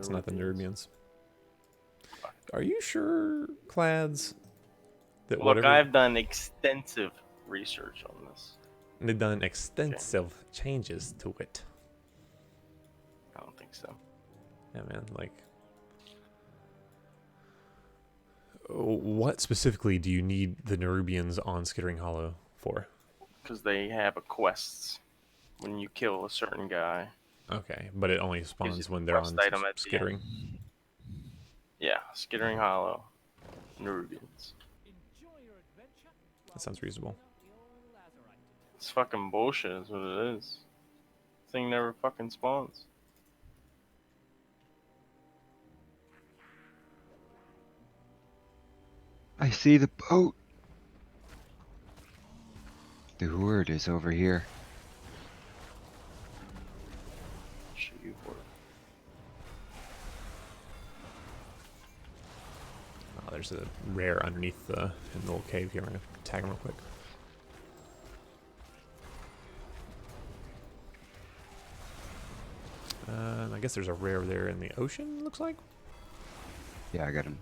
It's not the Nerubians. Are you sure, Clads, that Look, whatever... I've done extensive research on this. They've done extensive changes to it. I don't think so. Yeah, man, like... What specifically do you need the Nerubians on Skittering Hollow for? Because they have a quests when you kill a certain guy. Okay, but it only spawns when they're Quest on item at the Skittering. end. Yeah, Skittering Hollow, Nerubians. That sounds reasonable. It's fucking bullshit is what it is. This thing never fucking spawns. I see the boat. The horde is over here. Shoot you for it. Oh, there's a rare underneath the in the little cave here. I'm gonna tag him real quick. I guess there's a rare there in the ocean, looks like. Yeah, I got him.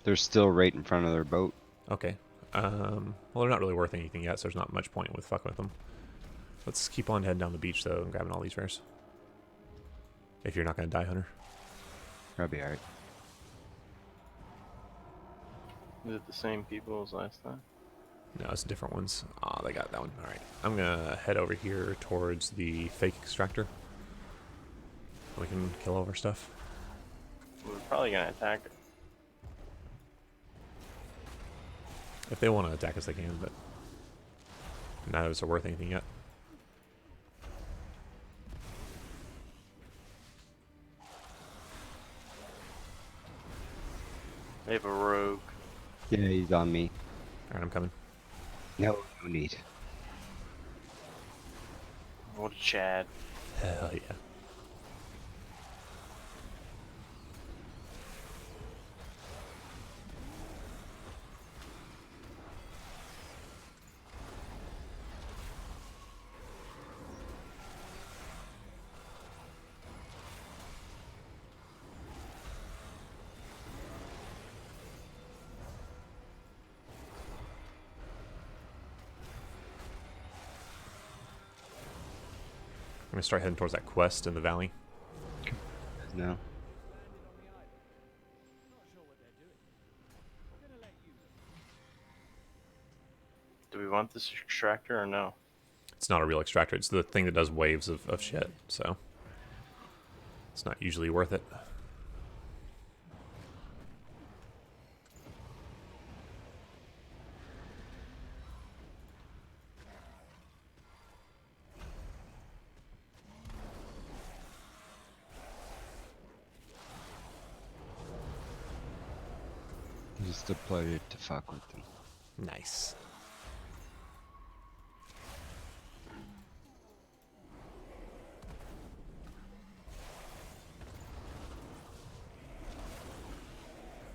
They're still right in front of their boat. Okay. Well, they're not really worth anything yet, so there's not much point with fucking with them. Let's keep on heading down the beach, though, and grabbing all these rares. If you're not going to die, Hunter. That'll be alright. Is it the same people as last time? No, it's different ones. Ah, they got that one. All right. I'm going to head over here towards the fake extractor. We can kill all of our stuff. We're probably gonna attack it. If they want to attack us, they can, but none of us are worth anything yet. They have a rogue. Yeah, he's on me. All right, I'm coming. No need. What a Chad. Hell yeah. I'm gonna start heading towards that quest in the valley. No. Do we want this extractor or no? It's not a real extractor. It's the thing that does waves of shit, so it's not usually worth it. Just deployed it to fuck with them. Nice.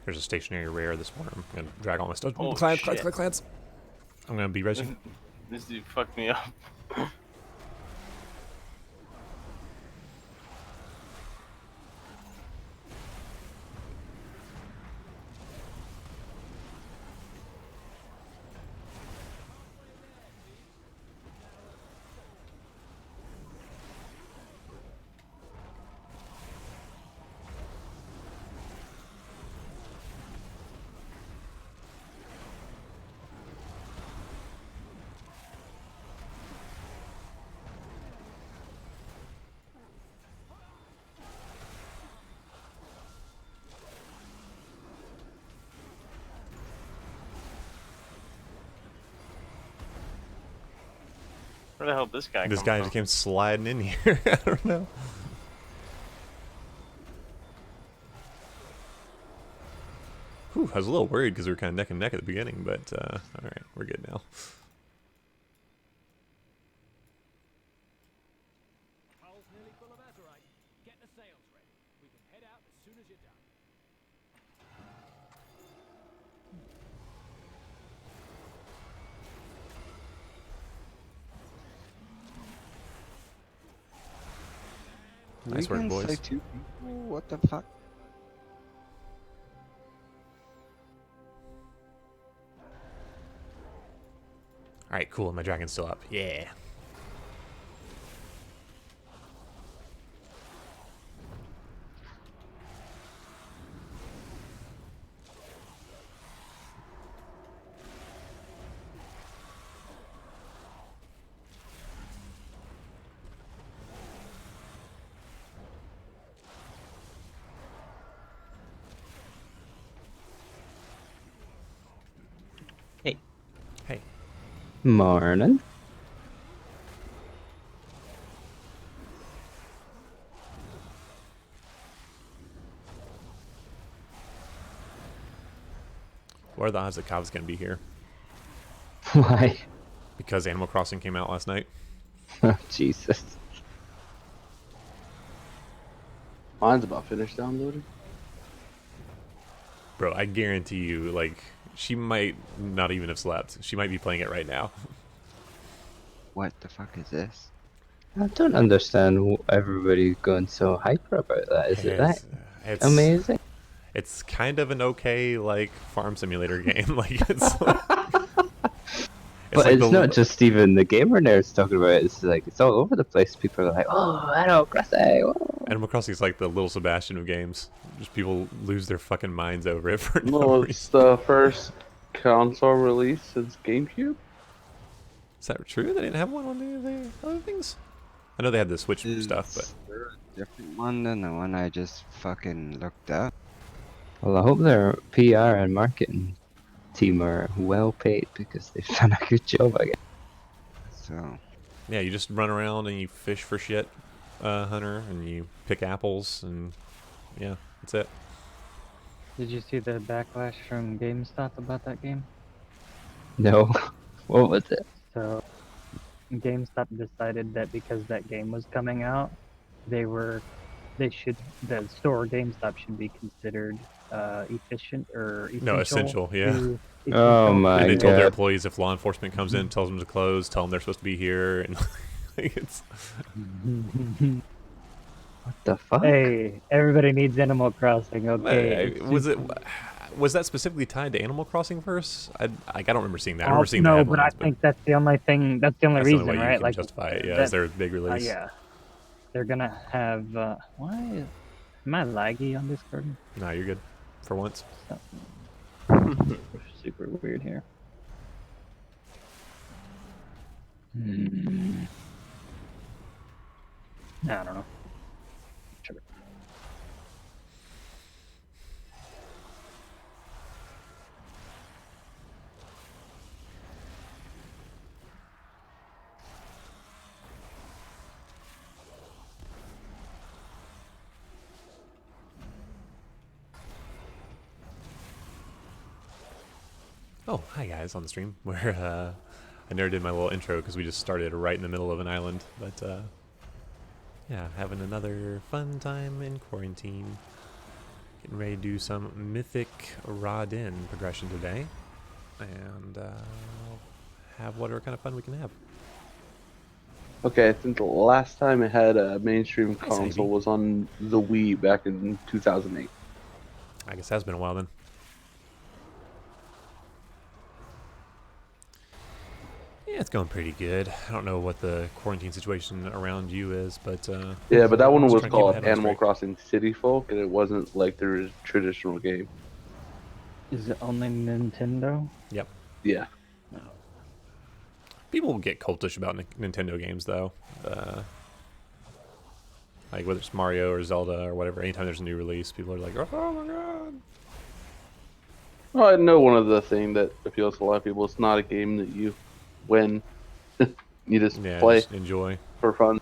There's a stationary rare this morning. I'm gonna drag all my stuff. Oh, Clads. I'm gonna be ready. This dude fucked me up. Where the hell did this guy This come guy from? just came sliding in here. I don't know. Whew, I was a little worried because we were kind of neck and neck at the beginning, but all right, we're good now. Hull's nearly full of Azerite. Get the sails ready. We can head out as soon as you're done. Nice work, Weekends, boys. like 2 people? What the fuck? Alright, cool. My dragon's still up. Yeah. Hey. Hey. Morning. What are the odds that Kav's gonna be here? Why? Because Animal Crossing came out last night. Oh, Jesus. Mine's about finished downloading. Bro, I guarantee you, like, she might not even have slept. She might be playing it right now. What the fuck is this? I don't understand everybody going so hyper about that. Is it that It's amazing? It's kind of an okay, like, farm simulator game. Like, it's like, But like it's not just even the gamer nerds talking about it. It's like it's all over the place. People are like, "Oh, Animal Crossing!" Whoa. Animal Crossing is like the little Sebastian of games. Just people lose their fucking minds over it for no No, reason. it's the first console release since GameCube. Is that true? They didn't have one on the other things? I know they had the Switch stuff, but Is there a different one than the one I just fucking looked up? Well, I hope their PR and marketing team are well paid because they've done a good job, I guess. So, yeah, you just run around and you fish for shit, Hunter, and you pick apples, and yeah, that's it. Did you see the backlash from GameStop about that game? No, what was it? So, GameStop decided that because that game was coming out, the store GameStop should be considered efficient or essential. No, essential, yeah. to- Oh essential my And they to- told their God. employees if law enforcement comes in, tells them to close, tell them they're supposed to be here, and like, it's What the fuck? Hey, everybody needs Animal Crossing, okay? It's was that specifically tied to Animal Crossing first? I don't remember seeing that. I remember seeing the no, but I headlines, think that's the only thing. That's the only that's the reason, only way right? you can justify it. Yeah, is their big release. yeah, they're gonna have. Why? Am I laggy on Discord? No, you're good for once. Super weird here. I don't know. Sure. Oh, hi guys on the stream. Where I never did my little intro because we just started right in the middle of an island, but yeah, having another fun time in quarantine. Getting ready to do some Mythic Rodin progression today, and have whatever kind of fun we can have. Okay, I think the last time it had a mainstream Hi, console Sadie. was on the Wii back in 2008. I guess it has been a while then. Yeah, it's going pretty good. I don't know what the quarantine situation around you is, but Yeah, but that one just was trying to keep my called head on Animal straight. Crossing City Folk, and it wasn't like the traditional game. Is it only Nintendo? Yep. Yeah. People get cultish about Nintendo games, though. Like whether it's Mario or Zelda or whatever, anytime there's a new release, people are like, "Oh my god!" Well, I know one of the thing that appeals to a lot of people. It's not a game that you win. You just Yeah, play just enjoy. for fun.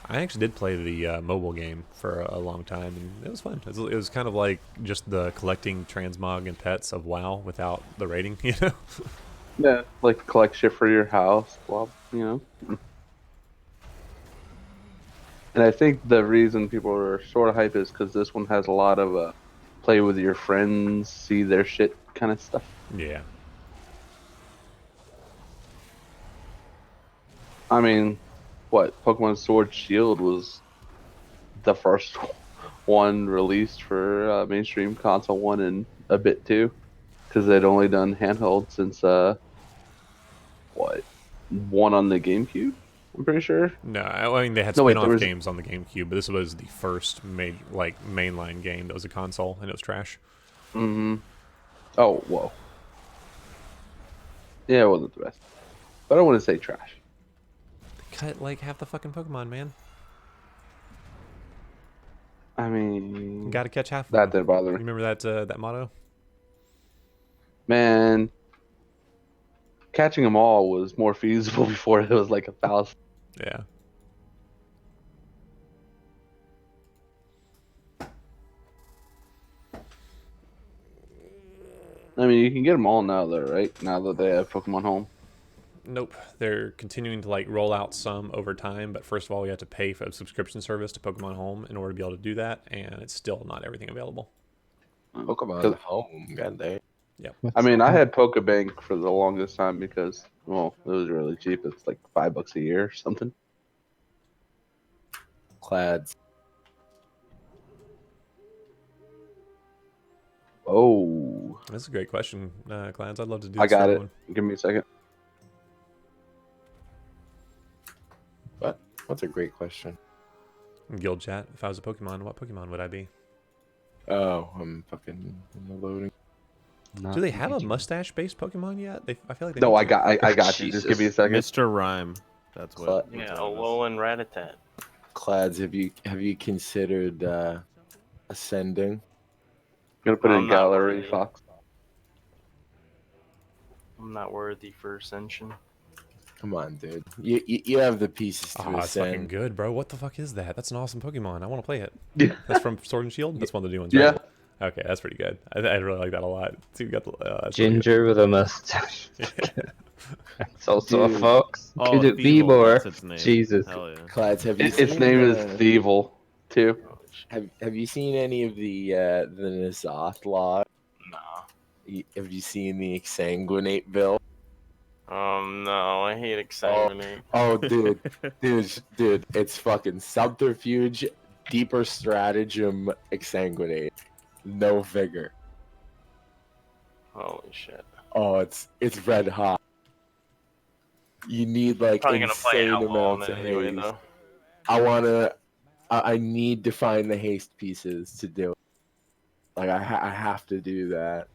I actually did play the mobile game for a long time, and it was fun. It was kind of like just the collecting transmog and pets of WoW without the rating, you know? Yeah, like collect shit for your house, well, you know. And I think the reason people are sort of hype is because this one has a lot of play with your friends, see their shit kind of stuff. Yeah. I mean, what Pokemon Sword Shield was the first one released for mainstream console one in a bit too, because they'd only done handheld since what, one on the GameCube. I'm pretty sure. No, I mean they had No, wait, spin-off there was- games on the GameCube, but this was the first mainline game that was a console, and it was trash. Mm-hmm. Oh, whoa. Yeah, it wasn't the best. But I don't want to say trash. Cut like half the fucking Pokemon, man. I mean, You gotta catch half of that them. didn't bother You me. remember that motto? Man, catching them all was more feasible before it was like 1,000. Yeah. I mean, you can get them all now, though, right? Now that they have Pokemon Home. Nope. They're continuing to like roll out some over time, but first of all, you have to pay for a subscription service to Pokemon Home in order to be able to do that, and it's still not everything available. Pokemon Home, goddamn. Yep. I mean, I had Pokebank for the longest time because, well, it was really cheap. It's like $5 a year or something. Clads. Oh, That's a great question, Clans. I'd love to do I this got for it. everyone. Give me a second. What's a great question? Guild chat. If I was a Pokemon, what Pokemon would I be? Oh, I'm fucking loading. Not Do they have a Pikachu. mustache-based Pokemon yet? I feel like they No, need I to. got you. Just give me a second. Mr. Rhyme. That's what. Yeah, Alolan Rattata. Clads, have you considered ascending? I'm gonna put I'm in not gallery worthy. Fox. I'm not worthy for Ascension. Come on, dude. You have the pieces to Oh, it's fucking ascend. good, bro. What the fuck is that? That's an awesome Pokemon. I want to play it. Yeah. That's from Sword and Shield? That's one of the new ones, Yeah. right? Okay, that's pretty good. I really like that a lot. So you got the that's pretty Ginger with a mustache. good. It's also Dude. a fox. Oh, Could it be Thievul, more? that's its name. Jesus. Hell yeah. Clads, have you Its seen name is the- Thievul, too. Have you seen any of the Azeroth law? Nah. Have you seen the Exsanguinate bill? No, I hate Exsanguinate. Oh, dude, dude, it's fucking subterfuge, deeper stratagem, Exsanguinate, no vigor. Holy shit. Oh, it's red hot. You need like Probably gonna play insane Outlaw amounts of anyway, haste. though. I need to find the haste pieces to do it. Like I have to do that.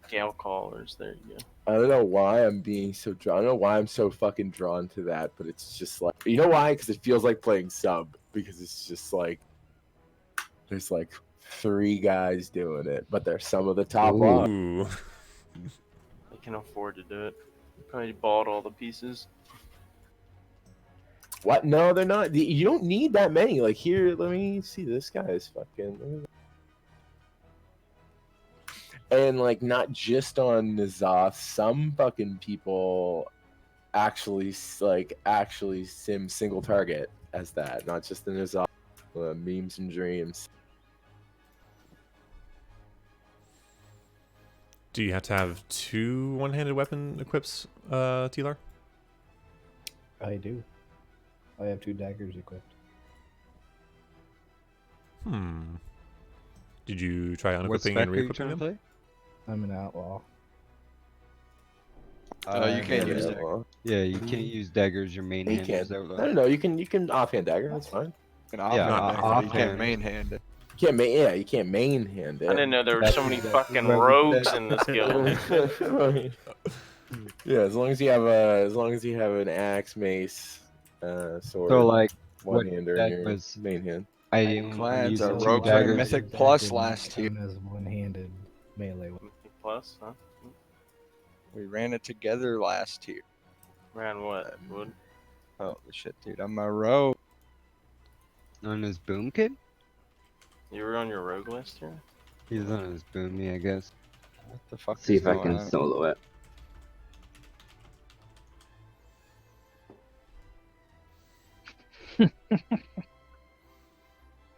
Gale Callers, there you go. I don't know why I'm being so drawn. I don't know why I'm so fucking drawn to that, but it's just like, you know why? Because it feels like playing sub. Because it's just like there's like 3 guys doing it, but they're some of the top raw. Ooh. They can afford to do it. Probably bought all the pieces. What? No, they're not. You don't need that many. Like here, let me see. This guy is fucking. And like not just on N'Zoth, some fucking people actually sim single target as that, not just the N'Zoth memes and dreams. Do you have to have 2 one-handed weapon equips, Teelar? I do. I have 2 daggers equipped. Did you try What unequipping spec and are you re-equipping trying to them? play? I'm an outlaw. You can't use it. dagger. Yeah, you can't use daggers. Your main You hand can't. is outlaw. No, you can offhand dagger. That's fine. Yeah, offhand. you can't main hand it. You can't main. Yeah, you can't main hand it. I didn't know there were so many fucking rogues in this guild. Yeah, as long as you have an axe, mace, sword, So like, one what hander that in your was- main hand. I Clans used are 2 rogues are daggers. Mythic Plus last year. As one-handed melee. Mythic Plus, huh? We ran it together last year. Ran what? Wood? Oh shit, dude! On my row. On his boom kid? You were on your rogue list here? He's on his boomy, I guess. What the fuck See is if I going can on? solo it.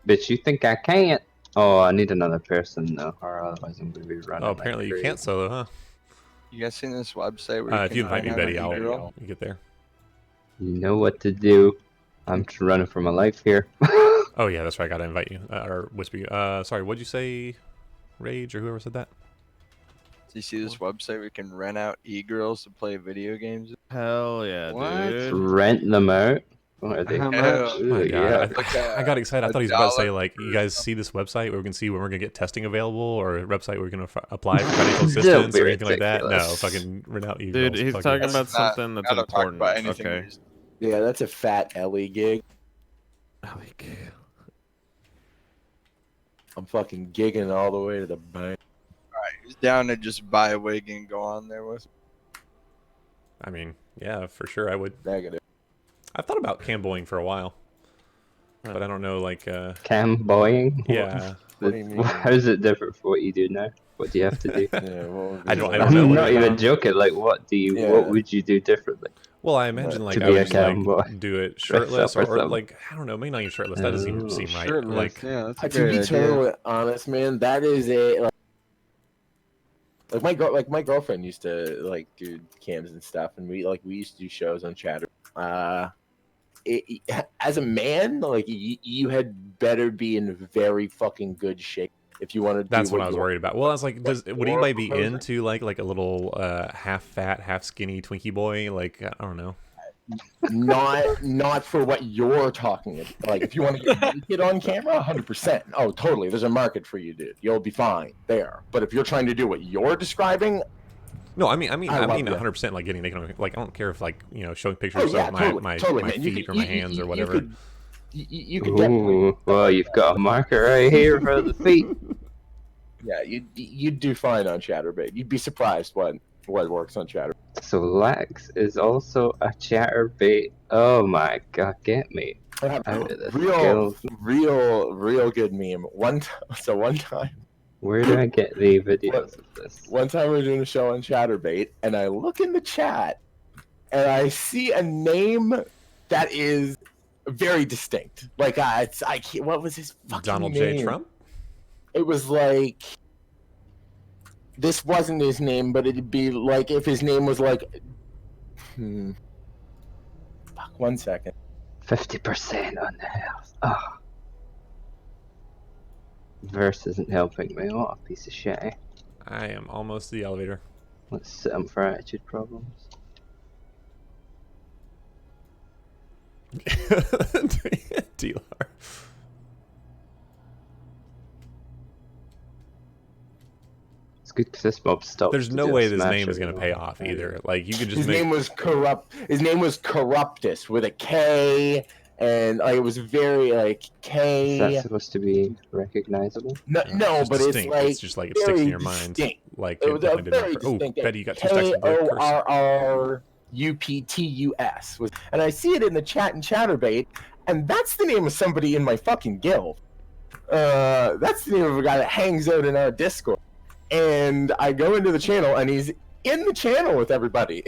Bitch, you think I can't? Oh, I need another person though, or otherwise I'm gonna be running. Oh, like apparently you crazy. can't solo, huh? You guys seen this website where If you invite me, have Betty, an I'll e-girl? you get there. You know what to do. I'm just running for my life here. Oh yeah, that's right. I gotta invite you or whisper you. Sorry, what'd you say, Rage or whoever said that? Do you see this website where you can rent out e-girls to play video games? Hell yeah, What? dude. Rent them out. What are they? How Hell, much? Ooh, My yeah. God, Like I got excited. I thought he was about to say $1 like, you for guys see this website where we can see when we're gonna get testing available, or a website where we can apply for financial Don't assistance be or anything like that. No, ridiculous. fucking rent out you. Dude, he's talking about That's not- something that's I don't talk important. about anything. Okay. Yeah, that's a fat Ellie gig. Like, I'm fucking gigging all the way to the bank. He's down to just buy a wig and go on there with. I mean, yeah, for sure, I would. Negative. I've thought about camboing for a while, but I don't know, like, Camboying? yeah. What do you mean? How is it different from what you do now? What do you have to do? Yeah, well, I don't I'm know. not dude. even joking. Like, what do you? Yeah. What would you do differently? Well, I imagine like To I be would a just like cowboy. do it Dress shirtless up or or something. like I don't know, maybe not even shirtless. That doesn't Oh. seem right. Shirtless, Like yeah, that's a to be great idea. totally honest, man, that is a like my girlfriend used to like do cams and stuff, and we used to do shows on Chatter. As a man, like you had better be in very fucking good shape if you want to. that's do what I was worried about. Well, I was like, would you're anybody be proposing? into like a little half fat, half skinny Twinkie boy? Like I don't know. Not for what you're talking about. Like if you want to get naked on camera, 100%. Oh, totally. There's a market for you, dude. You'll be fine there. But if you're trying to do what you're describing, No, I mean, love 100% like getting naked. Like I don't care if like showing pictures yeah, of totally, my man. feet or my hands or whatever. You could definitely. Ooh, well, you've got a marker right here for the feet. Yeah, you'd do fine on Chatterbait. You'd be surprised what works on Chatter. So Lax is also a chatterbait. Oh my god, get me out of this guild. real good meme. One time. Where do I get the videos of this? One time we were doing a show on Chatterbait, and I look in the chat, and I see a name that is very distinct. Like I can't, what was his fucking Donald name? J. Trump? It was like this wasn't his name, but it'd be like if his name was like. Fuck, 1 second. 50% on the health. Oh. Verse isn't helping me. What a piece of shit. I am almost to the elevator. Let's sit him for attitude problems. Dealer. It's good because this mob stopped. There's to no do a way this smash name is every gonna pay now off and either. Like you could just His make. name was corrupt. His name was Corruptus with a K, and like, it was very like K. Is that supposed to be recognizable? No, It's but distinct. it's like it's just like it sticks in very your mind. distinct. Like It was a definitely did very not. Oh, distinct. Betty, you got 2 stacks of curse. KORRUPTUS was, and I see it in the chat in Chatterbait, and that's the name of somebody in my fucking guild. That's the name of a guy that hangs out in our Discord, and I go into the channel, and he's in the channel with everybody.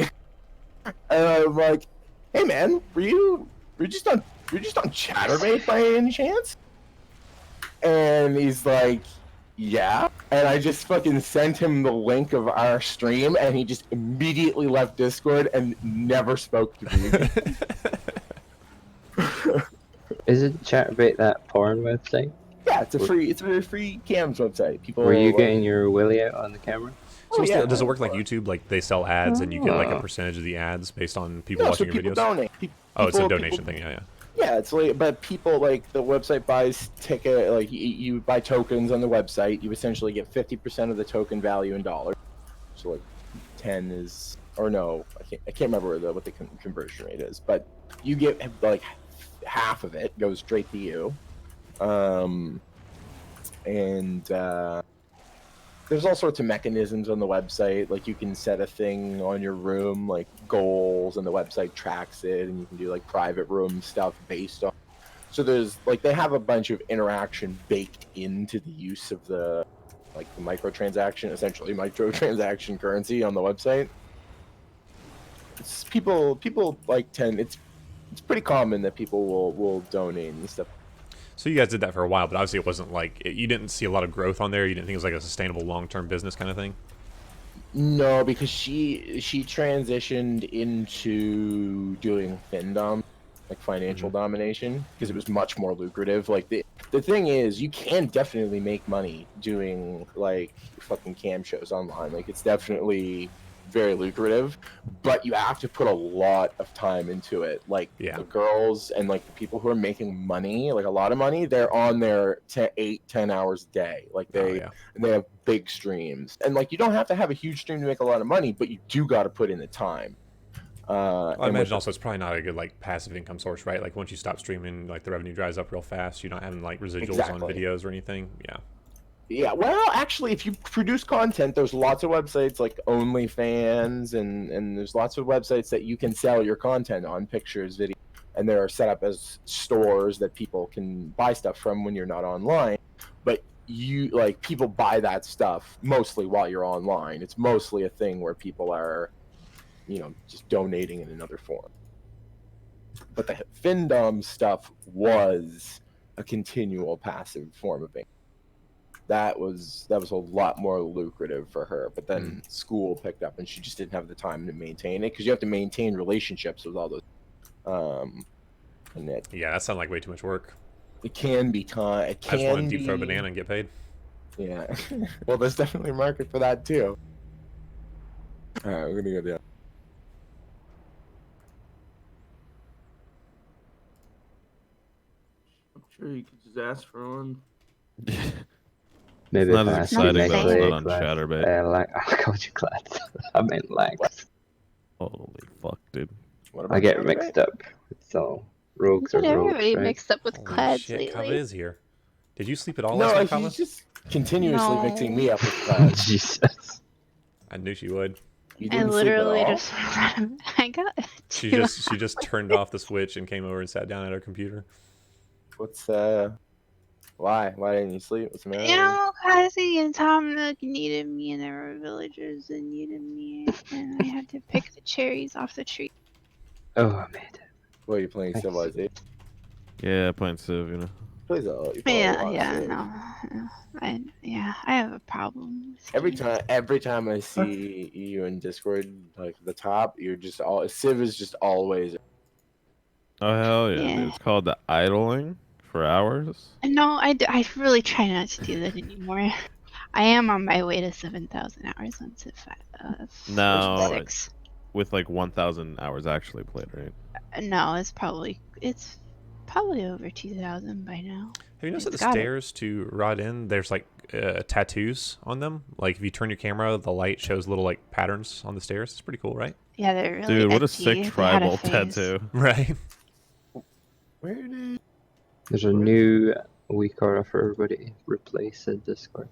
And I'm like, "Hey man, were you just on Chatterbait by any chance?" And he's like, "Yeah." And I just fucking sent him the link of our stream, and he just immediately left Discord and never spoke to me again. Isn't Chatterbait that porn website? Yeah, it's a very free cams website. People Were you like, getting your willy out on the camera? So what's yeah, does it work like YouTube? Like they sell ads and you get like a Oh. percentage of the ads based on people no, watching so your people videos? donate. Oh, it's a People- donation thing. Yeah. Yeah, it's like, but people like the website buys ticket, like you buy tokens on the website. You essentially get 50% of the token value in dollars. So like 10 is, or no, I can't remember what the conversion rate is, but you get like half of it goes straight to you. There's all sorts of mechanisms on the website. Like you can set a thing on your room, like goals, and the website tracks it, and you can do like private room stuff based on. So there's like they have a bunch of interaction baked into the use of the microtransaction, essentially microtransaction currency on the website. It's people like it's pretty common that people will donate and stuff. So you guys did that for a while, but obviously it wasn't like you didn't see a lot of growth on there. You didn't think it was like a sustainable long-term business kind of thing. No, because she transitioned into doing Findom, like financial domination, because it was much more lucrative. Like the thing is, you can definitely make money doing like fucking cam shows online. Like it's definitely very lucrative, but you have to put a lot of time into it. Like the girls and like the people who are making money, like a lot of money, they're on there 8-10 hours a day. Like and they have big streams, and like you don't have to have a huge stream to make a lot of money, but you do got to put in the time. I imagine also it's probably not a good like passive income source, right? Like once you stop streaming, like the revenue dries up real fast. You're not having like residuals on videos or anything. Yeah. Yeah, well, actually, if you produce content, there's lots of websites like OnlyFans, and there's lots of websites that you can sell your content on, pictures, video, and they're set up as stores that people can buy stuff from when you're not online. But you like people buy that stuff mostly while you're online. It's mostly a thing where people are, you know, just donating in another form. But the Findom stuff was a continual passive form of income. That was a lot more lucrative for her, but then school picked up and she just didn't have the time to maintain it, because you have to maintain relationships with all those and that sounds like way too much work. It can be time. It can I just want to deep throw a banana and get paid. Yeah. Well, there's definitely a market for that too. All right, we're gonna go down. I'm sure you could just ask for one. Maybe It's not if I as ask you exciting though, next it's week, not on like, Chatterbait. like, I called you clads. I meant lags. Holy fuck, dude. I get mixed up. So rogues are Get rogues, everybody right? mixed up with Holy clads shit, lately. Kava is here. Did you sleep at all No, last night, like, Kava? he's just continuously No. mixing me up with class. Jesus. I knew she would. You I didn't literally sleep at all? just I got She 2 just turned off the switch and came over and sat down at her computer. What's why didn't you sleep? What's the matter? You know, Cassie and Tom Nook needed me, and there were villagers that needed me, and I had to pick the cherries off the tree. Oh, I made it. What, are you playing Thanks. Civilization? Yeah, playing Civ, you know. Plays a lot. Yeah, I have a problem. With Every time I see you in Discord, like the top, you're just Civ is just always. Oh hell yeah, Yeah. dude. It's called the idling for hours. No, I really try not to do that anymore. I am on my way to 7,000 hours on Civ 5. No, 6. with like 1,000 hours actually played, right? No, it's probably over 2,000 by now. Have you noticed that It's the gotta- stairs to Rodin, there's like tattoos on them? Like if you turn your camera, the light shows little like patterns on the stairs. It's pretty cool, right? Yeah, they're really Dude, what a edgy. sick They had a tribal phase. tattoo. Right. Where did? There's a new week order for everybody. Replace in Discord.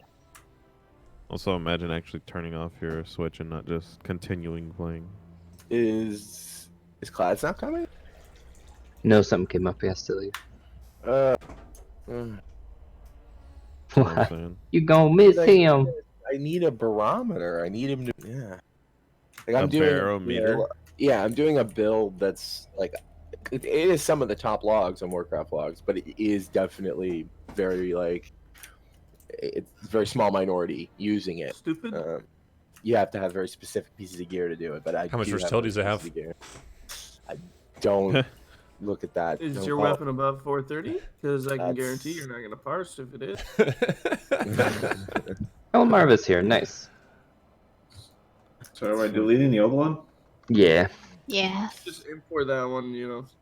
Also, imagine actually turning off your Switch and not just continuing playing. Is Clads not coming? No, something came up. He has to leave. That's what I'm Why? saying. You gonna miss him? I need a barometer. I need him to. Yeah. Like A barometer? Yeah, I'm doing a build that's like. It is some of the top logs on Warcraft logs, but it is definitely very like. It's a very small minority using it. Stupid. You have to have very specific pieces of gear to do it, but I. How much do versatility does it those have? pieces of gear. I don't look at that. Is Don't your call it- weapon above 430? Because I can That's- guarantee you're not going to parse if it is. Oh, Marvis here. Nice. So am I deleting the old one? Yeah. Yeah. Just import that one,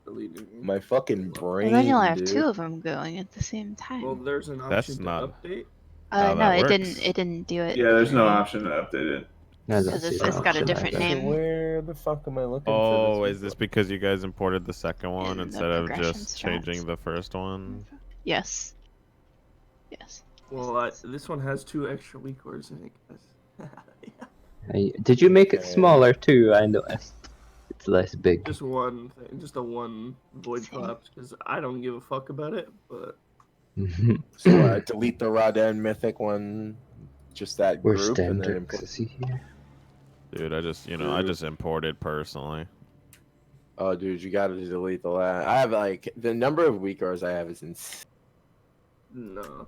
delete it. My fucking Well, brain. then you'll have dude. 2 of them going at the same time. Well, there's an That's option to not update. how No, that it works. didn't. It didn't do it. Yeah, there's no option to update it. Because it's got a different Okay, name. where the fuck am I looking for Oh, this? is this because you guys imported the second one In the instead of progression just strats. changing the first one? Yes. Yes. Well, this one has 2 extra weak words in it, guys. Did you make it smaller too? I noticed. It's less big. Just one thing, just a one void collapse, because I don't give a fuck about it, but So delete the Raden Mythic one, just that Where's group, and then Stendrax? Is he here? Dude, I just imported personally. oh, dude, you gotta delete the last. I have like the number of weak hours I have is insane. no.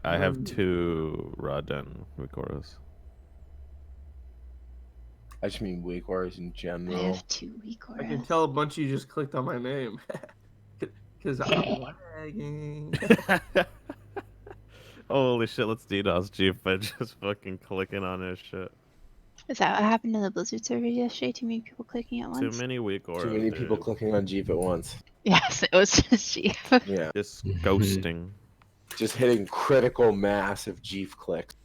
I have 2 Raden Vikoras. I just mean weak auras in I general. have 2 weak I can auras. tell a bunch of you just clicked on my name. Because I'm lagging. Holy shit, let's DDoS Jeep by just fucking clicking on his shit. Is that what happened in the Blizzard server yesterday? Too many people clicking at Too once? many weak auras, Too many people dude. clicking on Jeep at once. Yes, it was just Chief. Yeah. Just ghosting. Just hitting critical mass of Jeep clicks.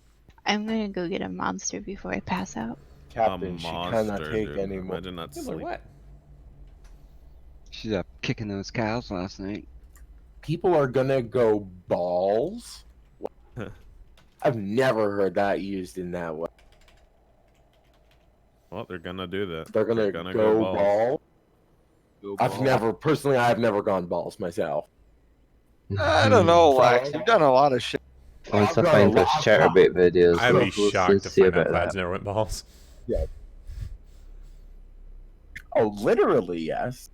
I'm gonna go get a monster before I pass out. Captain, she cannot monster, take dude. any more. Imagine not Yeah, like sleep. what? She's up kicking those cows last night. People are gonna go balls? I've never heard that used in that way. Well, they're gonna do that. They're gonna go balls. I've never gone balls myself. I don't know, Lex. You've done a lot of shit. Once I find those chatterbait videos, I'd be we'll shocked to see find out about Clad's that. never went balls. Yeah. Oh, literally, yes.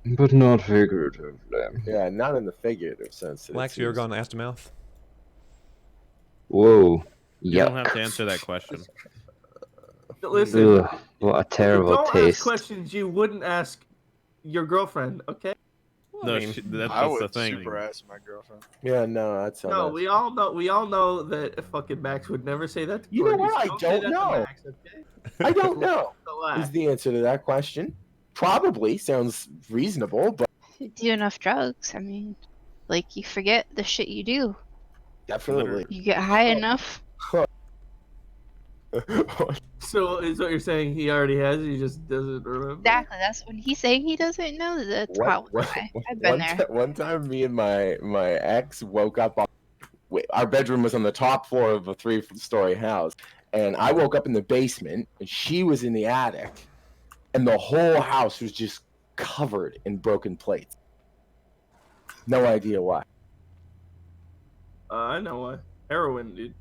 But not figuratively. Yeah, not in the figurative sense. that Lex, it's you ever used. gone ass to mouth? Whoa. You don't have Yuck. to answer that question. Listen, Ugh, what a terrible don't ask taste. questions you wouldn't ask your girlfriend, okay? No, I mean, that's I the would thing. super ask my girlfriend. Yeah, no, that's No, we all know that fucking Max would never say that to You know Courtney, what? so I say don't that to know. Max, okay? I don't know. Relax. Is the answer to that question? Probably sounds reasonable, but If you do enough drugs, I mean, like, you forget the shit you do. definitely. You get high enough. So is what you're saying he already has, he just doesn't remember? Exactly. That's when he's saying he doesn't know. That's probably why. I've been there. One time, me and my ex woke up. Our bedroom was on the top floor of a 3-story house, and I woke up in the basement, and she was in the attic, and the whole house was just covered in broken plates. No idea why. I know why. Heroin, dude.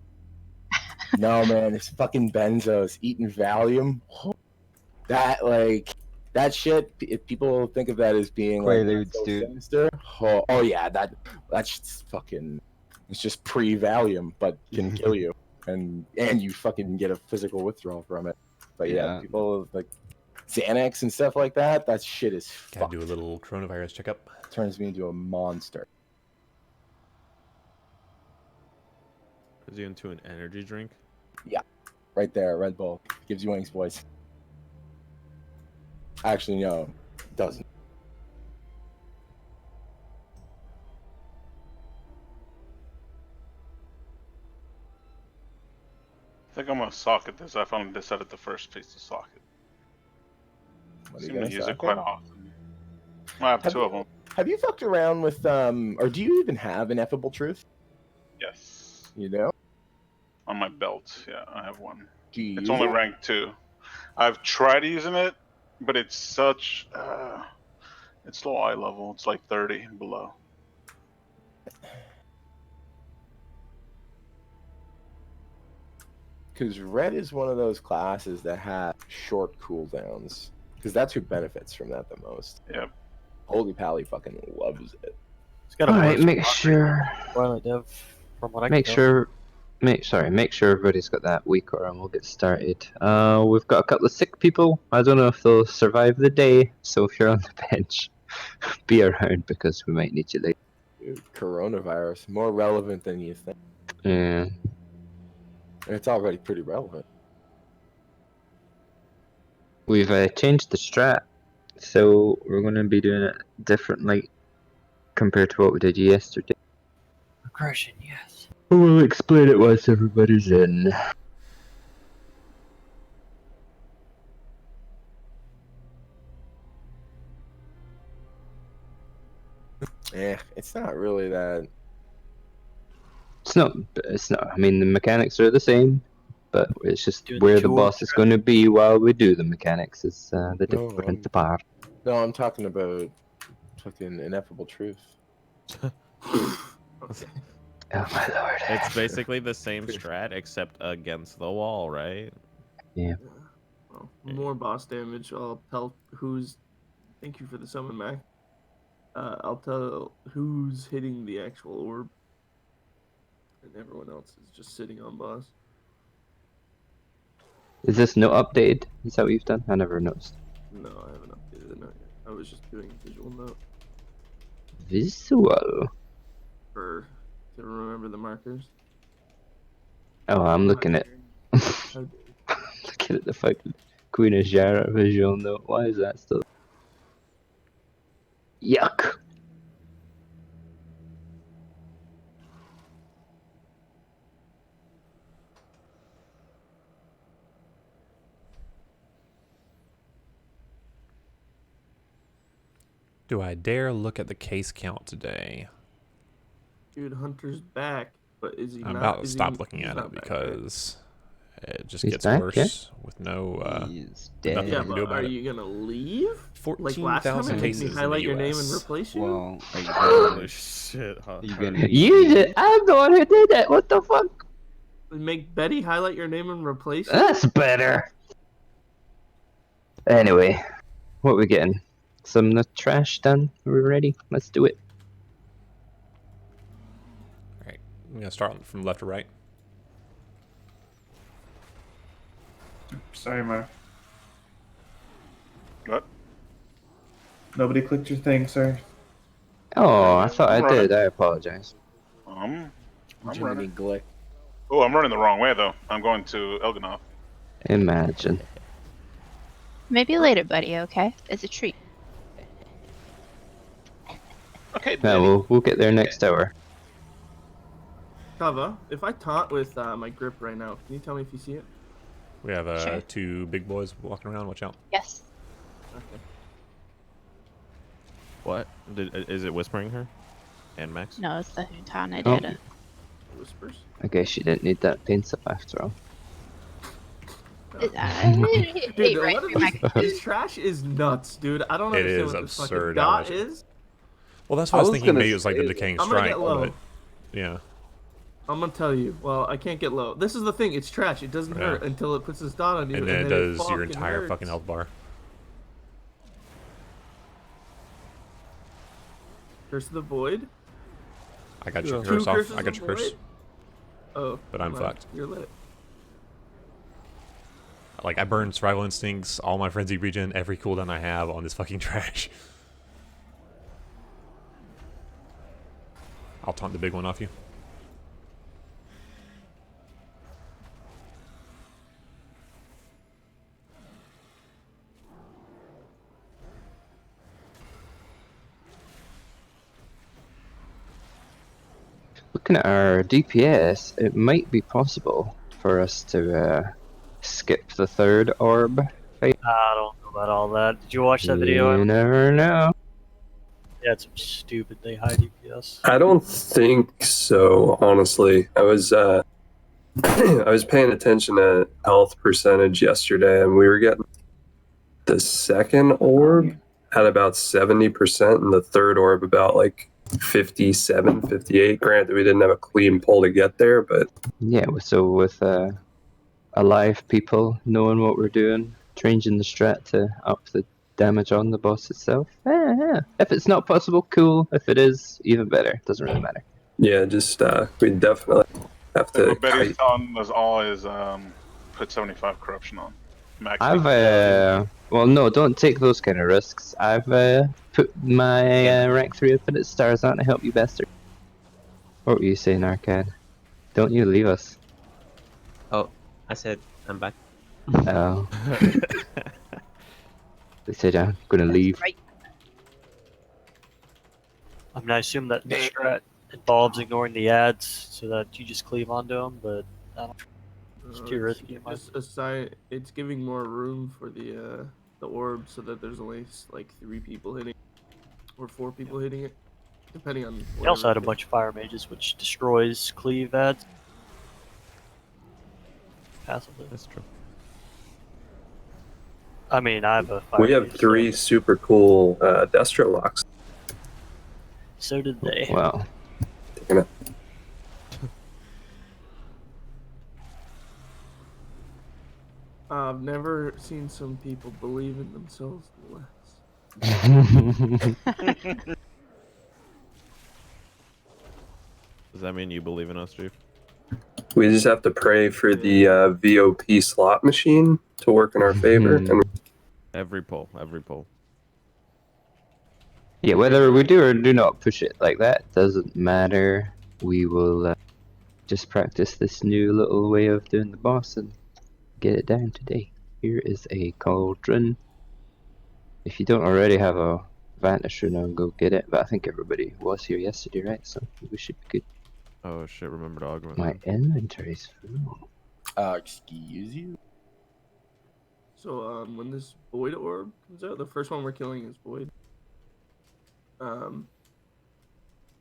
No, man, it's fucking benzos eating Valium. That shit. If people think of that as being like Quaaludes, so dude. sinister, oh yeah, that's fucking. It's just pre-Valium, but can kill you, and you fucking get a physical withdrawal from it. But yeah, people like Xanax and stuff like that. That shit is Gotta fucked. do a little coronavirus checkup. Turns me into a monster. Is he into an energy drink? Yeah, right there, Red Bull gives you wings, boys. Actually, no, it doesn't. I think I'm gonna socket this. I finally decided the first piece to socket. What are you Seem to gonna use it socket? quite often. I have two of them. Have you fucked around with or do you even have Ineffable Truth? Yes. You know? On my belt, yeah, I have one. Do you It's use only it? rank 2. I've tried using it, but it's such it's low eye level. It's like 30 and below. Because red is one of those classes that have short cooldowns. Because that's who benefits from that the most. Yep. Holy Pally fucking loves it. Alright, make sure. Make sure everybody's got that week or and we'll get started. We've got a couple of sick people. I don't know if they'll survive the day, so if you're on the bench, be around because we might need you later. Dude, coronavirus, more relevant than you think. Yeah. And it's already pretty relevant. We've changed the strat, so we're going to be doing it differently compared to what we did yesterday. Aggression, yes. We'll explain it once everybody's in. It's not really that. It's not. I mean, the mechanics are the same, but it's just Do the where the tool boss is going to be while we do the mechanics is the No, different part. No, I'm talking about fucking Ineffable Truth. Oh my lord. It's basically the same strat except against the wall, right? Yeah. Well, more boss damage. I'll tell who's. Thank you for the summon, Mac. I'll tell who's hitting the actual orb, and everyone else is just sitting on boss. Is this no updated? Is that what you've done? I never noticed. No, I haven't updated the note yet. I was just doing visual note Visual. to remember the markers. Oh, I'm looking at How dare you. looking at the fucking Queen of Jara visual note. Why is that still? Yuck. Do I dare look at the case count today? Dude, Hunter's back, but is he I'm not? about to is stop he, looking he's at not it back, right? because it just He's gets back, worse with no He's nothing Yeah, I can but do about are it. you gonna leave? 14,000 Like last time, and make cases me in the highlight your name and US. replace you? Well, are you Holy gonna, shit, huh? are you gonna be You did. I'm the one who did it. What the fuck? Make Betty highlight your name and replace you? That's better. Anyway, what we getting? Some of the trash done? Are we ready? Let's do it. Alright, I'm gonna start from left to right. Sorry, Mark. What? Nobody clicked your thing, sir. Oh, I thought I Running. did. I apologize. I'm Jiminy running. Glick. Oh, I'm running the wrong way though. I'm going to Elganoth. Imagine. Maybe later, buddy, okay? It's a treat. Okay, Yeah, we'll get there next hour. Kava, if I taunt with my grip right now, can you tell me if you see it? We have Sure. 2 big boys walking around. Watch out. Yes. Okay. What? Is it whispering her? And Max? No, it's the Hutan I Oh. did it. Whispers. I guess you didn't need that paint up after all. Dude, Hey, right, what you're is this trash is nuts, dude. I don't It understand is what this fucking absurd how dot much- is. Well, that's what I was thinking. gonna Maybe it was like the say decaying I'm gonna strike, get low. but yeah. I'm gonna tell you. Well, I can't get low. This is the thing. It's trash. It doesn't Yeah. hurt until it puts this dot on you, And then it then does your fucking entire hurts. fucking health bar. Curse of the Void. I got your Two curse off. curses I got of your curse. Void? Oh. But I'm well, fucked. You're lit. Like, I burn survival instincts, all my frenzy regen, every cooldown I have on this fucking trash. I'll taunt the big one off you. Looking at our DPS, it might be possible for us to skip the third orb fight. I don't know about all that. Did you watch that video? You never know. Yeah, it's some stupidly high DPS. I don't think so, honestly. I was I was paying attention to health percentage yesterday, and we were getting the second orb at about 70%, and the third orb about like 57, 58. Granted, we didn't have a clean pull to get there, but Yeah, so with alive people knowing what we're doing, changing the strat to up the damage on the boss itself. Yeah. If it's not possible, cool. If it is, even better. Doesn't really matter. yeah, just we definitely have to. What Betty's telling us all is put 75 corruption on. Max. I've well, no, don't take those kind of risks. I've put my rank 3 infinite stars on to help you bastard. What were you saying, Arcad? Don't you leave us. Oh, I said I'm back. Oh. They said I'm gonna leave. Right. I mean, I assume that the strat involves ignoring the ads so that you just cleave onto them, but I don't, it's too risky. in my Just assign. It's giving more room for the orb so that there's only like 3 people hitting, or 4 people hitting it, depending on. They also had a whatever. bunch of fire mages, which destroys cleave ads. Passively. That's true. I mean, I have a fire We have mage, 3 super cool Destro locks. So did they. Wow. Taking it. I've never seen some people believe in themselves less. Does that mean you believe in us, Chief? We just have to pray for the VOP slot machine to work in our favor. And Every poll, every poll. Yeah, whether we do or do not push it like that doesn't matter. We will just practice this new little way of doing the boss and get it down today. Here is a cauldron. If you don't already have a Vantage rune, go get it. But I think everybody was here yesterday, right? So we should be good. Oh shit! Remember to augment. My inventory's full. Excuse you. So when this void orb comes out, the first one we're killing is void.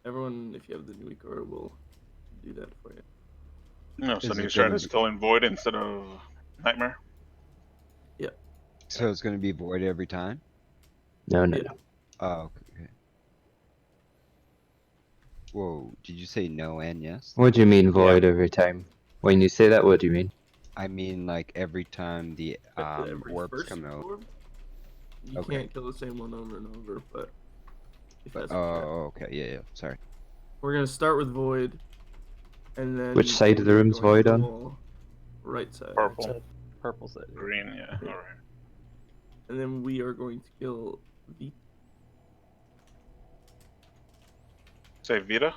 Everyone, if you have the new week orb, will do that for you. No, so new strat is killing void instead of nightmare. Yeah. So it's gonna be void every time? No. Oh, okay. Whoa, did you say no and yes? What do you mean void every time? When you say that, what do you mean? I mean like every time the Every orbs first come out. orb, you Okay. can't kill the same one over and over, but if that's Oh, okay, yeah, sorry. we're gonna start with void, and then Which side of the room's going void to the on? wall. Right side. Purple. Purple side. Green, yeah. Yeah. All right. And then we are going to kill the Say Vita.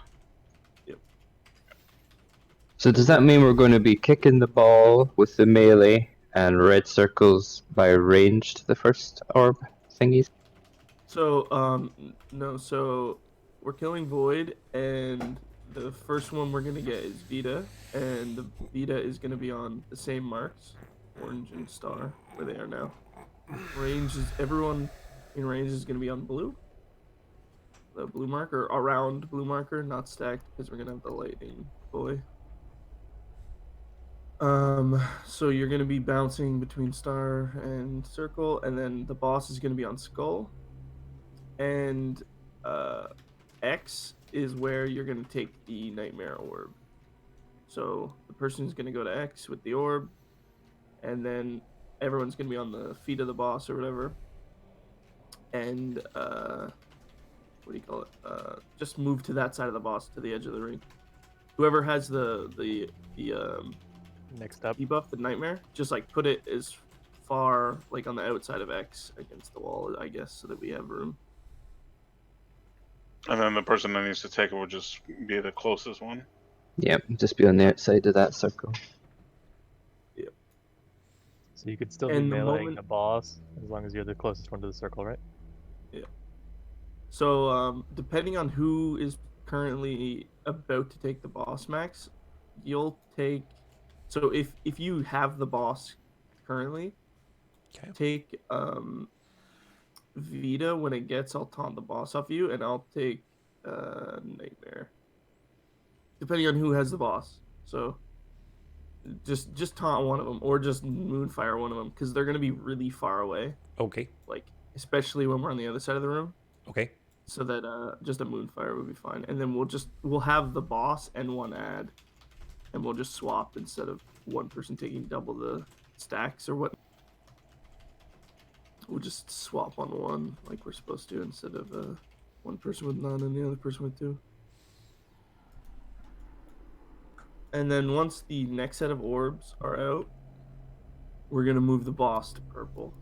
So does that mean we're going to be kicking the ball with the melee and red circles by ranged the first orb thingies? So no, so we're killing void, and the first one we're gonna get is Vita, and the Vita is gonna be on the same marks, orange and star, where they are now. Range is everyone in range is gonna be on blue. The blue marker, around blue marker, not stacked because we're gonna have the lightning boy. So you're gonna be bouncing between star and circle, and then the boss is gonna be on skull. And X is where you're gonna take the nightmare orb. So the person's gonna go to X with the orb, and then everyone's gonna be on the feet of the boss or whatever. And what do you call it? Just move to that side of the boss, to the edge of the ring. Whoever has the next up debuff, the nightmare, just like put it as far like on the outside of X against the wall, I guess, so that we have room. And then the person that needs to take it will just be the closest one. Yep, just be on the outside of that circle. Yep. So you could still be And the meleeing moment- the boss as long as you're the closest one to the circle, right? Yeah. So depending on who is currently about to take the boss max, you'll take. So if you have the boss currently, take Vita when it gets. I'll taunt the boss off you, and I'll take Nightmare. Depending on who has the boss. So just taunt one of them, or just Moonfire one of them, because they're gonna be really far away. Okay. Like especially when we're on the other side of the room. Okay. So that just a Moonfire would be fine, and then we'll have the boss and one ad, and we'll just swap instead of one person taking double the stacks or what. We'll just swap on one like we're supposed to instead of one person with none and the other person with two. And then once the next set of orbs are out, we're gonna move the boss to purple.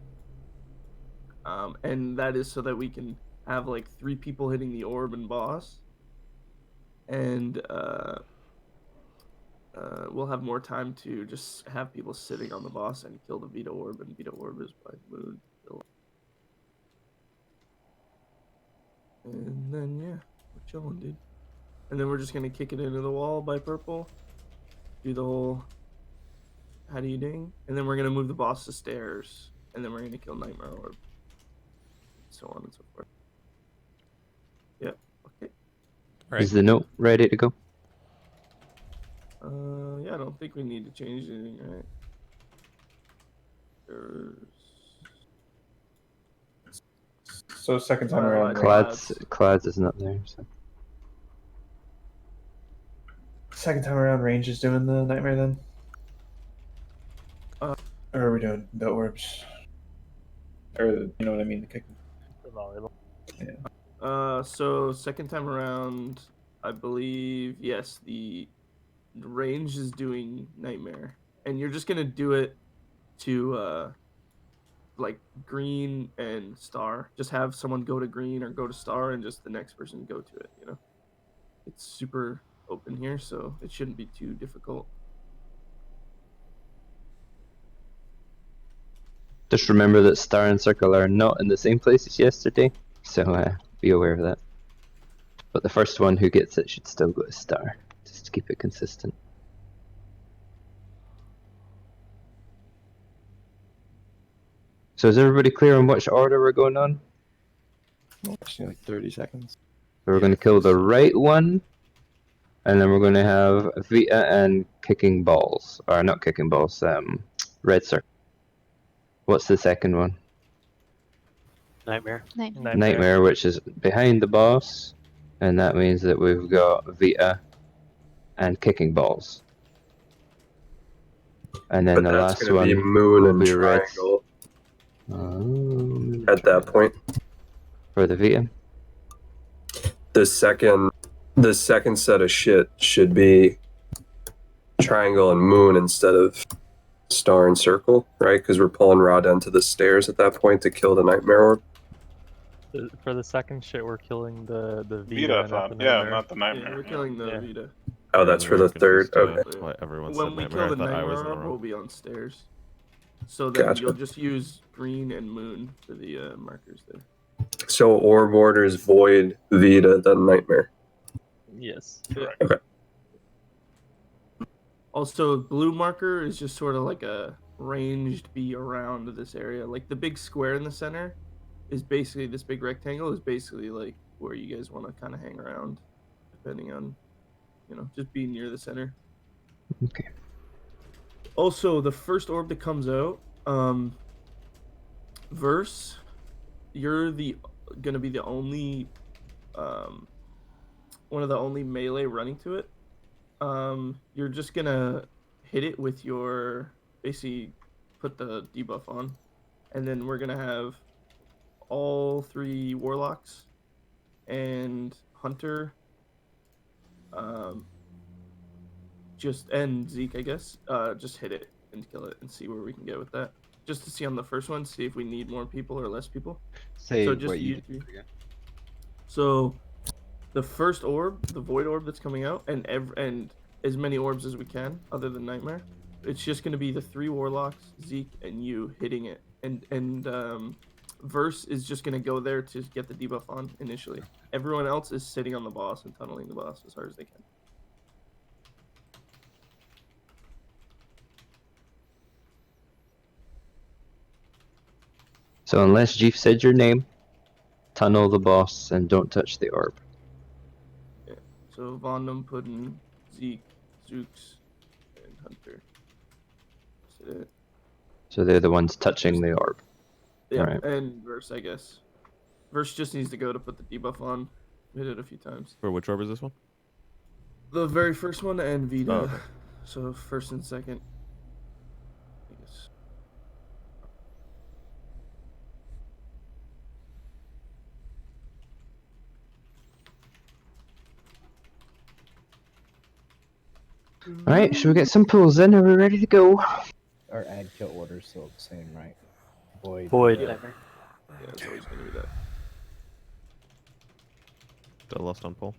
And that is so that we can have like 3 people hitting the orb and boss, and we'll have more time to just have people sitting on the boss and kill the Vita orb, and Vita orb is by moon. And then yeah, we're chilling, dude. And then we're just gonna kick it into the wall by purple, do the whole how do you ding, and then we're gonna move the boss to stairs, and then we're gonna kill Nightmare Orb, so on and so forth. Yeah. Okay. Right. Is the note ready to go? Yeah, I don't think we need to change anything, right? So second time around. Clads is not there. So. Second time around, range is doing the nightmare then. Or are we doing the orbs? Or you know what I mean, the kicking. The volleyball. Yeah. So second time around, I believe yes, the range is doing Nightmare, and you're just gonna do it to like green and star. Just have someone go to green or go to star, and just the next person go to it. You know, it's super open here, so it shouldn't be too difficult. Just remember that star and circle are not in the same place as yesterday, so be aware of that. But the first one who gets it should still go to star, just to keep it consistent. So is everybody clear on which order we're going on? Actually, like 30 seconds. So we're going to kill the right one, and then we're going to have Vita and kicking balls, or not kicking balls, red circle. What's the second one? Nightmare. Nightmare, which is behind the boss, and that means that we've got Vita and kicking balls. And then But the that's last gonna one be moon will and be red. triangle at that point. For the Vita. The second set of shit should be triangle and moon instead of star and circle, right? Because we're pulling raw down to the stairs at that point to kill the nightmare orb. For the second shit, we're killing the Vita, Vita, I not thought. the Yeah, Nightmare. not the Nightmare. Yeah, we're killing the Vita. Oh, that's for the third. Okay. Why everyone When said we nightmare, kill the I thought I was Nightmare in the orb, wrong. we'll be on stairs. So then Gotcha. you'll just use green and moon for the markers there. So orb order is void, Vita, then nightmare. Yes. Okay. Also, blue marker is just sort of like a ranged be around this area. Like the big square in the center is basically this big rectangle is basically like where you guys want to kind of hang around, depending on, you know, just be near the center. Okay. Also, the first orb that comes out, Verse, you're gonna be the only, one of the only melee running to it. You're just gonna hit it with your, basically put the debuff on, and then we're gonna have all 3 warlocks and hunter, and Zeke, I guess, just hit it and kill it and see where we can get with that. Just to see on the first one, see if we need more people or less people. Say so just what you use- did again. So, the first orb, the void orb that's coming out, and as many orbs as we can, other than Nightmare, it's just going to be the 3 warlocks, Zeke, and you hitting it, and Verse is just going to go there to get the debuff on initially. Everyone else is sitting on the boss and tunneling the boss as hard as they can. So unless Jeef said your name, tunnel the boss and don't touch the orb. Yeah. So Vondum, Puddin, Zeke, Zooks, and Hunter. That's it. So they're the ones touching the orb. Yeah, Alright. and Verse, I guess. Verse just needs to go to put the debuff on. Hit it a few times. For which orb is this one? The very first one and Vita. Oh, okay. So first and second. I guess. Alright, should we get some pulls in? Are we ready to go? Our add kill order is still the same, right? Void. Void. Yeah, it's always gonna be that. Still lost on pull.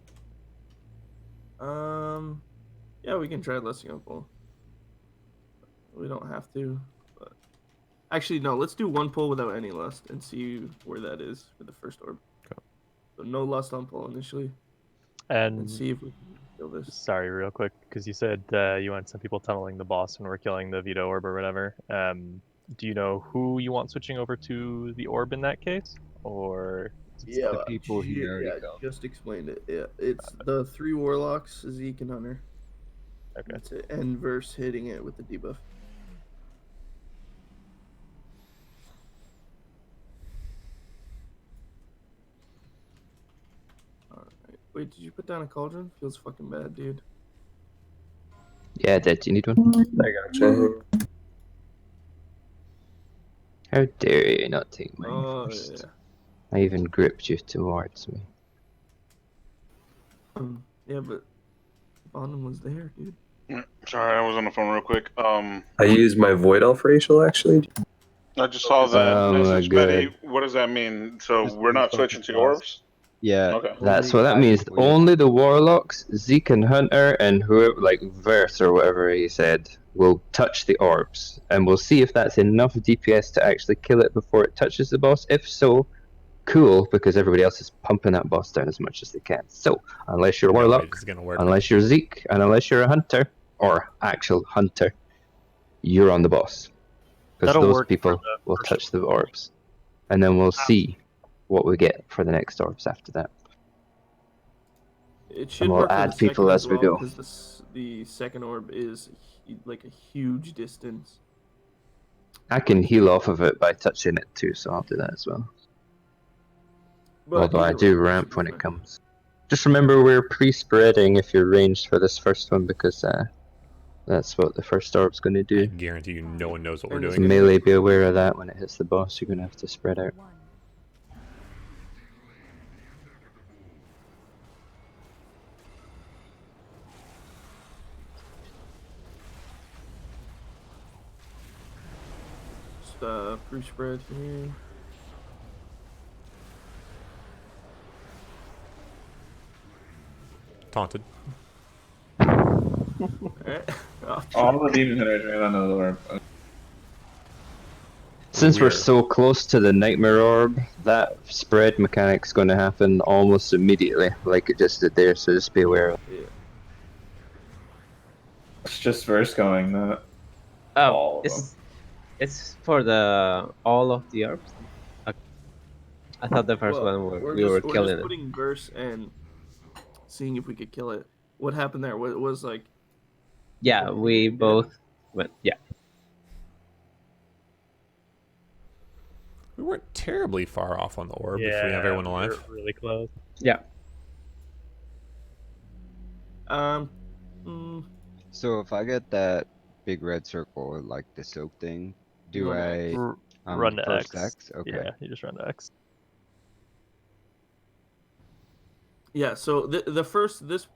Yeah, we can try lusting on pull. We don't have to, but actually no. Let's do 1 pull without any lust and see where that is for the first orb. Okay. So no lust on pull initially, And and see if we can kill this. sorry, real quick, because you said you want some people tunneling the boss when we're killing the Vita orb or whatever. Do you know who you want switching over to the orb in that case, or? Yeah, the people he already killed. just explained it. Yeah, it's the 3 warlocks, Zeke and Hunter. Okay. That's it. And Verse hitting it with the debuff. Alright. Wait, did you put down a cauldron? Feels fucking bad, dude. Yeah, I did. Do you need one? I gotcha. How dare you not take mine Oh, first? yeah. I even gripped you towards me. Yeah, but Bondum was there, dude. Sorry, I was on the phone real quick. I used my Void Elf racial actually. I just saw that message, good. Betty. What does that mean? So we're not switching to orbs? Yeah. Okay. That's what that means. Only the warlocks, Zeke and Hunter, and whoever, like Verse or whatever he said, will touch the orbs, and we'll see if that's enough DPS to actually kill it before it touches the boss. If so, cool, because everybody else is pumping that boss down as much as they can. So, unless you're a No way warlock, this is gonna work. unless you're Zeke, and unless you're a hunter or actual hunter, you're on the boss, because That'll those work people will touch the orbs, and then we'll see what we get for the next orbs after that. It should And we'll work for add the people second as we go. because the second orb is like a huge distance. I can heal off of it by touching it too, so I'll do that as well. But Although I either do way, it ramp should be when fine. it comes. Just remember we're pre-spreading if you're ranged for this first one, because that's what the first orb's going to I do. guarantee you no one knows what we're And it's doing. gonna Melee, be aware of that when it hits the boss, you're going to have to spread out. Just pre-spread here. Taunted. Alright. All the demon hunters ran on the orb. Since we're so close to the Nightmare Orb, that spread mechanic's going to happen almost immediately, like it just did there, so just be aware of it. Yeah. It's just verse going, not all of them. It's for the all of the orbs. Okay. I thought the first Well, one we're we were just killing it. putting verse and seeing if we could kill it. What happened there? What was like? Yeah, we both went. Yeah. We weren't terribly far off on the orb if we have everyone alive. We're really close. Yeah. So if I get that big red circle, like the soap thing, do I run to first X? Okay. Yeah, you just run to X. Yeah. So this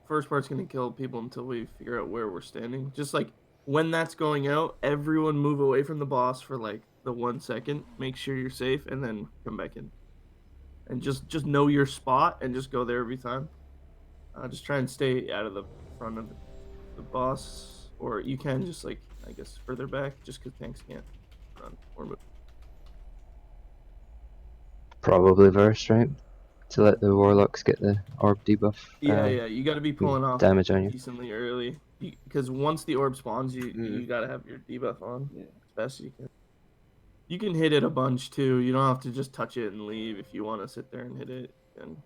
first part's gonna kill people until we figure out where we're standing. Just like when that's going out, everyone move away from the boss for like the 1 second. Make sure you're safe, and then come back in. And just know your spot and just go there every time. Just try and stay out of the front of the boss, or you can just like I guess further back, just because tanks can't run or move. Probably Verse, right? To let the warlocks get the orb debuff. Yeah, you got to be pulling off damage on you. decently early, because once the orb spawns, you got to have your debuff on as best as you can. You can hit it a bunch too. You don't have to just touch it and leave if you want to sit there and hit it. And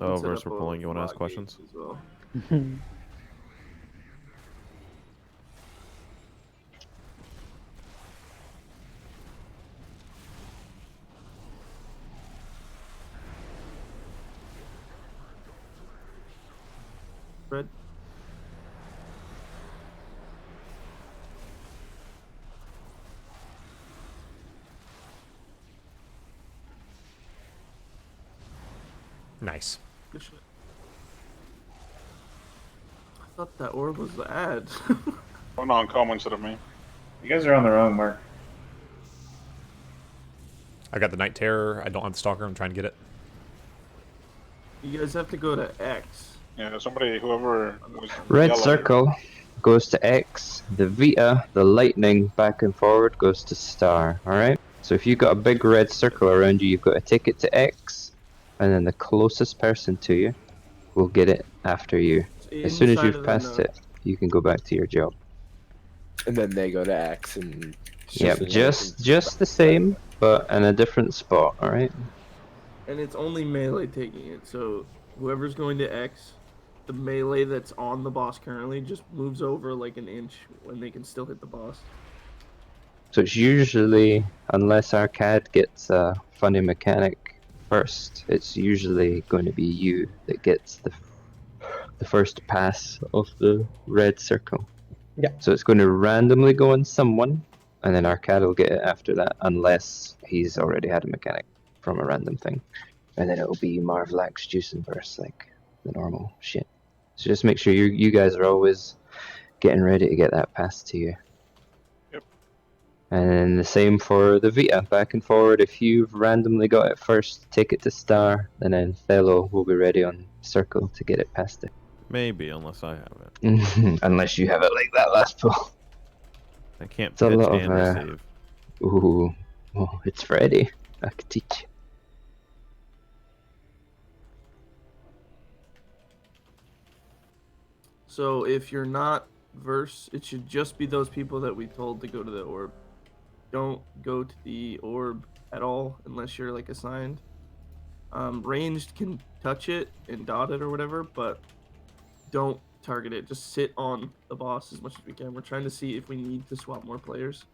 Oh, Verse, we're pulling. You want to ask questions? as well. Red. Nice. Good shit. I thought that orb was the ad. Oh, no, uncommon instead of me. You guys are on the wrong mark. I got the Night Terror. I don't have the Stalker. I'm trying to get it. You guys have to go to X. Yeah, whoever was Red yellow. circle goes to X. The Vita, the lightning back and forward, goes to star. Alright? So if you've got a big red circle around you, you've got to take it to X, and then the closest person to you will get it after you. As soon as Inside you've of the passed node. it, you can go back to your job. And then they go to X and... Yep, just the same, but in a different spot, alright? And it's only melee taking it, so whoever's going to X, the melee that's on the boss currently just moves over like an inch when they can still hit the boss. So it's usually, unless our CAD gets a funny mechanic first, it's usually going to be you that gets the first pass of the red circle. Yeah. So it's going to randomly go on someone, and then our CAD will get it after that, unless he's already had a mechanic from a random thing. And then it'll be Marvelax, Juice, and Verse, like the normal shit. So just make sure you guys are always getting ready to get that passed to you. Yep. And then the same for the Vita, back and forward. If you've randomly got it first, take it to Star, and then Thelo will be ready on Circle to get it past it. Maybe, unless I have it. Unless you have it like that last pull. I can't It's a pitch lot and of, receive. Ooh, oh, it's Freddy. I could teach you. So if you're not verse, it should just be those people that we told to go to the orb. Don't go to the orb at all unless you're like assigned. Ranged can touch it and dot it or whatever, but don't target it. Just sit on the boss as much as we can. We're trying to see if we need to swap more players.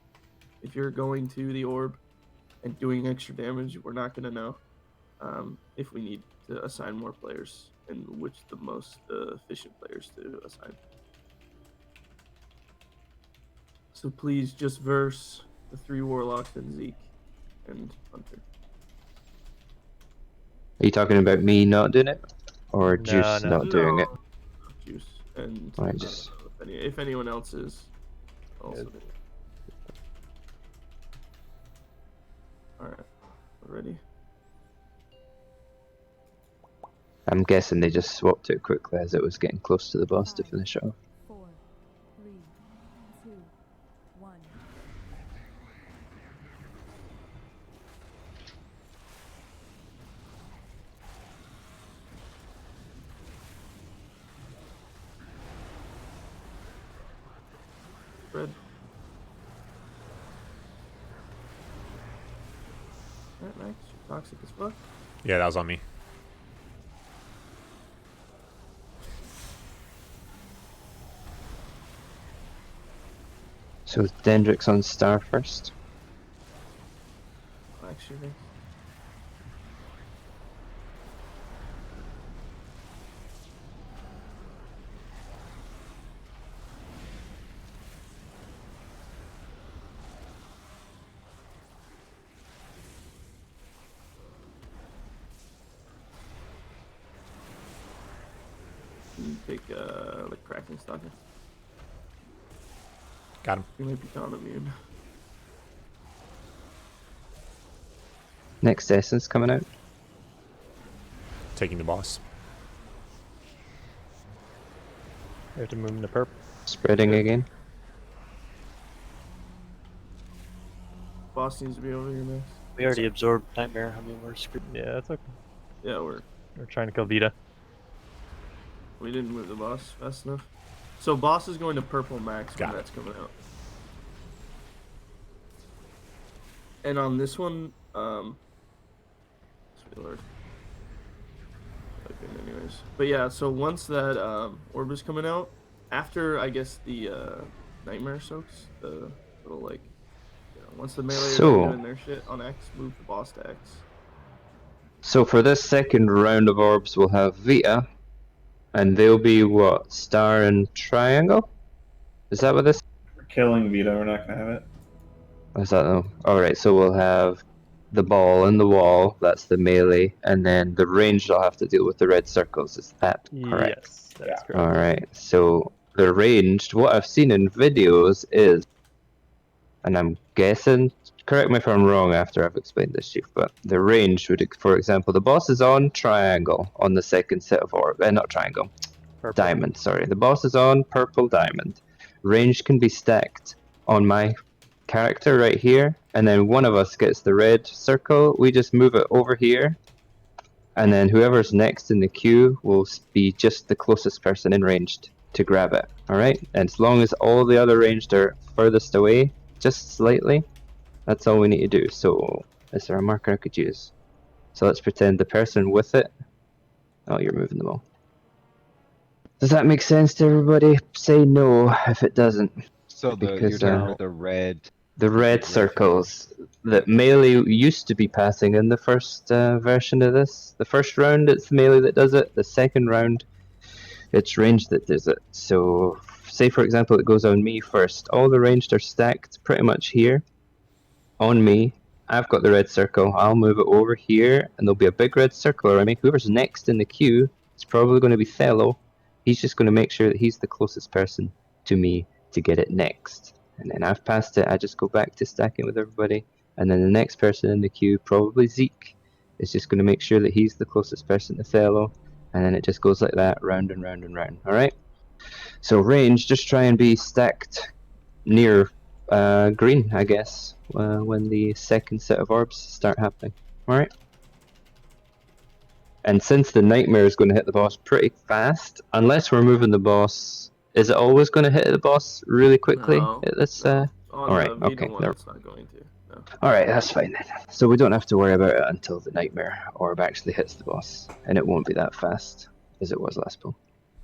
If you're going to the orb and doing extra damage, we're not going to know if we need to assign more players and which the most efficient players to assign. So please just verse the 3 warlocks and Zeke and Hunter. Are you talking about me not doing it? Or No, Juice no. not doing it? Juice and Right, just... if anyone else is also doing it. Alright, we're ready. I'm guessing they just swapped it quickly as it was getting close to the boss to finish it off. 4, 3, 2, 1. Red. Alright, Max, you're toxic as fuck. Yeah, that was on me. So Dendrix on Star first. Actually, take like cracking stocking. Got him. You might be non-immune. Next Essence coming out. Taking the boss. We have to move into perp. Spreading again. Boss needs to be over here next. We already absorbed Nightmare. I mean, we're screwed. Yeah, that's okay. Yeah, we're trying to kill Vita. We didn't move the boss fast enough. So boss is going to purple max when that's coming out. And on this one, sweet lord. Anyways, but yeah, so once that orb is coming out, after I guess the nightmare soaks, the little like, you know, once the melee are doing their shit on X, move the boss to X. So for this second round of orbs, we'll have Vita, and they'll be what? Star and Triangle? Is that what this? We're killing Vita, we're not gonna have it. Is that though? Alright, so we'll have the ball and the wall, that's the melee, and then the ranged will have to deal with the red circles, is that correct? Yes, that's correct. Alright, so the ranged, what I've seen in videos is, and I'm guessing, correct me if I'm wrong after I've explained this, Chief, but the range would, for example, the boss is on triangle on the second set of orb, not triangle, purple. Diamond, sorry. The boss is on purple diamond. Range can be stacked on my character right here, and then one of us gets the red circle, we just move it over here, and then whoever's next in the queue will be just the closest person in ranged to grab it, alright? And as long as all the other ranged are furthest away, just slightly, that's all we need to do. So, is there a marker I could use? So let's pretend the person with it, oh, you're moving them all. Does that make sense to everybody? Say no if it doesn't. So you're talking about the red circles that melee used to be passing in the first version of this. The first round it's melee that does it. The second round it's ranged that does it. So say for example it goes on me first. All the ranged are stacked pretty much here on me. I've got the red circle. I'll move it over here and there'll be a big red circle around me. Whoever's next in the queue It's probably going to be Thello. He's just going to make sure that he's the closest person to me to get it next. And then I've passed it, I just go back to stacking with everybody. And then the next person in the queue, probably Zeke, is just going to make sure that he's the closest person to Thello. And then it just goes like that, round and round and round. Alright? So range, just try and be stacked near green, I guess, when the second set of orbs start happening. Alright? And since the nightmare is going to hit the boss pretty fast, unless we're moving the boss, is it always going to hit the boss really quickly? No, At this, On alright, the Vita okay. one, it's not going to. No. Alright, that's fine then. So we don't have to worry about it until the nightmare orb actually hits the boss. And it won't be that fast as it was last pull.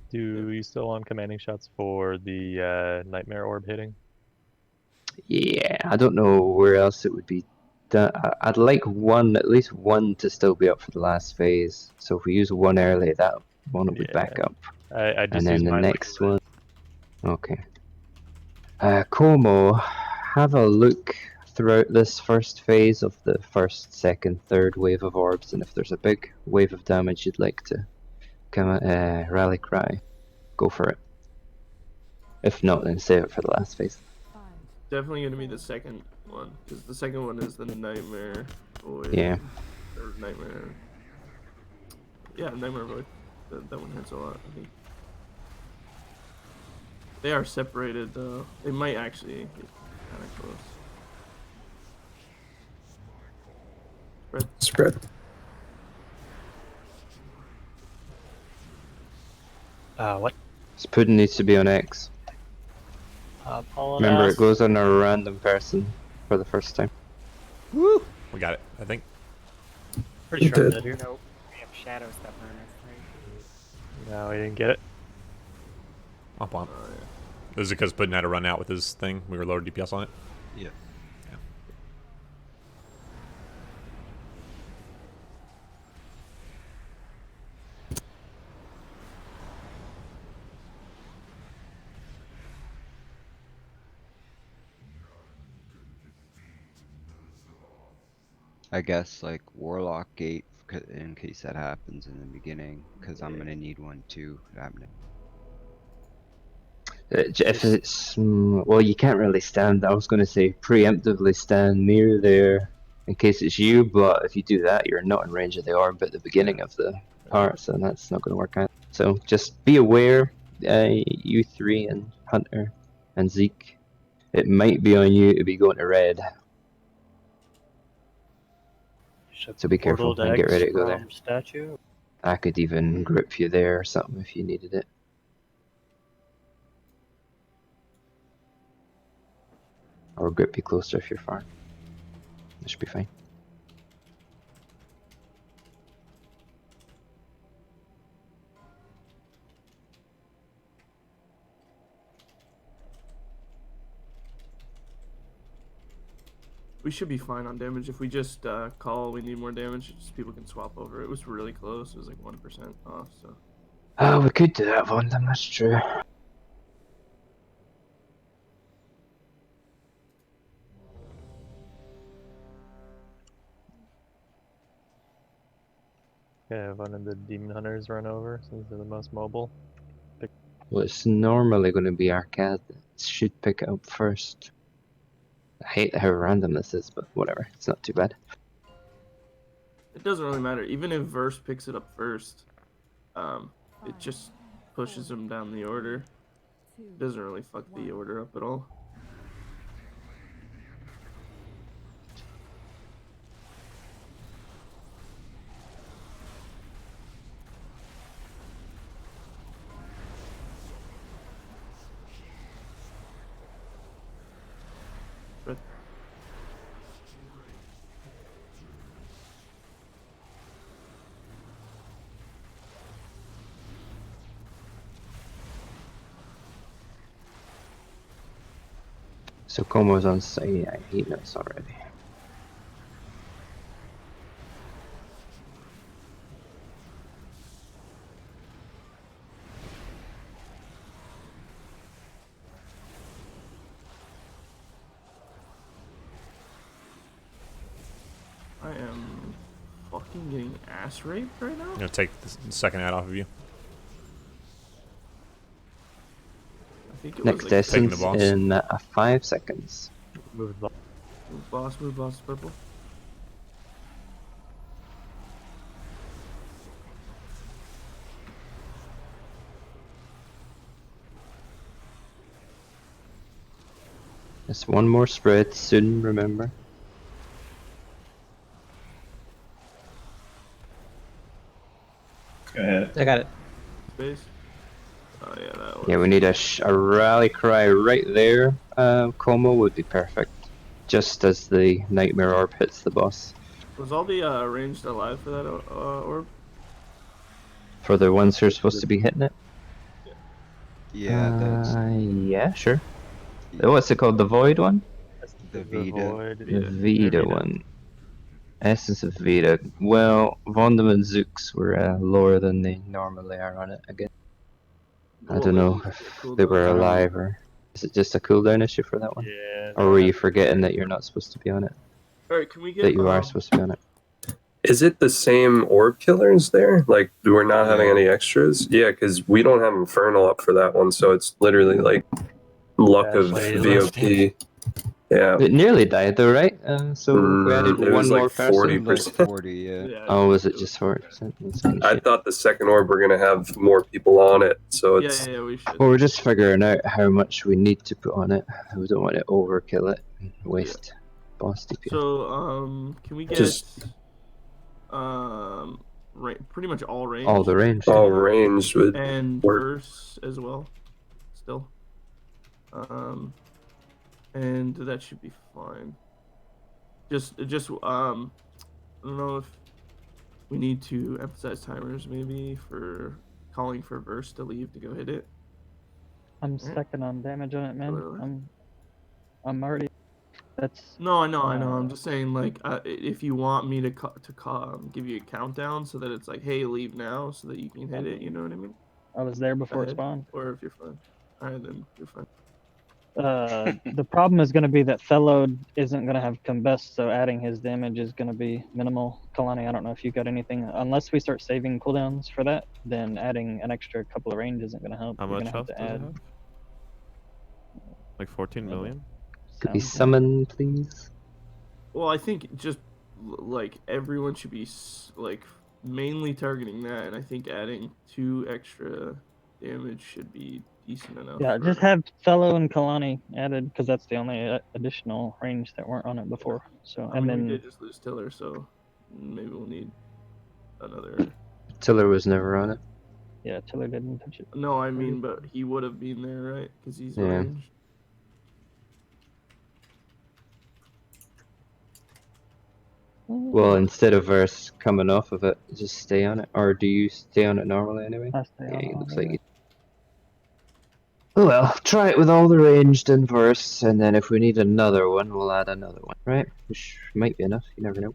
Do you still want commanding shots for the nightmare orb hitting? Yeah, I don't know where else it would be done. I'd like one, at least one, to still be up for the last phase. So if we use one early, that one will be back up. I just And then use the mine like next one. Okay. Como, have a look throughout this first phase of the first, second, third wave of orbs, and if there's a big wave of damage you'd like to come rally cry, go for it. If not, then save it for the last phase. Definitely going to be the second one, because the second one is the nightmare void. Yeah. Or nightmare. Yeah, nightmare void. That one hits a lot, I think. They are separated though. They might actually get kind of close. Spread. What? This pudding needs to be on X. Remember, it goes on a random person for the first time. Woo! We got it, I think. Pretty sure I'm dead here. here. No, we have shadow stuff on us, right? No, we didn't get it. Womp womp. This is because Puddin had to run out with his thing. We were lower DPS on it. Yeah. I guess like Warlock Gate in case that happens in the beginning, because I'm gonna need one too happening. If it's well, you can't really stand. I was going to say preemptively stand near there in case it's you, but if you do that, you're not in range of the orb at the beginning of the part, so that's not going to work out. So just be aware, you three and Hunter and Zeke. It might be on you to be going to red. So be careful and get ready to go there. Statue? I could even grip you there or something if you needed it. Or grip you closer if you're far. That should be fine. We should be fine on damage. If we just call we need more damage, just people can swap over. It was really close. It was like 1% off, so. Oh, we could do that one, that's true. Yeah, one of the demon hunters run over since they're the most mobile. Well, it's normally going to be Arcade that should pick it up first. I hate how random this is, but whatever. It's not too bad. It doesn't really matter. Even if Verse picks it up first, it just pushes him down the order. It doesn't really fuck the order up at all. So Como's on site. Yeah, he knows already. I am fucking getting ass raped right now? I'm gonna take the second ad off of you. think it Next was like Taking the essence boss. in 5 seconds. Move the move boss purple. Just one more spread soon, remember. Go ahead. I got it. Space. Oh yeah, that was. Yeah, we need a rally cry right there. Como would be perfect. Just as the Nightmare Orb hits the boss. Was all the ranged alive for that orb? For the ones who are supposed to be hitting it? Yeah, that's Yeah, sure. What's it called? The Void one? the Vita. The Vita one. Essence of Vita. Well, Vondam and Zooks were lower than they normally are on it again. I don't know if they were alive or... Is it just a cooldown issue for that one? Yeah. Or were you forgetting that you're not supposed to be on it? Alright, can we get That you are supposed to be on it? Is it the same orb killers there? Like, we're not having any extras? Yeah, because we don't have Infernal up for that one, so it's literally like luck of VOP. Yeah. It nearly died though, right? So if we added it one was like more person... 40%. Oh, was it just 40%? That's kind of I thought the second orb were gonna have more people on it, so it's we should. Well, we're just figuring out how much we need to put on it. We don't want to overkill it and waste boss DPS. So can we get pretty much all range? All the range. All range would and work. verse as well. Still. And that should be fine. Just I don't know if we need to emphasize timers maybe for calling for verse to leave to go hit it. I'm second on damage on it, man. I'm already. That's. No, I know. I'm just saying, like, if you want me to give you a countdown so that it's like, hey, leave now, so that you can hit it. You know what I mean? I was there before it ahead. spawned. Or if you're fine. All right, then you're fine. The problem is going to be that Fellow isn't going to have combust, so adding his damage is going to be minimal. Kalani, I don't know if you got anything. Unless we start saving cooldowns for that, then adding an extra couple of range isn't going to help. How You're much gonna have health to does it add. have? Like 14 million? Could be summoned, please. Well, I think just like everyone should be like mainly targeting that, and I think adding 2 extra damage should be decent enough. Yeah, just have Fellow and Kalani added because that's the only additional range that weren't on it before. So I mean, we did just lose Tiller, so maybe we'll need another. Tiller was never on it. Yeah, Tiller didn't touch it. No, I mean, but he would have been there, right? Because he's Yeah. ranged. Well, instead of verse coming off of it, just stay on it. Or do you stay on it normally anyway? I stay Yeah, on it it looks anyway. like you... Oh well, try it with all the ranged in verse, and then if we need another one, we'll add another one, right? Which might be enough, you never know.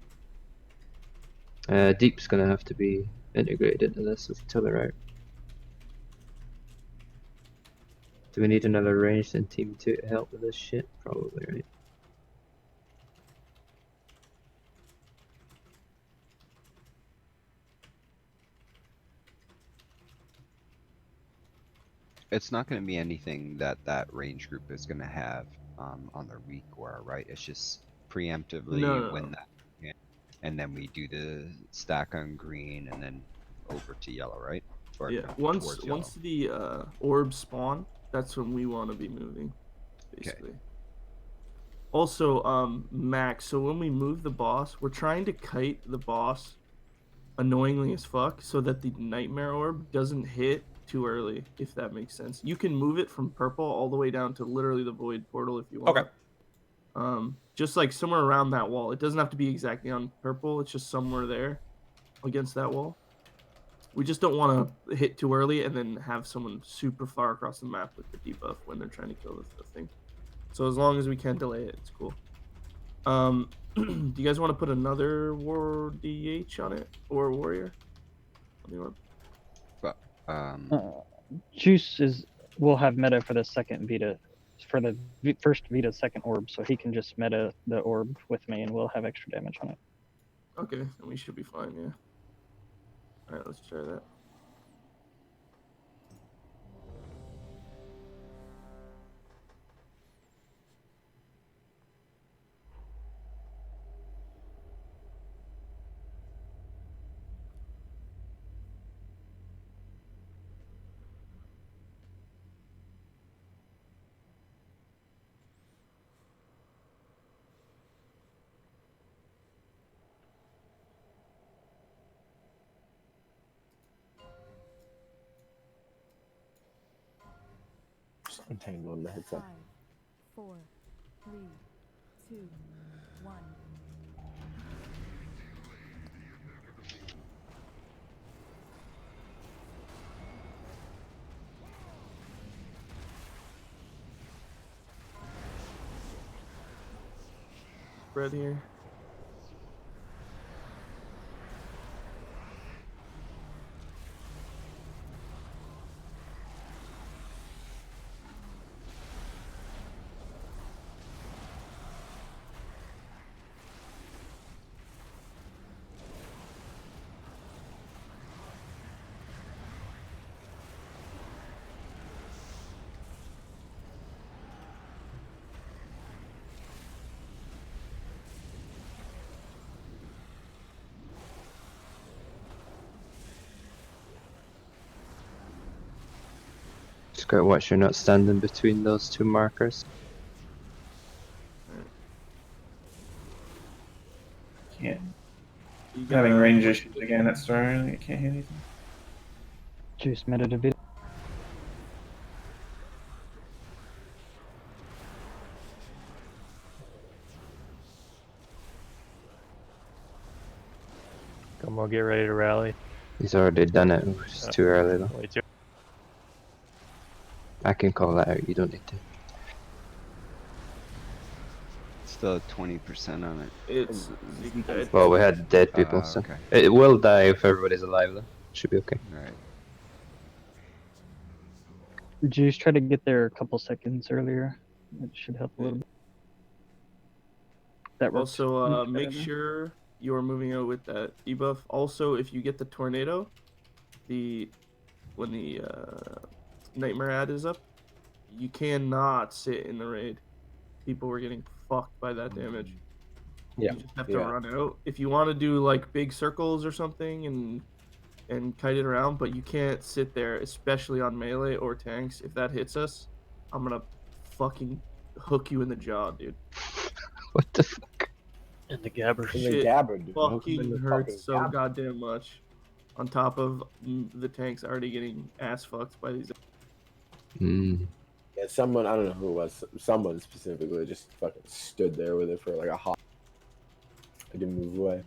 Deep's gonna have to be integrated into this with Tiller out. Do we need another ranged in Team 2 to help with this shit? Probably, right? It's not going to be anything that that range group is going to have on their weak aura, right? It's just preemptively No. win that, and then we do the stack on green and then over to yellow, right? Or Yeah. towards Once the orbs spawn, that's when we want to be moving, basically. Also, Max. So when we move the boss, we're trying to kite the boss annoyingly as fuck, so that the nightmare orb doesn't hit too early, if that makes sense. You can move it from purple all the way down to literally the void portal if you want. Okay. Just like somewhere around that wall. It doesn't have to be exactly on purple. It's just somewhere there against that wall. We just don't want to hit too early and then have someone super far across the map with the debuff when they're trying to kill the thing. So as long as we can't delay it, it's cool. Do you guys want to put another war DH on it or warrior? Juice will have meta for the second Vita, for the first Vita second orb, so he can just meta the orb with me, and we'll have extra damage on it. Okay, then we should be fine. Yeah. All right, let's try that. Entangle in the headset. 5, 4, 3, 2, 1. Spread here. Just gotta watch you're not standing between those two markers. Can't. You Having gotta- range issues again at Stern. I can't hear anything. Juice meta to video. Come on, get ready to rally. He's already done it. It's too early though. Way too. I can call that out. You don't need to. Still 20% on it. It's Well, we had dead people, so okay. it will die if everybody's alive though. Should be okay. Alright. Juice try to get there a couple seconds earlier. It should help a little bit. That works. Also, much make better. sure you're moving out with that debuff. Also, if you get the tornado, when the nightmare ad is up, you cannot sit in the raid. People were getting fucked by that damage. Yeah. You just have to run out. If you want to do like big circles or something and kite it around, but you can't sit there, especially on melee or tanks. If that hits us, I'm gonna fucking hook you in the jaw, dude. What the fuck? In the gabber. In the Shit gabber, dude. Hook 'em in fucking the hurts fucking so gabber. goddamn much. On top of the tanks already getting ass fucked by these. Mm. Yeah, someone, I don't know who it was, someone specifically just fucking stood there with it for like a hot. I didn't move away.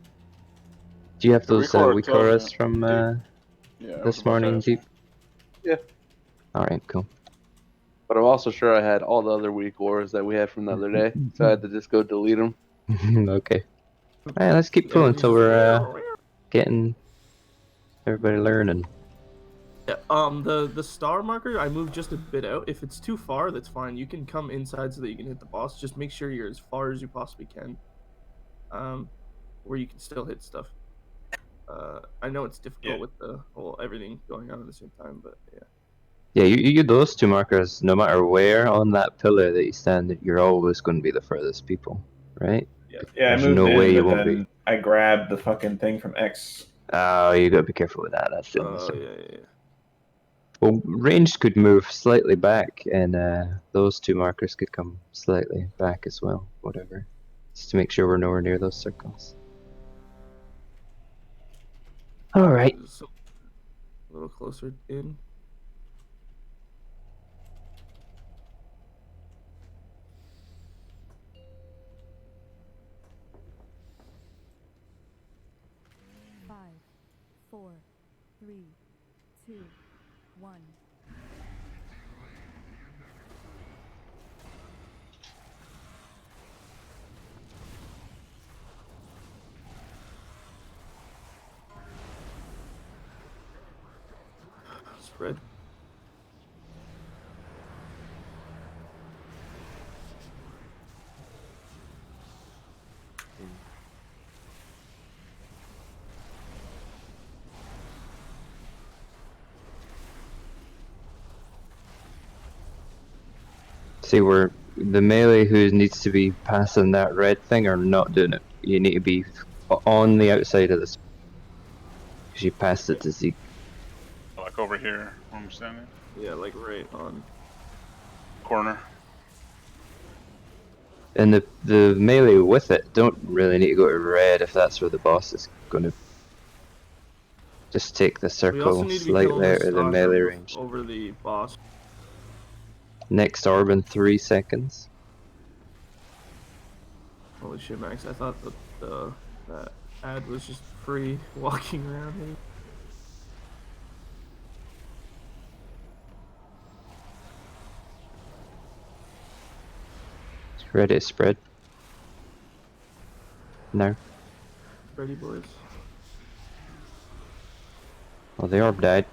Do you have The those recall weak tells me- auras from Yeah, I was this about to morning, ask. Jeep? Yeah. Alright, cool. But I'm also sure I had all the other weak ores that we had from the other day, so I had to just go delete them. Okay. Alright, let's keep pulling until we're getting everybody learning. Yeah, the star marker I moved just a bit out. If it's too far, that's fine. You can come inside so that you can hit the boss. Just make sure you're as far as you possibly can, where you can still hit stuff. I know it's difficult with the whole everything going on at the same time, but yeah. Yeah, you those two markers, no matter where on that pillar that you stand, you're always going to be the furthest people, right? Yeah, I There's moved no in, way you but won't then be. I grabbed the fucking thing from X. Oh, you gotta be careful with that. That's the only thing. Yeah. Well, range could move slightly back, and those two markers could come slightly back as well. Whatever, just to make sure we're nowhere near those circles. All right. So, a little closer in. Five, 4, 3, 2, 1. Spread. See, where the melee who needs to be passing that red thing are not doing it. You need to be on the outside of this. Because you passed it to Zeke. Like over here, where I'm standing. Yeah, like right on. Corner. And the melee with it don't really need to go to red if that's where the boss is going to. Just take the We also circle need to be killing slightly out the of the star melee from range. over the boss. Next orb in 3 seconds. Holy shit, Max! I thought that ad was just free walking around here. Ready to spread. No. Ready, boys. Well, the orb died.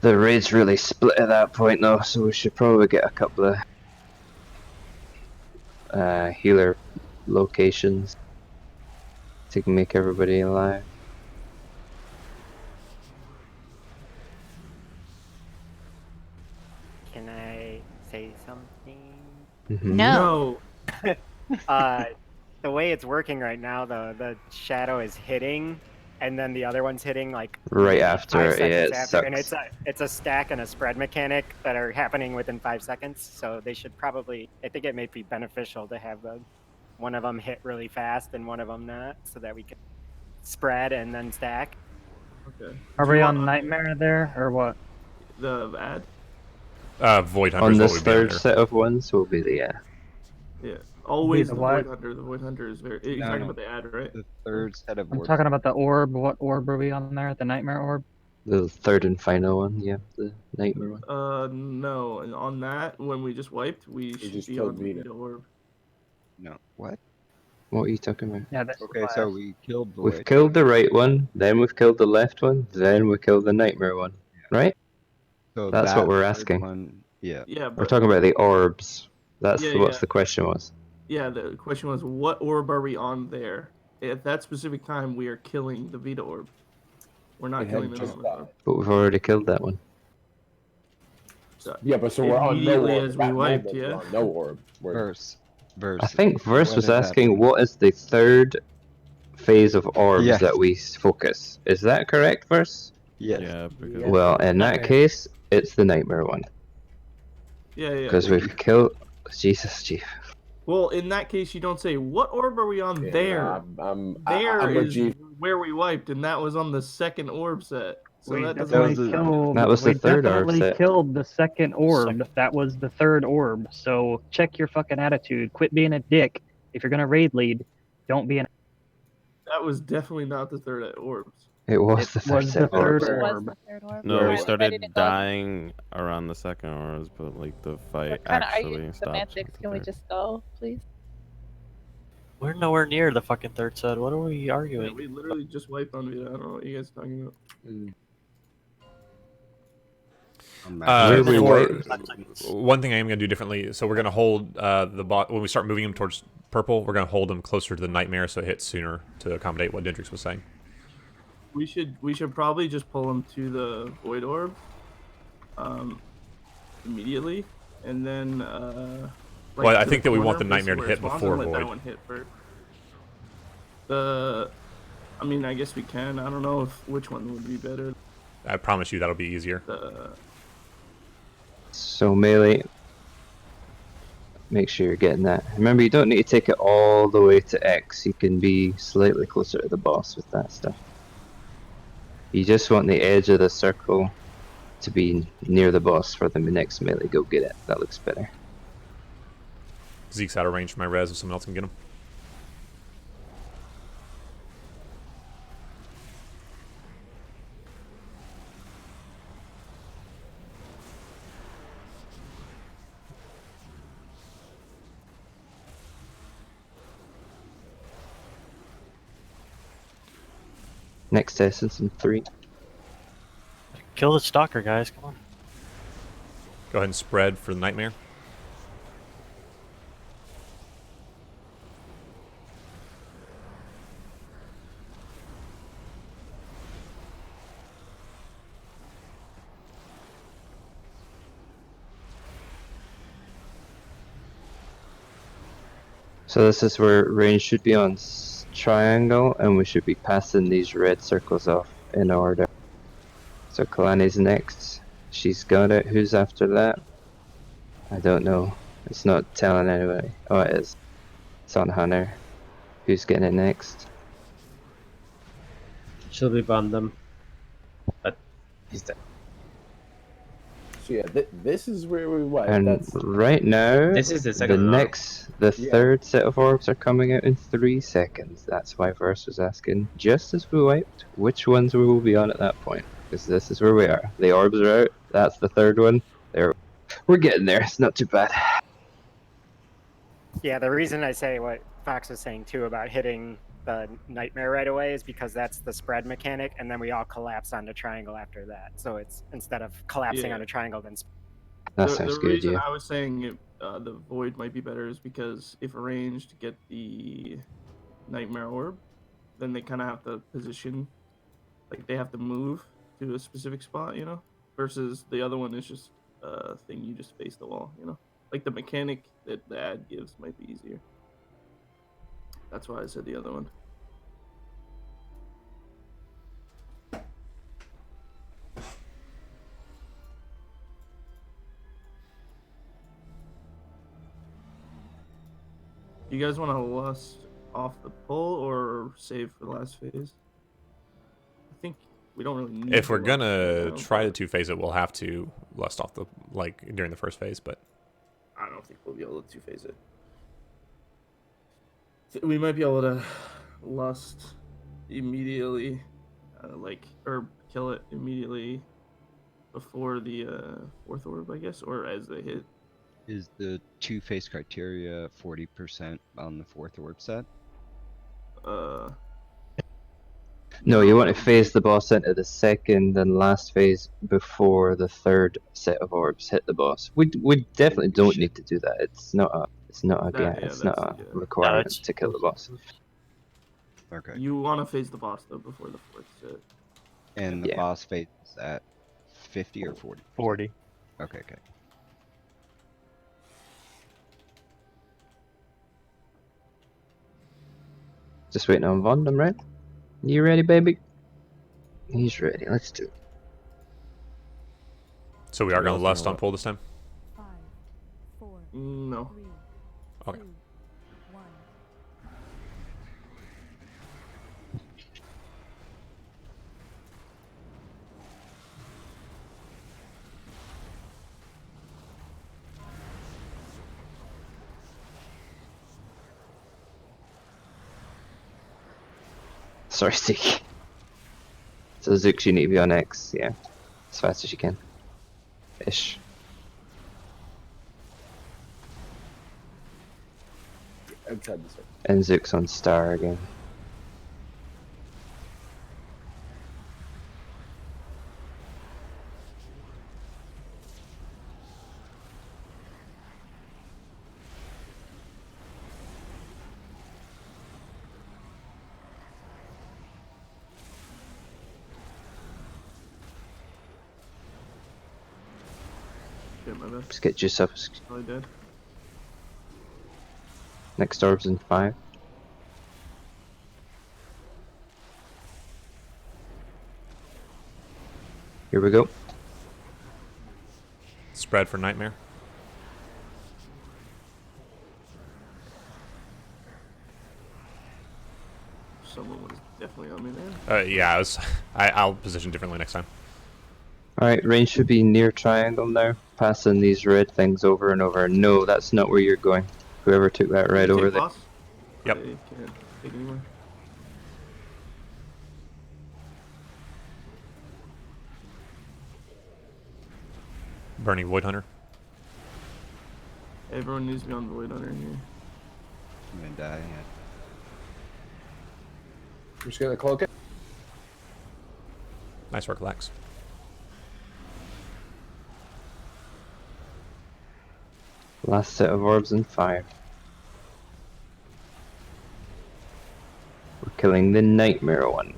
The raid's really split at that point though, so we should probably get a couple of healer locations to make everybody alive. Can I say something? No. The way it's working right now, the shadow is hitting, and then the other one's hitting like Right maybe after, 5 seconds yeah, it after, and sucks. it's a stack and a spread mechanic that are happening within 5 seconds. So they should probably, I think it may be beneficial to have one of them hit really fast and one of them not, so that we can spread and then stack. Okay. Are we on Nightmare there, or what? The ad? Void Hunter On is what this we'd be under. third set of ones will be the Yeah. Always the the what? Void Hunter. The Void Hunter is very. You're No, talking no. about the ad, right? The third set of I'm orbs. talking about the orb. What orb are we on there? The Nightmare orb? the third and final one, yeah, the nightmare one. No. And on that, when we just wiped, we should just be killed on the Vita. Vita orb. No. What? What are you talking about? Yeah, that's Okay, so we killed We've Void. killed the right one, then we've killed the left one, then we killed the nightmare one, right? So That's that what we're third asking. One, yeah. Yeah, We're but talking about the orbs. That's Yeah, what yeah. the question was. yeah, the question was, what orb are we on there? At that specific time, we are killing the Vita orb. We're not It killing had the just normal died. orb. But we've already killed that one. So Yeah, but so we're on no immediately orb. as we That wiped, moment, we're yeah. on no orb. Verse. I think Verse What was does that asking mean? what is the third phase of orbs Yes. that we focus. Is that correct, Verse? Yes. Yeah, because Well, in that case, it's the nightmare one. Yeah, yeah. Because we've killed... Jesus, Chief. Well, in that case, you don't say, what orb are we on Yeah, there? I'm There with is you. where we wiped, and that was on the second orb set. So We that definitely doesn't killed. That was the we third orb definitely set. killed the second orb. That was the third orb. So check your fucking attitude. Quit being a dick. If you're gonna raid lead, don't be an. That was definitely not the third orbs. It was the third Was set the of third orbs. orb. no, we Alright, started ready to go. dying around the second orbs, but like the fight What kind of actually arguing stopped. semantics? Can we just go, please? We're nowhere near the fucking third set. What are we Yeah, arguing? we literally just wiped on Vita. I don't know what you guys are talking about. One thing I am going to do differently, so we're going to hold the bot when we start moving him towards purple. We're going to hold him closer to the nightmare so it hits sooner to accommodate what Dendrix was saying. We should probably just pull him to the void orb, immediately, and then like Well, I to think the that we want corner, the nightmare to basically hit where it spawns, before and let void. that one hit first. I mean, I guess we can. I don't know which one would be better. I promise you that'll be easier. So melee, make sure you're getting that. Remember, you don't need to take it all the way to X. You can be slightly closer to the boss with that stuff. You just want the edge of the circle to be near the boss for the next melee. Go get it. That looks better. Zeke's out of range for my res if someone else can get him. Next essence in 3. Kill the stalker, guys. Come on. Go ahead and spread for the nightmare. So this is where range should be on triangle, and we should be passing these red circles off in order. So Kalani's next. She's got it. Who's after that? I don't know. It's not telling anybody. Oh, it is. It's on Hunter. Who's getting it next? She'll be banned them. But he's dead. So yeah, this is where we what? And That's right now, This is the the second orb. Yeah. third set of orbs are coming out in 3 seconds. That's why Verse was asking, just as we wiped, which ones we will be on at that point. Because this is where we are. The orbs are out. That's the third one. We're getting there. It's not too bad. Yeah, the reason I say what Fox was saying too about hitting the nightmare right away is because that's the spread mechanic, and then we all collapse on the triangle after that. So it's instead of collapsing Yeah. on a triangle, then That sounds The good, reason yeah. I was saying the void might be better is because if arranged get the nightmare orb, then they kind of have to position, like they have to move to a specific spot, you know. Versus the other one is just a thing you just face the wall, you know. Like the mechanic that the ad gives might be easier. That's why I said the other one. You guys want to lust off the pull or save for the last phase? I think we don't really need. If we're to lust gonna right now, try to but two-phase it, we'll have to lust off the during the first phase, but I don't think we'll be able to two-phase it. We might be able to lust immediately, or kill it immediately before the fourth orb, I guess, or as they hit. Is the two-phase criteria 40% on the fourth orb set? No, you want to phase the boss into the second and last phase before the third set of orbs hit the boss. We definitely don't need to do that. It's not a requirement to kill the boss. Okay. You want to phase the boss though before the fourth set. And the boss phase is at 50 or 40? 40. Okay, okay. Just waiting on Vond, I'm right. You ready, baby? He's ready. Let's do it. So we are going to lust on pull this time? 5, 4, No. 3, Okay. 2, 1. Sorry, Sticky. So Zooks, you need to be on X, yeah. As fast as you can. Ish. Outside this way. And Zooks on Star again. My best. Just get juice up. Probably dead. Next orb's in 5. Here we go. Spread for nightmare. Someone was definitely on me there. Yeah, I'll position differently next time. Alright, range should be near triangle now. Passing these red things over and over. No, that's not where you're going. Whoever took that red over there. Boss? Yep. I can't take anywhere. Burning Void Hunter. Everyone needs to be on Void Hunter here. I'm gonna die. Yeah. I'm just gonna cloak it. Nice work, Lex. Last set of orbs in 5. We're killing the nightmare one.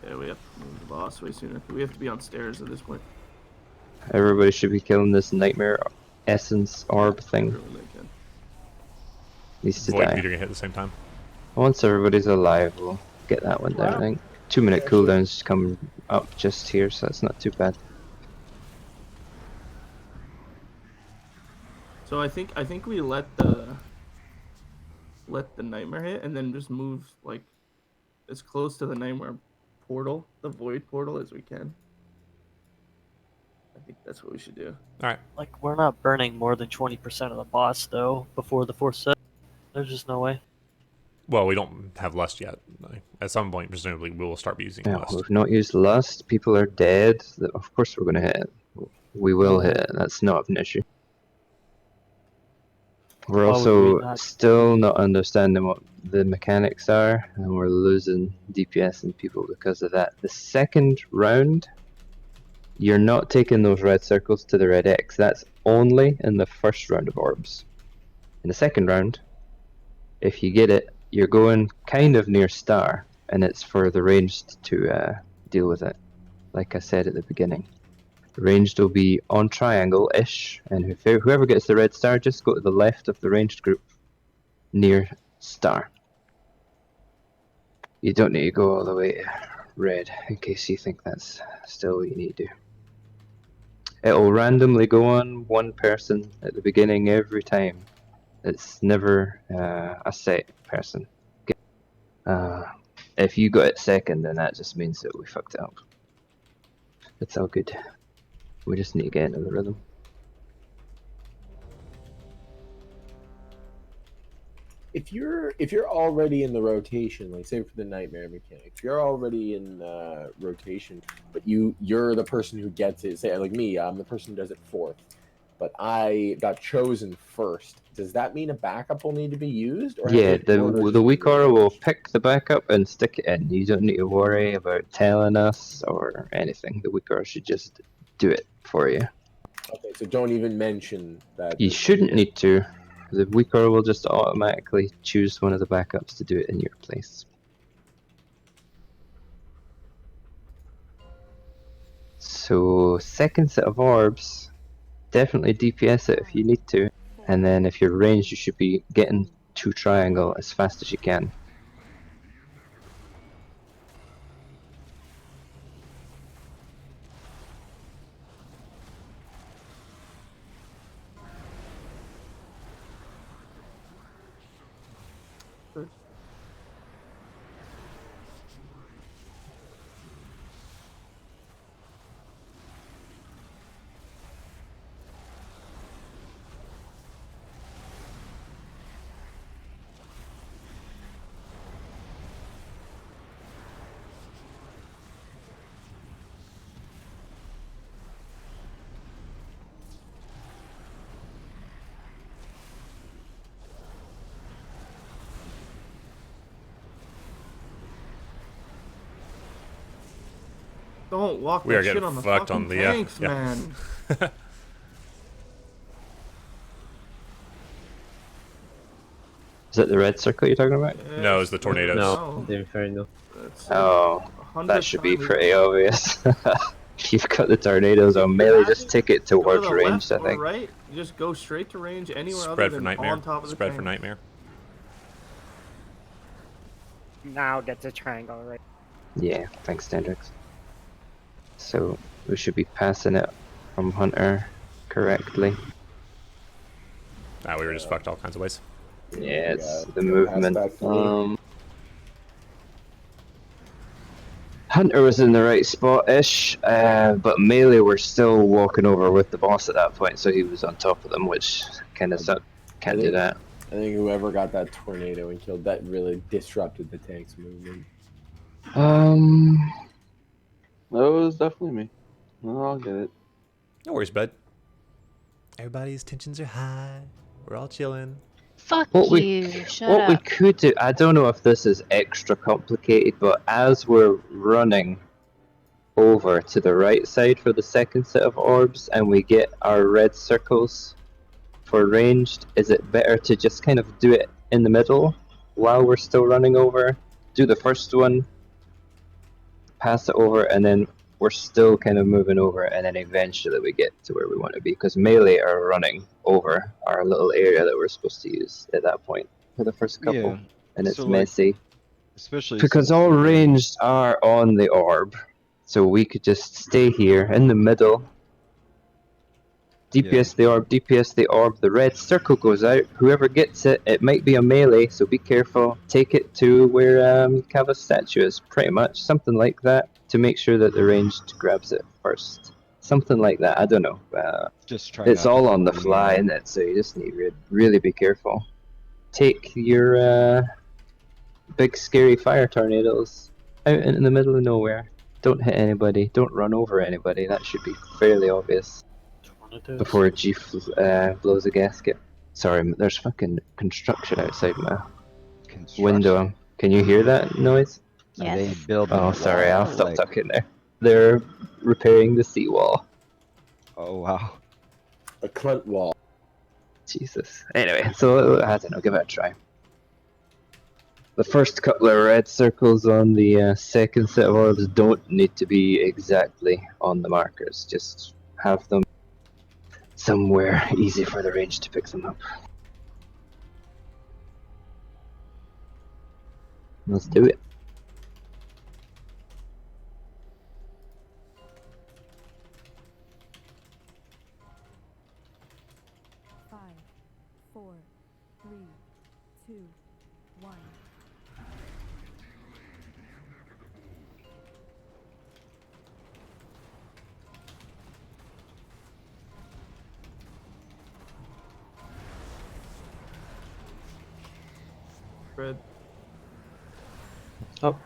Yeah, we have to move the boss way sooner. We have to be on stairs at this point. Everybody should be killing this nightmare essence orb thing. Everyone they can. Needs to Void die. Beater get hit at the same time. Once everybody's alive, we'll get that one down, I think. 2-minute cooldowns come up just here, so that's not too bad. So I think we let the nightmare hit and then just move like as close to the nightmare portal, the void portal, as we can. I think that's what we should do. All right. Like, we're not burning more than 20% of the boss, though, before the 4th set. There's just no way. Well, we don't have lust yet. At some point, presumably, we will start using Yeah, lust. we've not used lust. People are dead. Of course we're going to hit it. We will hit it. That's not an issue. We're Why would we also not still not understanding what the mechanics are, and we're losing DPS and people because of that. The second round, you're not taking those red circles to the red X. That's only in the first round of orbs. In the second round, if you get it, you're going kind of near star, and it's for the ranged to deal with it. Like I said at the beginning. Ranged will be on triangle-ish, and whoever gets the red star, just go to the left of the ranged group, near star. You don't need to go all the way to red, in case you think that's still what you need to do. It'll randomly go on one person at the beginning every time. It's never a set person. If you got it second, then that just means that we fucked it up. It's all good. We just need to get into the rhythm. If you're already in the rotation, like say for the nightmare mechanic, if you're already in rotation, but you're the person who gets it. Say like me, I'm the person who does it fourth, but I got chosen first. Does that mean a backup will need to be used? Or Yeah, has the order the just weak been aura will pick the backup and stick it in. You don't need to worry about telling us or anything. The weak aura should just do it for you. Okay, so don't even mention that. You shouldn't need to. The weak aura will just automatically choose one of the backups to do it in your place. So second set of orbs, definitely DPS it if you need to, and then if you're ranged, you should be getting to triangle as fast as you can. Don't walk We that are shit getting on the fucked fucking on the tanks, yeah. man. Is that the red circle you're talking about? No, it's the tornadoes. No, the Inferno. Oh, that 100th should be time pretty obvious. You've got the tornadoes on melee, just take it Go to towards the ranged, I left or think. right. You just go straight to range anywhere Spread other for than nightmare. on top of the Spread for tank. nightmare. Now get to triangle, right? Yeah, thanks, Hendrix. So we should be passing it from Hunter correctly. Ah, we were just fucked all kinds of ways. Yeah, it's the pass movement. back to me. Hunter was in the right spot-ish, but melee were still walking over with the boss at that point, so he was on top of them, which kind of can't do that. I think whoever got that tornado and killed that really disrupted the tank's movement. That was definitely me. No, I'll get it. No worries, bud. Everybody's tensions are high. We're all chilling. Fuck What you. Shut we up. could do, I don't know if this is extra complicated, but as we're running over to the right side for the second set of orbs and we get our red circles for ranged, is it better to just kind of do it in the middle while we're still running over? Do the first one, pass it over, and then we're still kind of moving over, and then eventually we get to where we want to be, because melee are running over our little area that we're supposed to use at that point for the first couple, Yeah, and it's so, like, messy. especially Because since all we're- ranged are on the orb, so we could just stay here in the middle. DPS the orb, DPS the orb, the red circle goes out, whoever gets it, it might be a melee, so be careful, take it to where Kava's statue is, pretty much, something like that, to make sure that the ranged grabs it first. something like that. I don't know. Just try It's not to all put on the them in fly, eye. isn't it? So you just need to really be careful. Take your big scary fire tornadoes out in the middle of nowhere. Don't hit anybody. Don't run over anybody. That should be fairly obvious before G blows a gasket. Sorry, there's fucking construction outside my window. Can you hear that noise? Are they building Oh, a sorry, I'll wall, stop like- talking there. They're repairing the seawall. Oh wow. A Clint wall. Jesus. Anyway, so I don't know, give it a try. The first couple of red circles on the second set of orbs don't need to be exactly on the markers. Just have them somewhere easy for the range to pick them up. Let's do it. Five, 4, 3, 2, 1. Red. Oh.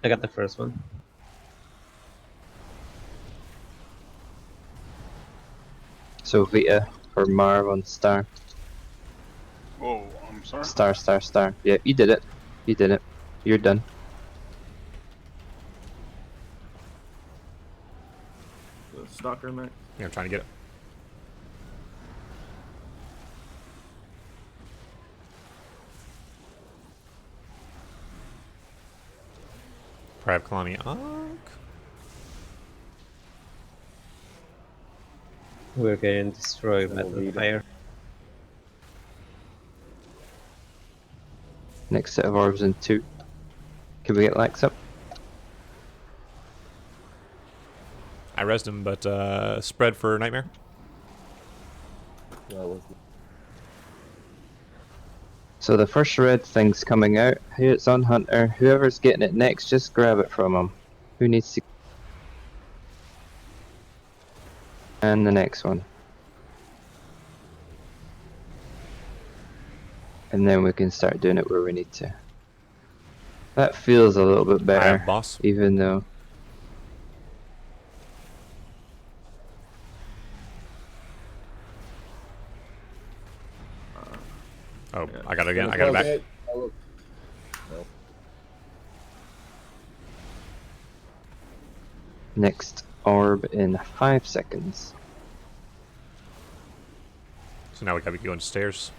I got the first one. So Vita or Marv on star. Whoa, I'm sorry. Star, star, star. Yeah, you did it. You did it. You're done. The stalker mech. Yeah, I'm trying to get it. Private Colony Arc. We're getting destroyed by the fire. Next set of orbs in 2. Can we get Lax up? I rezzed him, but spread for Nightmare. So the first red thing's coming out. Here it's on Hunter. Whoever's getting it next, just grab it from him. Who needs to... And the next one. And then we can start doing it where we need to. That feels a little bit better. Boss. Even though... Oh, I got it again. I got it back. Next orb in 5 seconds. So now we gotta be going stairs.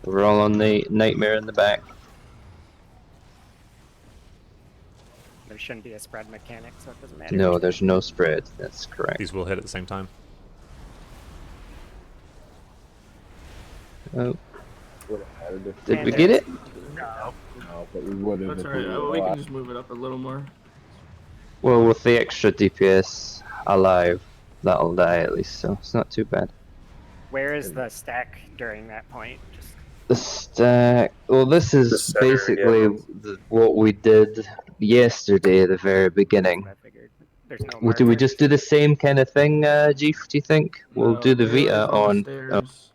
We're all on the Nightmare in the back. There shouldn't be a spread mechanic, so it doesn't matter. No, there's no spread. That's correct. These will hit at the same time. Oh. Did we get it? No. No, but we would have. That's alright. We can just move it up a little more. Well, with the extra DPS alive, that'll die at least, so it's not too bad. Where is the stack during that point? Just The stack... Well, this is center, basically what we did yesterday at the very beginning. I figured. There's no Do we just do the same kind of thing, Jeef, do you think? We'll No, do the Vale is Vita the on... stairs,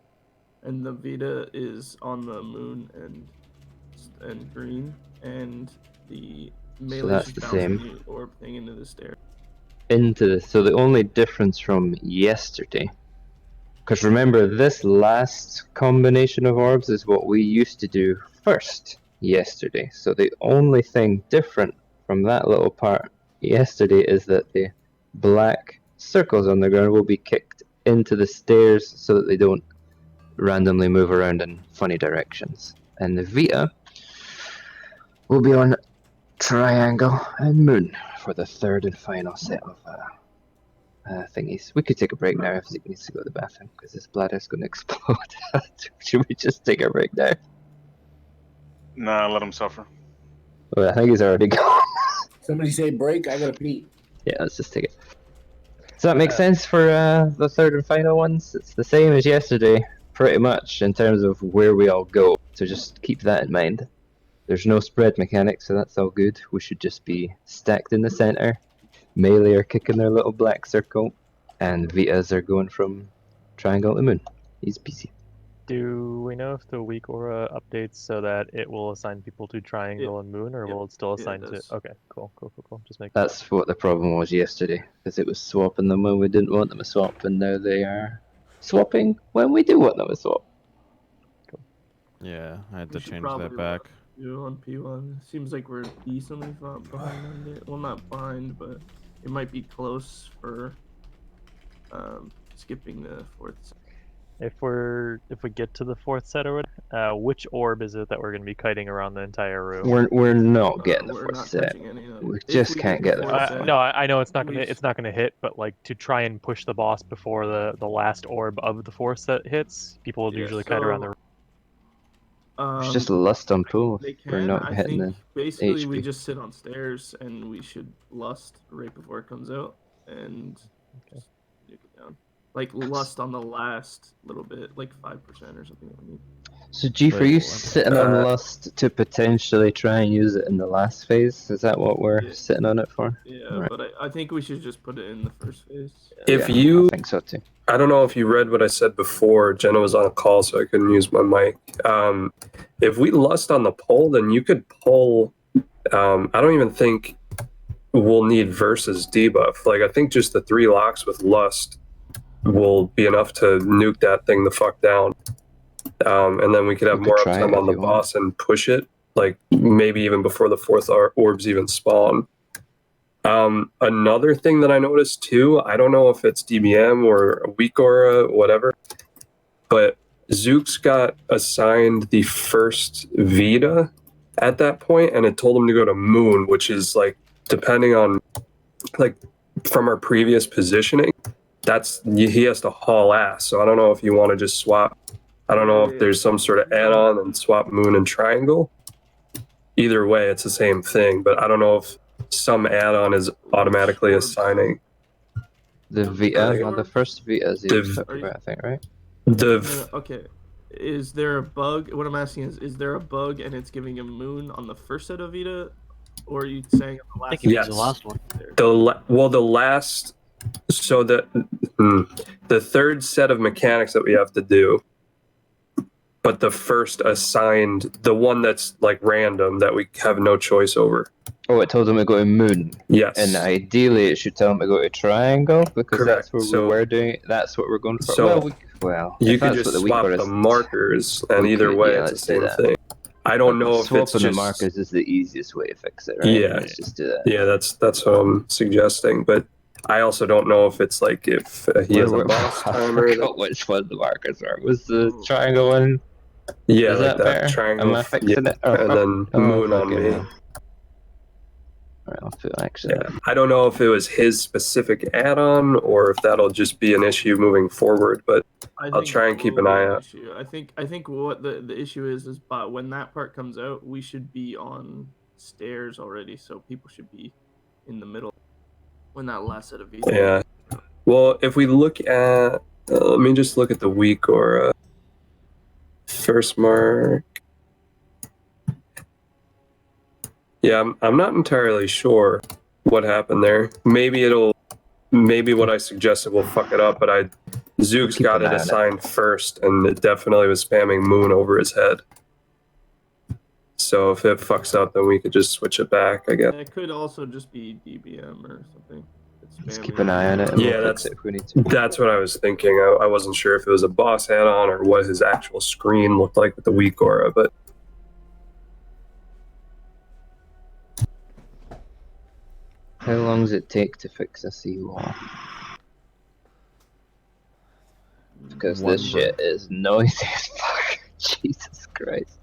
and the Vita is on the moon and green, and the melee that's just the bouncing same. the orb thing into the stair. Into this. So the only difference from yesterday, because remember this last combination of orbs is what we used to do first yesterday. So the only thing different from that little part yesterday is that the black circles on the ground will be kicked into the stairs so that they don't randomly move around in funny directions. And the Vita will be on triangle and moon for the third and final set of thingies. We could take a break now if Zeke needs to go to the bathroom because his bladder's going to explode. Should we just take a break now? Nah, let him suffer. Well, I think he's already gone. Somebody say break. I gotta pee. Yeah, let's just take it. Does that make sense for the third and final ones? It's the same as yesterday, pretty much, in terms of where we all go. So just keep that in mind. There's no spread mechanic, so that's all good. We should just be stacked in the center. Melee are kicking their little black circle, and Vitas are going from triangle to moon. Easy peasy. Do we know if the weak aura updates so that it will assign people to triangle and moon, or will it still assign to? Okay, cool. Just make. That's what the problem was yesterday, because it was swapping them when we didn't want them to swap, and now they are swapping when we do want them to swap. Yeah, I had to We should change probably that back. run on P1. Seems like we're decently behind on it. Well, not behind, but it might be close for skipping the 4th. If we get to the 4th set or whatever, which orb is it that we're going to be kiting around the entire room? We're not getting the we're 4th not set. touching any of We it. just If we can't get get the the 4th 4th set, set. No, I know it's not gonna hit, but like to try and push the boss before the last orb of the 4th set hits, people will usually kite around the room. It's just lust on pool. They We're can. not I hitting think the basically we HP. just sit on stairs and we should lust right before it comes out and just nuke it down. Like lust on the last little bit, like 5% or something. That we need. So G, are you sitting on lust to potentially try and use it in the last phase? Is that what we're sitting on it for? Yeah, Right. but I think we should just put it in the first phase. If Yeah, you, I think so too. I don't know if you read what I said before. Jenna was on a call, so I couldn't use my mic. If we lust on the poll, then you could pull. I don't even think we'll need versus debuff. Like I think just the 3 locks with lust will be enough to nuke that thing the fuck down. And then we could have more uptime on the boss and push it, like maybe even before the 4th orbs even spawn. Another thing that I noticed too, I don't know if it's DBM or a weak aura, whatever, but Zooks got assigned the first Vita at that point, and it told him to go to Moon, which is like, depending on, like, from our previous positioning, he has to haul ass. So I don't know if you want to just swap. I don't know if there's some sort of add-on and swap Moon and Triangle. Either way, it's the same thing, but I don't know if some add-on is automatically assigning. The Vita, the first Vita is talking about, I think, right? Okay. Is there a bug? What I'm asking is there a bug and it's giving him Moon on the first set of Vita? Or are you saying on the last? I think it was the last one. The last. So the 3rd set of mechanics that we have to do, but the first assigned, the one that's like random that we have no choice over. Oh, it told him to go to Moon. Yes. And ideally, it should tell him to go to Triangle because that's where we were doing it. That's what we're going for. So you could just swap the is, markers, and either way, it's the same thing. I don't know if it's swapping just the markers is the easiest way to fix it, right? Yeah, Let's just do that. Yeah, that's what I'm suggesting, but I also don't know if it's like if he has a boss timer. I forgot which one the markers are. Was the Triangle one? Yeah, is like that better? triangle. Am I fixing it? And then Moon on me. Alright, I'll put actually. Yeah. I don't know if it was his specific add-on or if that'll just be an issue moving forward, but I'll try and keep an eye out. I think what the issue is but when that part comes out, we should be on stairs already, so people should be in the middle when that last set of V's. Yeah. Well, if we look at, let me just look at the week or first mark. Yeah, I'm not entirely sure what happened there. Maybe what I suggested will fuck it up, but Zooks got it assigned first, and it definitely was spamming Moon over his head. So if it fucks up, then we could just switch it back, I guess. It could also just be DBM or something. Let's keep an eye on it. Yeah, that's what I was thinking. I wasn't sure if it was a boss add-on or what his actual screen looked like with the weak aura, but. How long does it take to fix a seawall? Because this shit is noisy as fuck. Jesus Christ.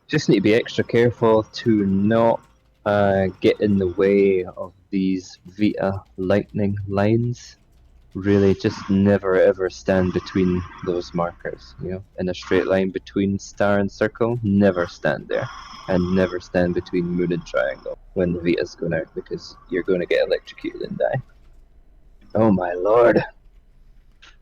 Just need to be extra careful to not get in the way of these Vita lightning lines. really just never ever stand between those markers, you know, in a straight line between star and circle. Never stand there, and never stand between moon and triangle when the Vita's going out, because you're going to get electrocuted and die. Oh my lord.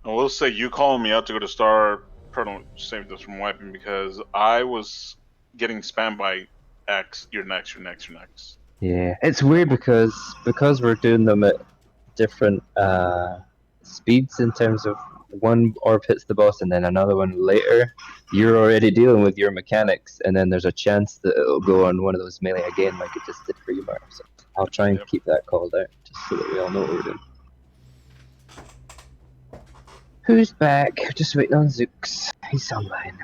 I will say, you calling me out to go to Star Proto saved us from wiping, because I was getting spammed by X. You're next. You're next. You're next. Yeah, it's weird because we're doing them at different speeds in terms of one orb hits the boss and then another one later. You're already dealing with your mechanics, and then there's a chance that it'll go on one of those melee again, like it just did for you, Mark. So I'll try and keep that called out, just so that we all know what we're doing. Who's back? Just waiting on Zooks. He's online.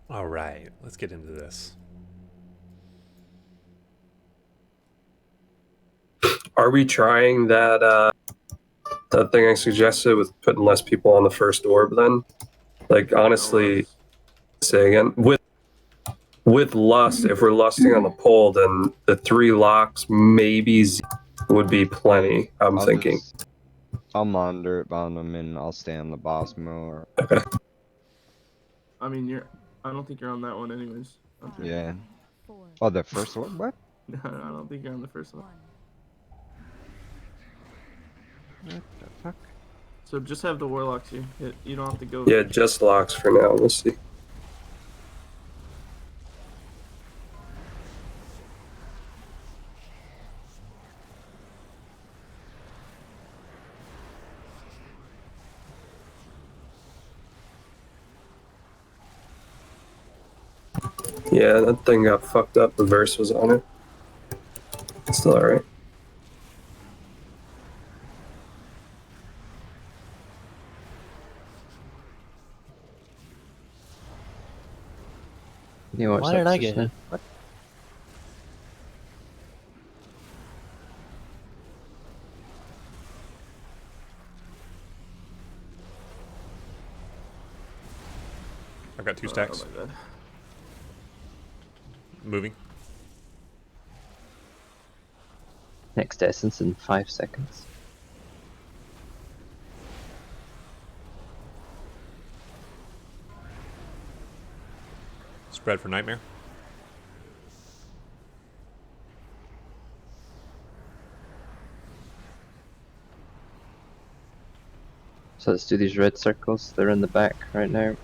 All right, let's get into this. Are we trying that that thing I suggested with putting less people on the first orb then? Like honestly, say again, with lust, if we're lusting on the pole, then the 3 locks maybe would be plenty. I'm thinking. I'll monitor it behind them and I'll stay on the boss more. Okay. I mean, I don't think you're on that one, anyways. Okay. Yeah. Oh, the first one? What? No, I don't think you're on the first one. What the fuck? So just have the warlocks here. You don't have to go. Yeah, just locks for now. We'll see. Yeah, that thing got fucked up. The verse was on it. It's still alright. Why did I get hit? What? I've got 2 stacks. Oh my god. Moving. Next essence in 5 seconds. Spread for Nightmare. So let's do these red circles. They're in the back right now.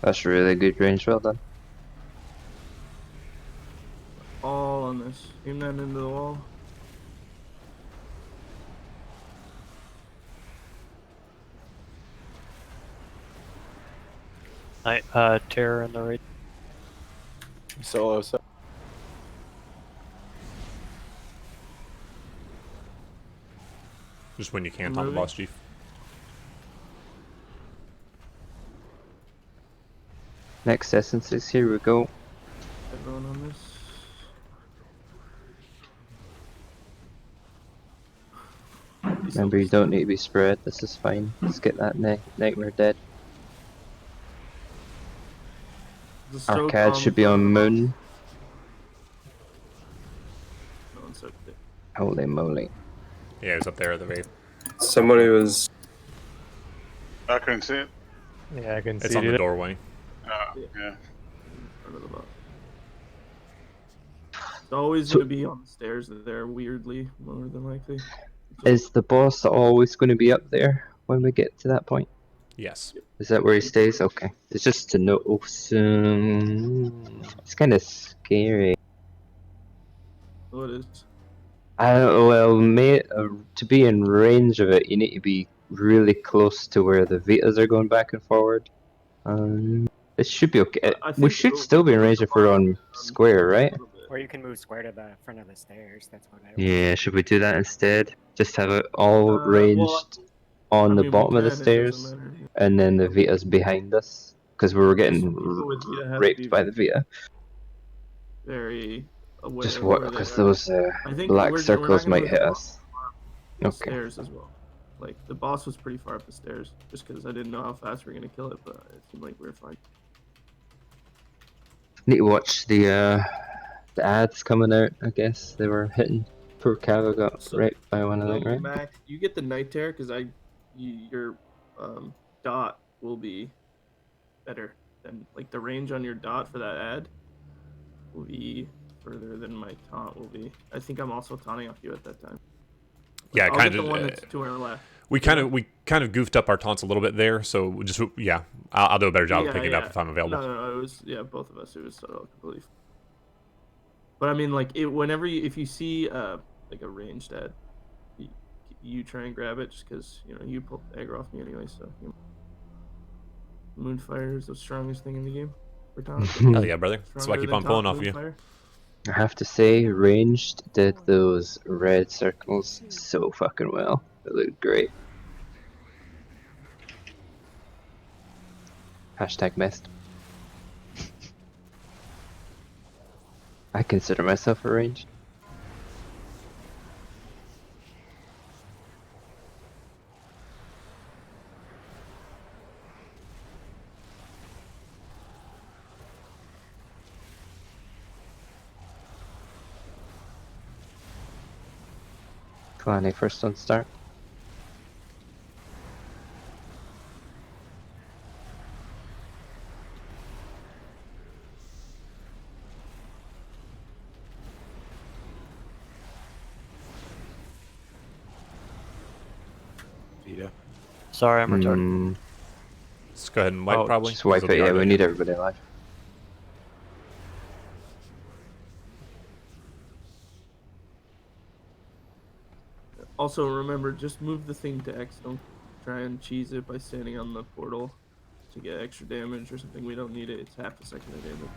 That's really good range, well done. All on this. Aim that into the wall. Terror in the right. Solo. Just when you can't on the boss chief. Next essences, here we go. Everyone on this. Remember, you don't need to be spread. This is fine. Let's get that nightmare dead. Arcade should be on moon. Holy moly. Yeah, it was up there at the very. Somebody was. I couldn't see it. Yeah, I can see it. It's on the doorway. Yeah. It's always going to be on the stairs there, weirdly, more than likely. Is the boss always going to be up there when we get to that point? Yes. Is that where he stays? Okay. It's just to know. It's kind of scary. Oh, it is. Well, mate, to be in range of it, you need to be really close to where the Vitas are going back and forward. It should be okay. We should still be in range if we're on square, right? Or you can move square to the front of the stairs. That's what I would Yeah, should we do that instead? Just have it all ranged on the bottom of the stairs, and then the Vita's behind us, because we were getting raped by the Vita. Very aware Just of what? where they Because are. those I think black we're not circles gonna might move hit the us. the Okay. stairs as well. Like the boss was pretty far up the stairs, just because I didn't know how fast we were gonna kill it, but it seemed like we were fine. Need to watch the ads coming out. I guess they were hitting. Poor Cava got So, raped by one, I think, right? Max, you get the night terror because your dot will be better than like the range on your dot for that ad will be further than my taunt will be. I think I'm also taunting off you at that time. Yeah, I'll get the one that's to our left. We kind of goofed up our taunts a little bit there, so just yeah, I'll do a better job of picking it up if I'm available. No, it was both of us. It was completely. But I mean, like whenever if you see like a ranged ad, you try and grab it just because you pulled the aggro off me anyway. So Moonfire is the strongest thing in the game for taunt. Hell yeah, brother! That's why I keep on pulling off you. I have to say, ranged did those red circles so fucking well. It looked great. Hashtag missed. I consider myself a ranged. Kalani first on start. Vita. Sorry, I'm retarded. Let's go ahead and wipe probably. Just wipe it, yeah, we need everybody alive. Also, remember, just move the thing to X. Don't try and cheese it by standing on the portal to get extra damage or something. We don't need it. It's half a second of damage.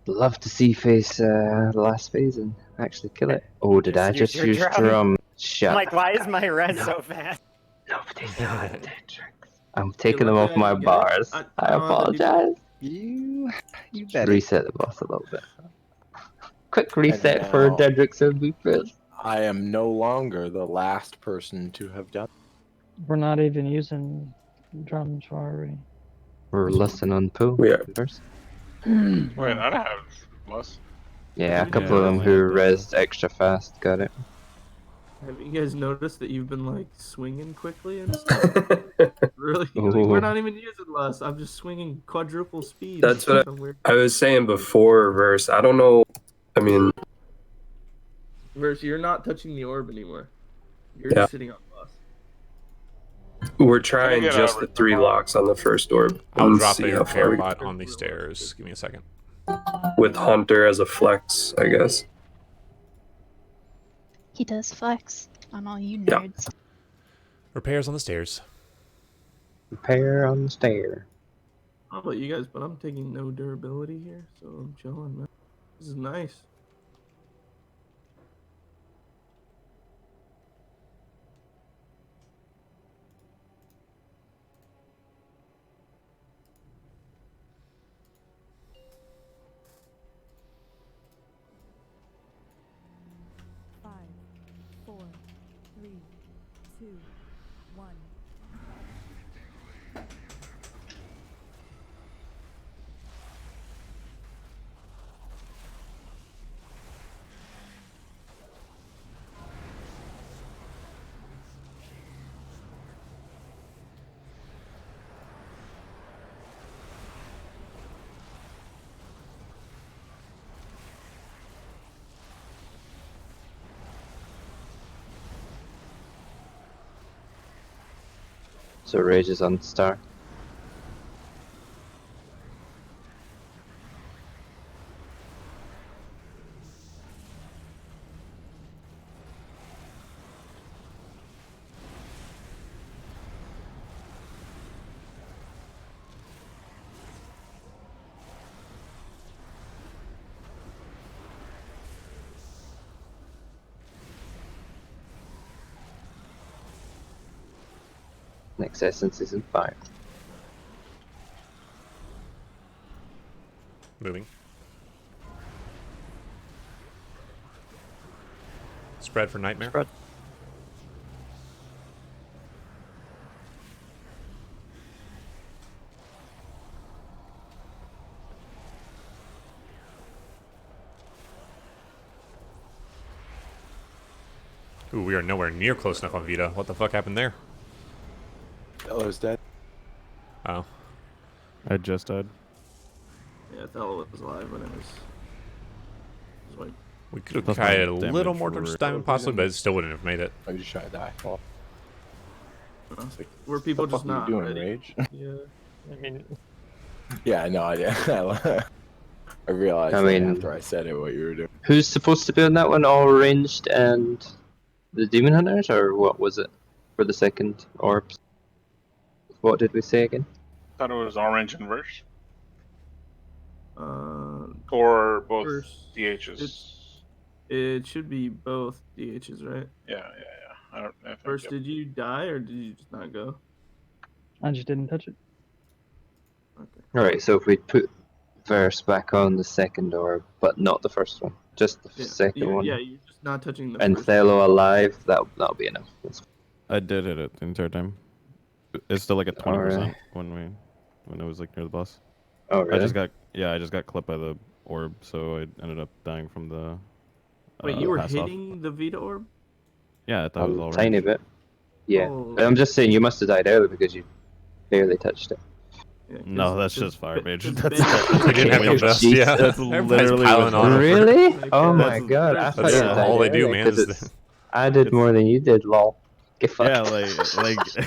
Love to see face the last phase and actually kill it. Oh, did I just your use drum? Shut. I'm like, why is my res so fast? Nobody's got it. I'm taking them off my bars. I apologize. You Just bet it. reset the boss a little bit. Quick reset for now- Dedrick's MVP first. I am no longer the last person to have done. We're not even using drums, are we? We're listening on pool. We are. First. Wait, I don't have less. Yeah, a couple of them who rezzed extra fast got it. Have you guys noticed that you've been like swinging quickly and stuff? Really? Like, Ooh. we're not even using less. I'm just swinging quadruple speed. That's what Some weird- I was saying before, Verse. I don't know. I mean, Verse, you're not touching the orb anymore. You're Yeah. just sitting on boss. we're trying get just over the 3 locks on the first orb. I'll and drop see a how far repair we bot on the stairs. Give me a second. with Hunter as a flex, I guess. He does flex on all you Yeah. nerds. Repairs on the stairs. Repair on the stair. How about you guys? But I'm taking no durability here, so I'm chilling, man. This is nice. Five, 4, 3, 2, 1. So Rage is on star. Next essence is in 5. Moving. Spread for Nightmare. Spread. Ooh, we are nowhere near close enough on Vita. What the fuck happened there? Othello's dead. Oh. I just died. Yeah, Othello was alive when it was like. We could have Plus tried my it a little damage more were- towards Diamond possibly, but it still wouldn't have made it. I just try to die. Well, Were people the just fuck are you not doing, ready? Rage? Yeah, I mean, Yeah, no, I realized I that mean- after I said it what you were doing. Who's supposed to be on that one? All ranged and the Demon Hunters, or what was it for the second orbs? What did we say again? Thought it was orange and verse. Uh, Or both Verse. DHs. it should be both DHs, right? Yeah. I think, First, yep. did you die or did you just not go? I just didn't touch it. Alright, so if we put Verse back on the second orb, but not the first one, just the second one. Yeah, you're just not touching the And first. Thello alive, that'll be enough. I did hit it the entire time. It's still like at 20% Alright. when it was like near the boss. Oh, I just really? got clipped by the orb, so I ended up dying from the. Wait, you were pass off. hitting the Vita orb? Yeah, I thought it was all tiny range. bit. Yeah. Oh. I'm just saying you must have died early because you barely touched it. No, that's just fire mage. That's We didn't have no dust, yeah. That's Everybody's literally piling what- on. Really? Oh my That's- god, I thought That's you died all they do, early man, 'cause is it's- I did more than you did, lol. Get fucked.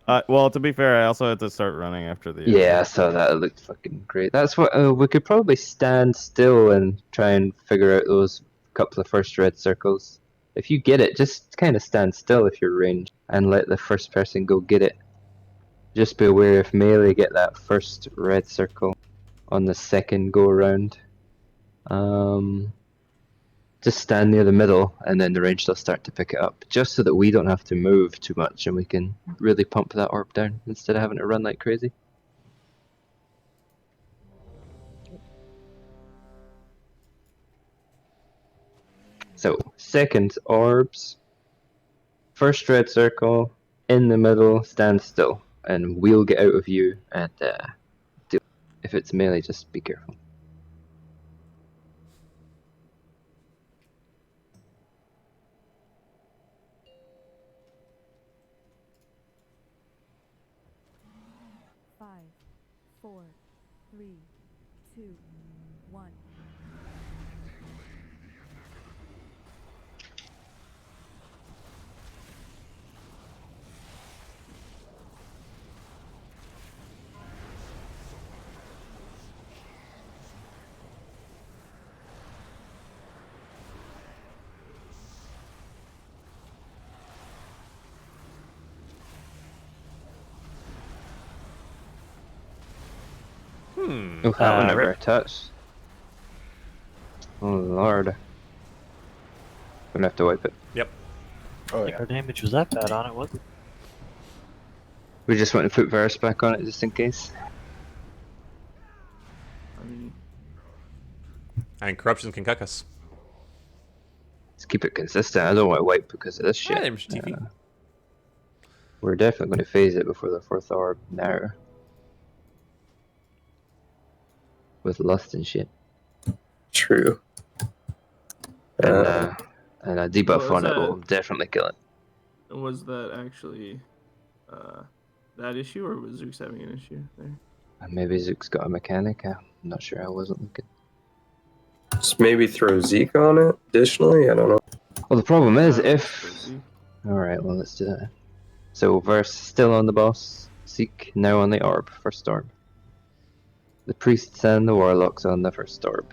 Yeah, well, to be fair, I also had to start running after the. Yeah, I saw that. It looked fucking great. That's what we could probably stand still and try and figure out those couple of first red circles. If you get it, just kind of stand still if you're ranged and let the first person go get it. Just be aware if melee get that first red circle on the second go around. Just stand near the middle and then the ranged will start to pick it up. Just so that we don't have to move too much and we can really pump that orb down instead of having to run like crazy. So, second orbs, first red circle, in the middle, stand still, and we'll get out of you and deal. If it's melee, just be careful. Five, 4, 3, 2, 1. Oh, that one never touched. Oh lord. Gonna have to wipe it. Yep. Oh, Our damage was that bad on it, was it? We just want to put Varus back on it just in case. And corruption can cuck us. Let's keep it consistent. I don't want to wipe because of this shit. Hi there, Mr. TV. We're definitely going to phase it before the fourth orb now. With lust and shit. True. And a debuff was on it that? will definitely kill it. Was that actually that issue, or was Zeus having an issue there? And maybe Zook's got a mechanic. I'm not sure. I wasn't looking. Just maybe throw Zeke on it additionally. I don't know. Well, the problem is if. Alright, well, let's do that. So, Verse still on the boss. Zeke now on the orb. First orb. The priests and the warlocks on the first orb.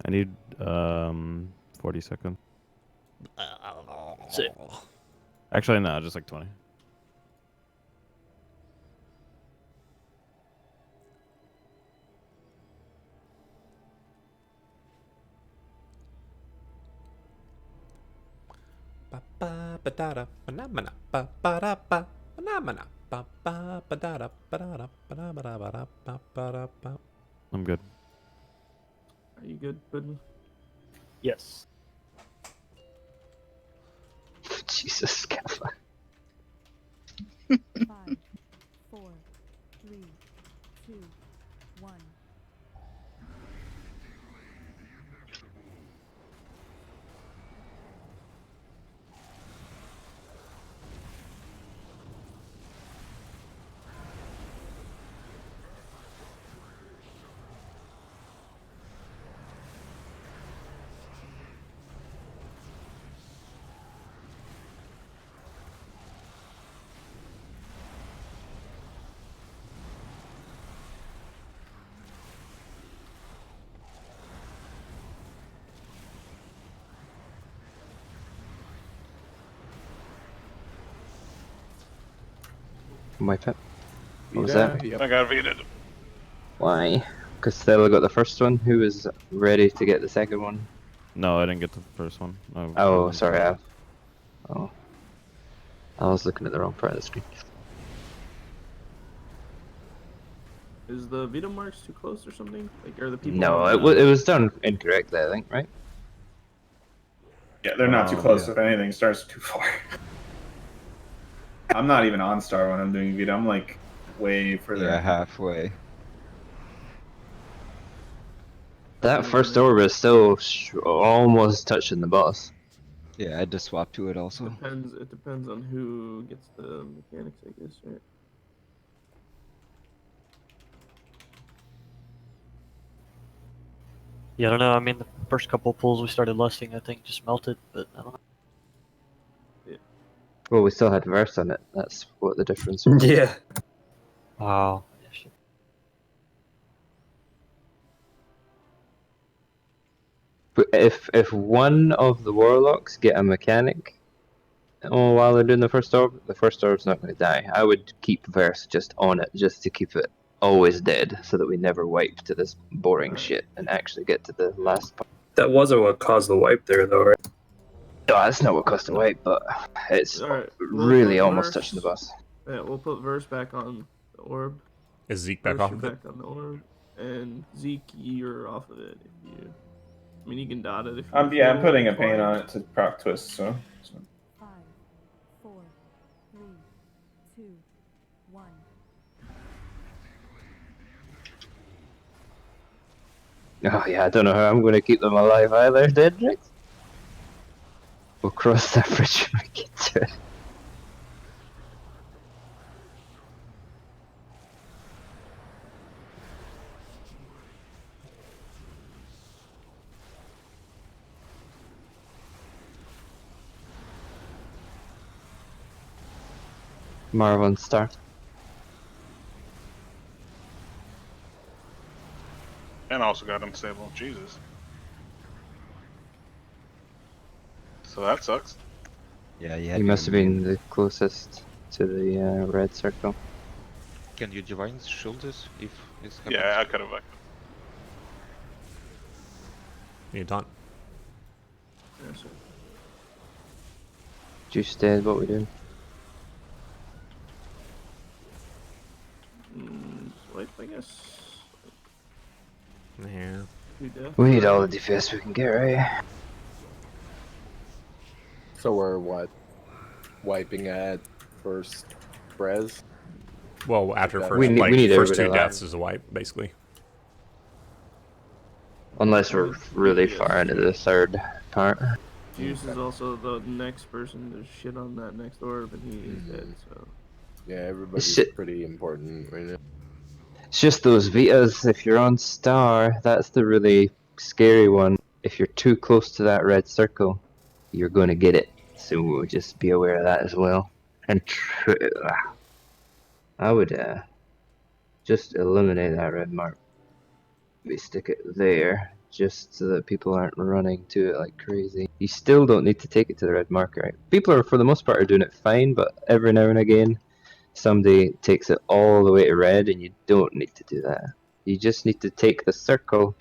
I need 40 seconds. Sick. Actually, no, just like 20. I'm good. Are you good, Puddin? Yes. Jesus, Kappa. 5, 4, 3, 2, 1. My pet. What was Vita, that? yep. I got Vita. Why? Because Stella got the first one. Who was ready to get the second one? No, I didn't get the first one. Oh, sorry. Oh, I was looking at the wrong part of the screen. Is the Vita marks too close or something? Like, are the people? No, on it was done incorrectly, I think, right? Yeah, they're not too close. Yeah. If anything, starts too far. I'm not even on star when I'm doing Vita. I'm like way further. Yeah, out. halfway. That first orb is still almost touching the boss. Yeah, I had to swap to it also. Depends. It depends on who gets the mechanics, I guess, right? Yeah, I don't know. I mean, the first couple pulls we started lusting, I think, just melted, but I don't know. Well, we still had verse on it. That's what the difference was. Yeah. Wow. Yeah, shit. But if one of the warlocks get a mechanic, while they're doing the first orb's not going to die. I would keep verse just on it, just to keep it always dead, so that we never wipe to this boring shit and actually get to the last part. That wasn't what caused the wipe there, though, right? No, that's not what caused the wipe, but it's Alright, really almost touching the boss. Yeah, we'll put verse back on the orb. Is Zeke back Verse, off you're of it? back on the orb, and Zeke, you're off of it. If you, I mean, you can dot it if you. Yeah, I'm feel putting a pain inclined. on it to proc twist. So. 5, 4, 3, 2, 1. Oh yeah, I don't know how I'm going to keep them alive either, Dedrick. We'll cross that bridge when we get to it. Marvin Star. And also got unstable. Jesus. So that sucks. Yeah, you He must have been the closest to the red circle. Can you divine shield this if it's happens? Yeah, I could have. Need a taunt. Yeah, sure. Juice dead, what we doing? Swipe, I guess. Yeah. We need all the DPS we can get, right? So we're what? Wiping at first res? Well, after Like first, we like need first everybody two alive. deaths is a wipe, basically. Unless we're really far into the third part. Juice is also the next person to shit on that next orb, and he is dead. So. Yeah, everybody's Shit. pretty important right now. It's just those Vitas, if you're on star, that's the really scary one. If you're too close to that red circle, you're going to get it. So just be aware of that as well. And I would just eliminate that red mark. We stick it there, just so that people aren't running to it like crazy. You still don't need to take it to the red marker, right? People are, for the most part, are doing it fine, but every now and again, somebody takes it all the way to red, and you don't need to do that. You just need to take the circle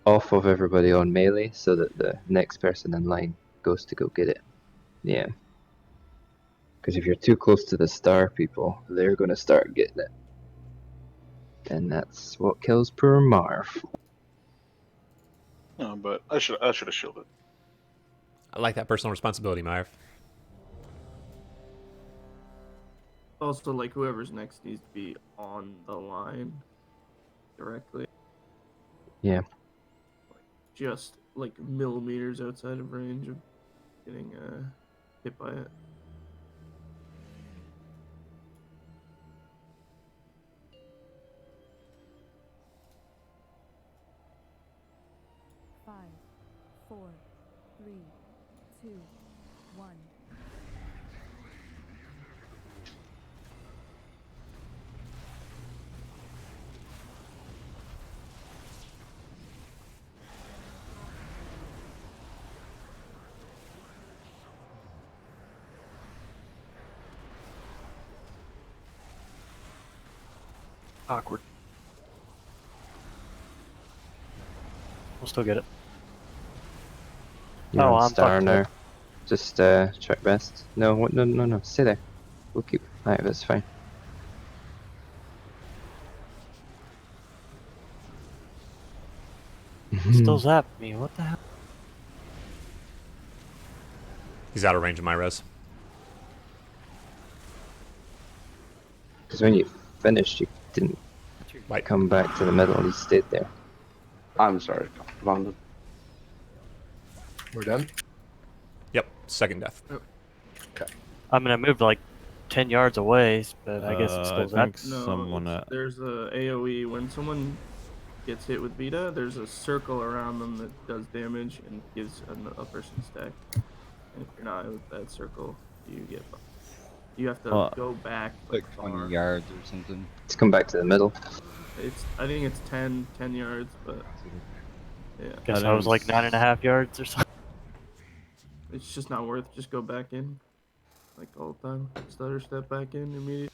off of everybody on melee, so that the next person in line goes to go get it. Yeah. Because if you're too close to the star people, they're going to start getting it. And that's what kills poor Marv. No, but I should have shielded. I like that personal responsibility, Marv. Also, like whoever's next needs to be on the line directly. Yeah. Just like millimeters outside of range of getting hit by it. Five, 4, 3, 2, 1. Awkward. We'll still get it. You're Oh, on I'm star fucked now. up. Just try best. No, what? No, no, no. Stay there. We'll keep. Alright, that's fine. Still zap me. What the hell? He's out of range of my res. Because when you finished, you didn't come back to the middle. You stayed there. I'm sorry, Vonda. We're done? Yep, second death. Okay. I mean, I moved like 10 yards away, but I guess it's still zap. No, there's a AoE. When someone gets hit with Vita, there's a circle around them that does damage and gives a person stack. And if you're not with that circle, you get buffed. You have to go back like 20 yards or something. Let's come back to the middle. I think it's 10 yards, but yeah. Guess I was like 9.5 yards or something. It's just not worth. Just go back in, like all the time. Stutter step back in immediately.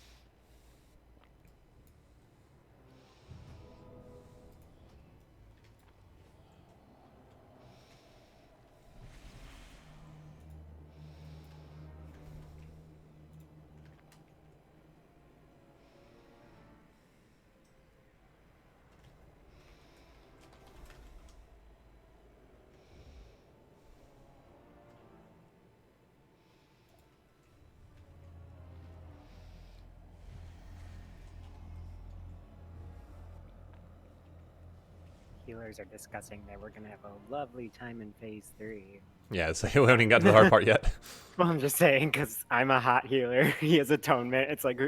Healers are discussing that we're gonna have a lovely time in phase 3. Yeah, so we haven't even got to the hard part yet. Well, I'm just saying, because I'm a hot healer. He has atonement. It's like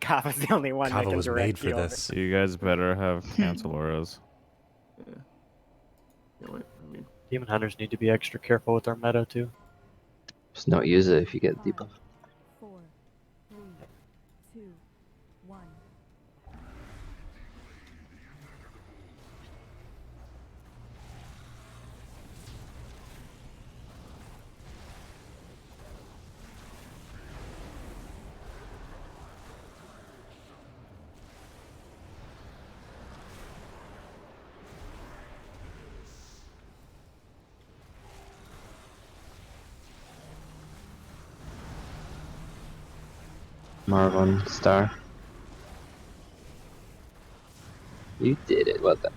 Kava's the only one that Kava can was direct made for heal. this. You guys better have cancel auras. Yeah. Yeah, wait, I mean, Demon hunters need to be extra careful with their meta too. Just not use it if you get debuff. 4, 3, 2, 1. Marvin, star. You did it. Well done.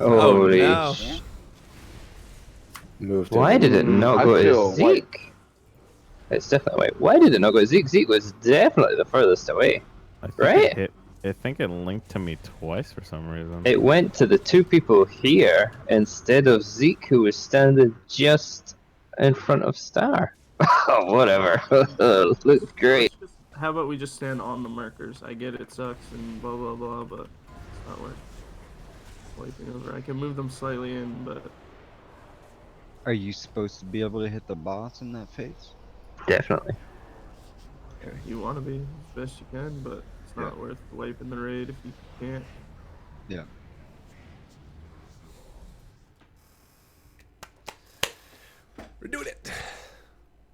Holy no. Moved it. Why did it not I go to feel Zeke? like- It's definitely wait. Why did it not go to Zeke? Zeke was definitely the furthest away, right? I think it linked to me twice for some reason. It went to the two people here instead of Zeke, who was standing just in front of Star. Oh, whatever. Looks great. how about we just stand on the markers? I get it sucks and blah blah blah, but it's not worth wiping over. I can move them slightly in, but Are you supposed to be able to hit the boss in that phase? Definitely. you want to be as best you can, but it's not worth wiping the raid if you can't. Yeah. We're doing it.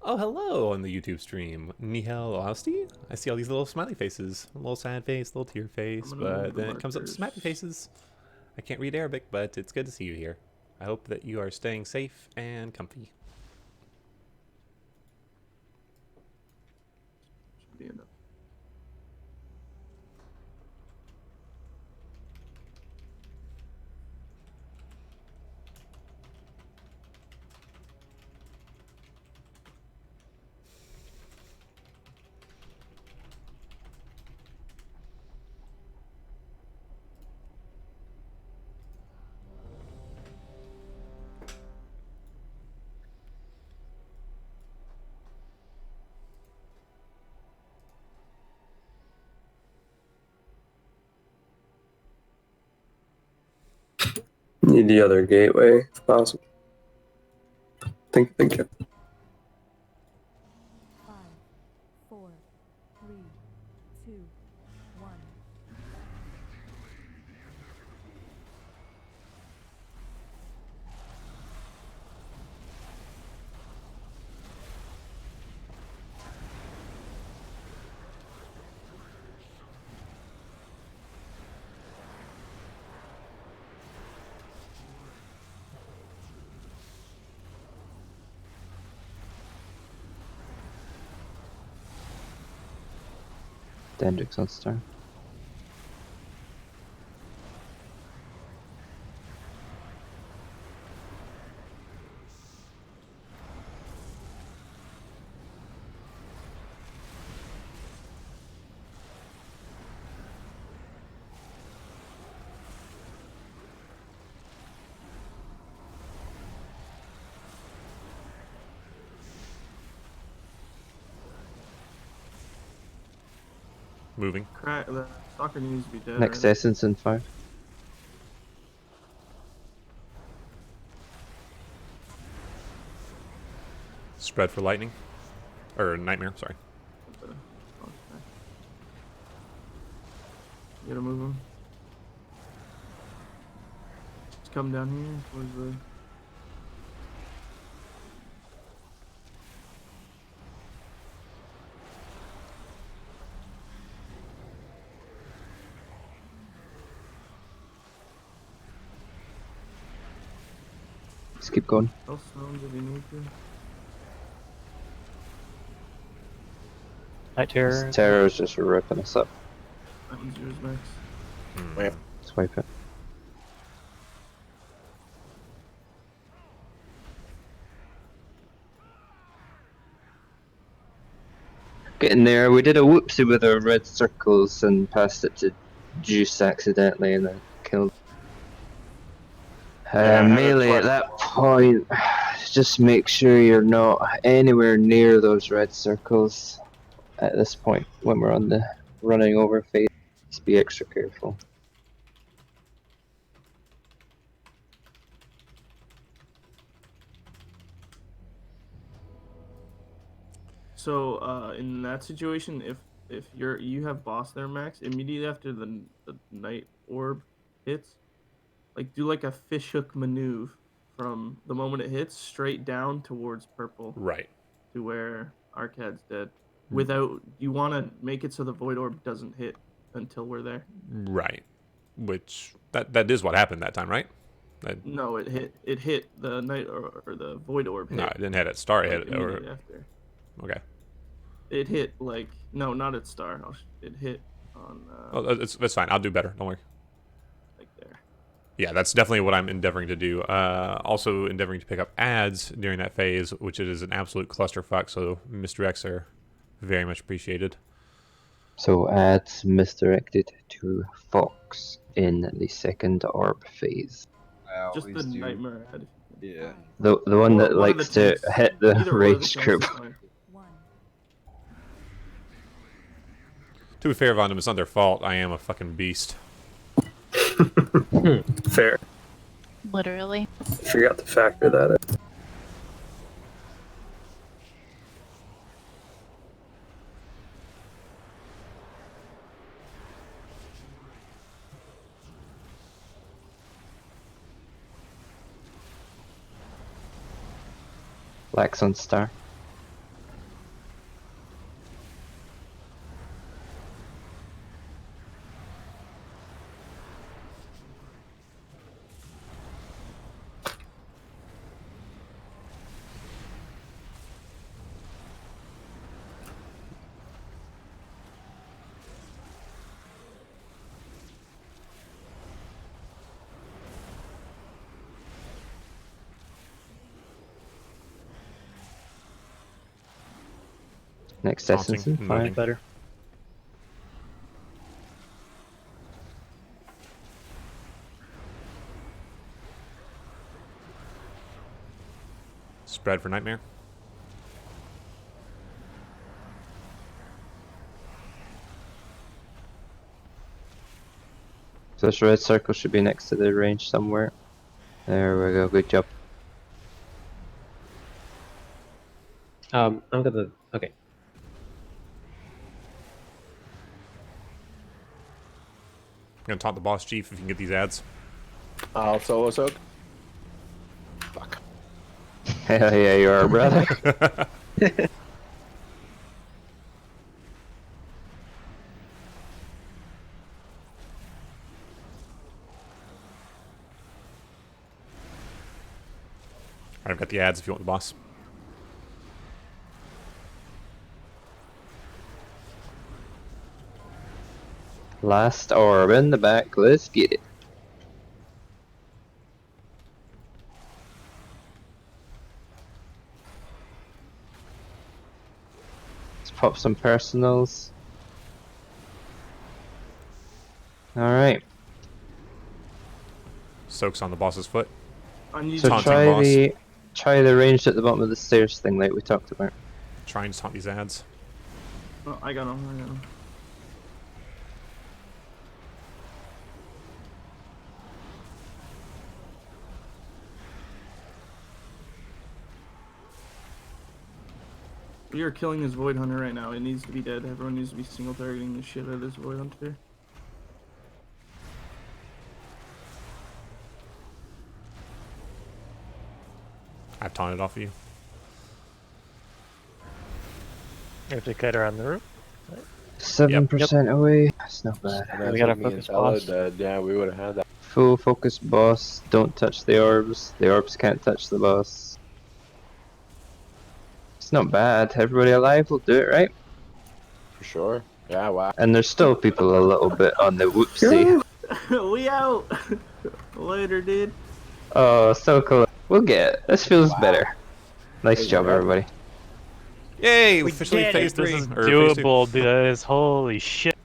Oh, hello on the YouTube stream. Nihal Osti? I see all these little smiley faces. A little sad face, little tear face, I'm gonna but move the then it comes up to markers. smiley faces. I can't read Arabic, but it's good to see you here. I hope that you are staying safe and comfy. Should be enough. Need the other gateway if possible. Thank you. 5, 4, 3, 2, 1. Dendrix on star. Moving. The soccer needs to be dead. Next already. essence in 5. Spread for lightning. Or nightmare, sorry. Okay. You gotta move him. Just come down here towards the. Just keep going. Health stones if you need to. Night Terror. This terror's just ripping us up. That one's yours, Max. Swipe it. Getting there. We did a whoopsie with our red circles and passed it to Juice accidentally and then killed. Melee at that point, just make sure you're not anywhere near those red circles at this point when we're on the running over phase. Just be extra careful. So in that situation, if you have boss there, Max, immediately after the night orb hits, like do like a fishhook maneuver from the moment it hits straight down towards purple. Right. To where Arcad's dead. Without you want to make it so the void orb doesn't hit until we're there. Right. Which that is what happened that time, right? No, it hit the night or the void orb hit. No, it didn't hit at star. It like, hit it or immediately after. okay. It hit like no, not at star. It hit on. That's fine. I'll do better. Don't worry. Like there. Yeah, that's definitely what I'm endeavoring to do. Also endeavoring to pick up ads during that phase, which it is an absolute clusterfuck. So misdirects are very much appreciated. So ads misdirected to Fox in the second orb phase. I Just the always do. nightmare ad. Yeah. The one that One of likes the to tanks. hit the Either or of the rage tanks group. is fine. To be fair, Vondom, it's not their fault. I am a fucking beast. Fair. Literally. Forgot to factor that in. Lax on star. Next Taunting essence and and fire. moving. Better. Spread for Nightmare. So this red circle should be next to the range somewhere. There we go, good job. I'm gonna. Okay. I'm gonna taunt the boss chief if you can get these ads. I'll solo soak. Fuck. Hell yeah, you are, brother. I've got the ads if you want the boss. Last orb in the back, let's get it. Let's pop some personals. Alright. Soaks on the boss's foot. So try the range at the bottom of the stairs thing like we talked about. Try and taunt these ads. Oh, I got him. I got him. We are killing this Void Hunter right now. It needs to be dead. Everyone needs to be single targeting the shit out of this Void Hunter. I've taunted off of you. You have to kite around the roof. 7% away. That's not bad. We got a focus boss. Yeah, we would have had that. Full focus boss. Don't touch the orbs. The orbs can't touch the boss. It's not bad. Everybody alive will do it, right? For sure. Yeah, wow. And there's still people a little bit on the whoopsie. We out! Later, dude. Oh, so cool. We'll get it. This feels better. Nice job, everybody. Yay! Officially phase 3. This is or phase 2. doable, guys. Holy shit.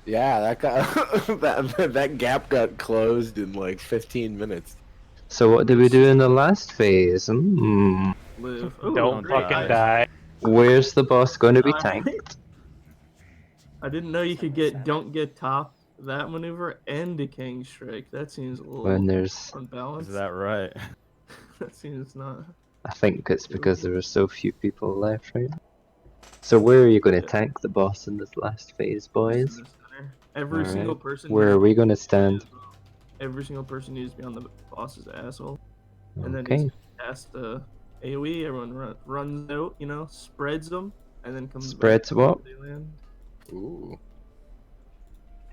Yeah, that got that gap got closed in like 15 minutes. So what did we do in the last phase? Hmm. Live. Ooh, Don't great. fucking die. Where's the boss going to be tanked? I didn't know you could get don't get top, that maneuver, and Decaying Strike. That seems a little When there's... unbalanced. Is that right? That seems not. I think it's because there were so few people left, right? So where are you going to tank the boss in this last phase, boys? Every single Alright. person. Where are we going to stand? Every single person needs to be on the boss's asshole. And then Okay. just cast the AoE, everyone runs out, you know, spreads them, and then comes Spreads back what? to the land. Ooh.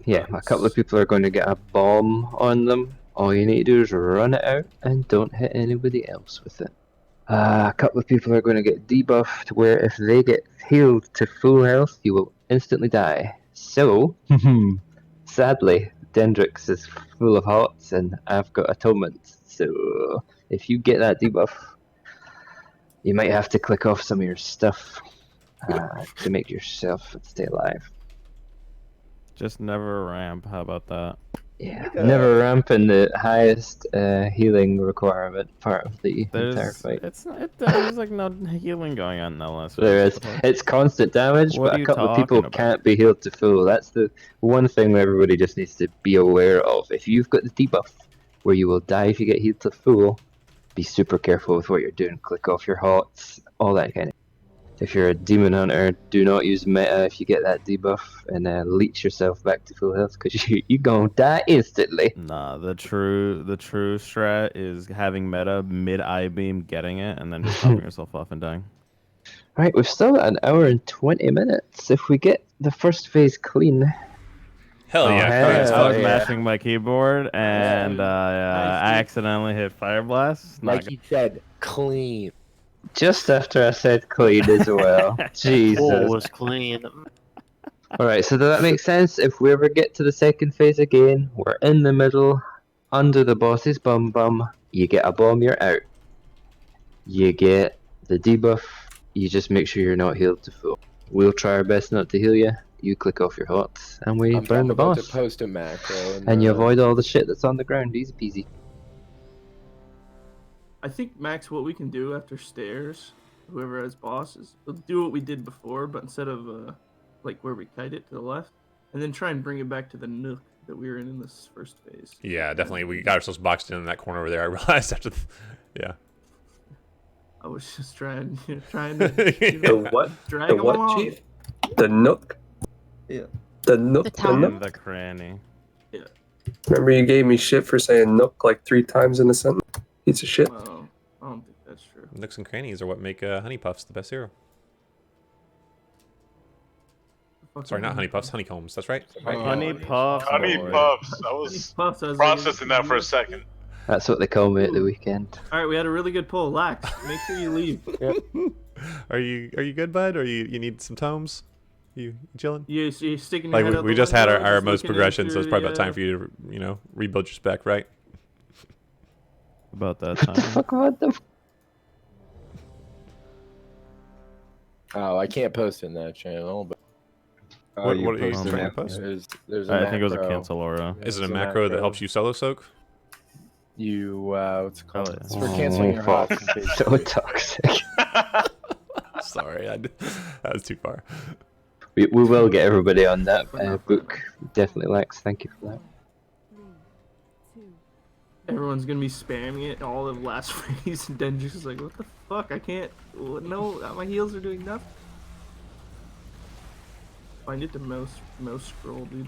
Yeah, a couple of people are going to get a bomb on them. All you need to do is run it out and don't hit anybody else with it. A couple of people are going to get debuffed where if they get healed to full health, you will instantly die. So, sadly, Dendrix is full of hearts and I've got atonement. So, if you get that debuff, you might have to click off some of your stuff to make yourself stay alive. Just never ramp. How about that? Yeah, never ramp in the highest healing requirement part of the entire There's fight. there's like no healing going on in the last. There is. It's constant damage, What but are a you couple of people talking about? can't be healed to full. That's the one thing everybody just needs to be aware of. If you've got the debuff, where you will die if you get healed to full, be super careful with what you're doing. Click off your hots, all that kind of. If you're a demon hunter, do not use meta if you get that debuff and leech yourself back to full health because you gonna die instantly. Nah, the true strat is having meta mid eye beam, getting it, and then just popping yourself off and dying. Right, we've still got an hour and 20 minutes. If we get the first phase clean. Hell yeah! I was mashing my keyboard and I accidentally hit Fire Blast. Like you said, clean. Just after I said clean as well. Jesus. Oh, was clean. Alright, so does that make sense? If we ever get to the second phase again, we're in the middle, under the boss's bum bum, you get a bomb, you're out. You get the debuff, you just make sure you're not healed to full. We'll try our best not to heal you. You click off your hots, and we burn the about boss. to post a macro, And you avoid all the shit that's on the ground. Easy peasy. I think, Max, what we can do after stairs, whoever has boss, is we'll do what we did before, but instead of like where we kite it to the left, and then try and bring it back to the nook that we were in this first phase. Yeah, definitely. We got ourselves boxed in that corner over there. I realized after, yeah. I was just trying to The what? drag The them what, along. Chief? The nook? Yeah. The nook? The nook? The cranny. Yeah. Remember you gave me shit for saying nook like 3 times in a sentence? Piece of shit. Well, I don't think that's true. Nooks and crannies are what make honey puffs the best hero. Sorry, not honey puffs, honeycombs. That's right. Right. Honey puffs. Honey boy. puffs. I was processing that for a second. That's what they call me at the weekend. All right, we had a really good pull. Lax, make sure you leave. Are you good, bud? Or you need some tomes? You chilling? You sticking your Like head out we the just had window, our just most looking in progression, so through it's probably about the, time for you to rebuild your spec, right? About that time. What the? Oh, I can't post in that channel, but What are you trying to post? There's a I think it was a macro. cancel aura. Is it a macro that helps you solo soak? You what's it called? Oh, yeah. It's for canceling your hots. So toxic. Sorry, that was too far. We will get everybody on that book. Definitely, Lex. Thank you for that. Everyone's gonna be spamming it all of last phase, and Denji's is like, "What the fuck? I can't. No, my heals are doing nothing." Find it to mouse scroll, dude.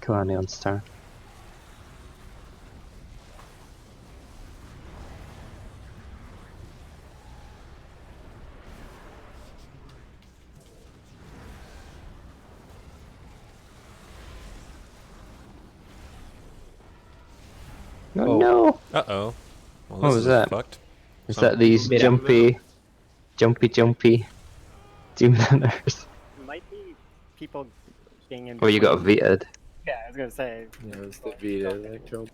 Kalani on star. Oh no! Uh-oh. Well, What this was is that? fucked. Is that these jumpy demon hunters? Might be people getting in. Oh, you got vetoed. Yeah, I was gonna say. Yeah, it was the Vita that killed.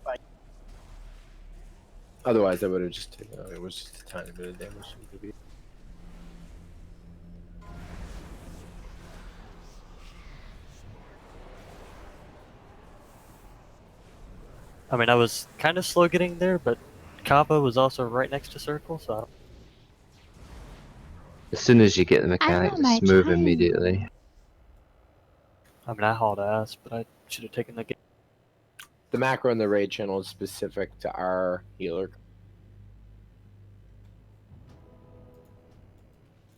Otherwise, I would have just taken. It was just a tiny bit of damage from the Vita. I mean, I was kind of slow getting there, but Kava was also right next to Circle, so. As soon as you get the mechanics, my move child. immediately. I mean, I hauled ass, but I should have taken the game. The macro in the raid channel is specific to our healer.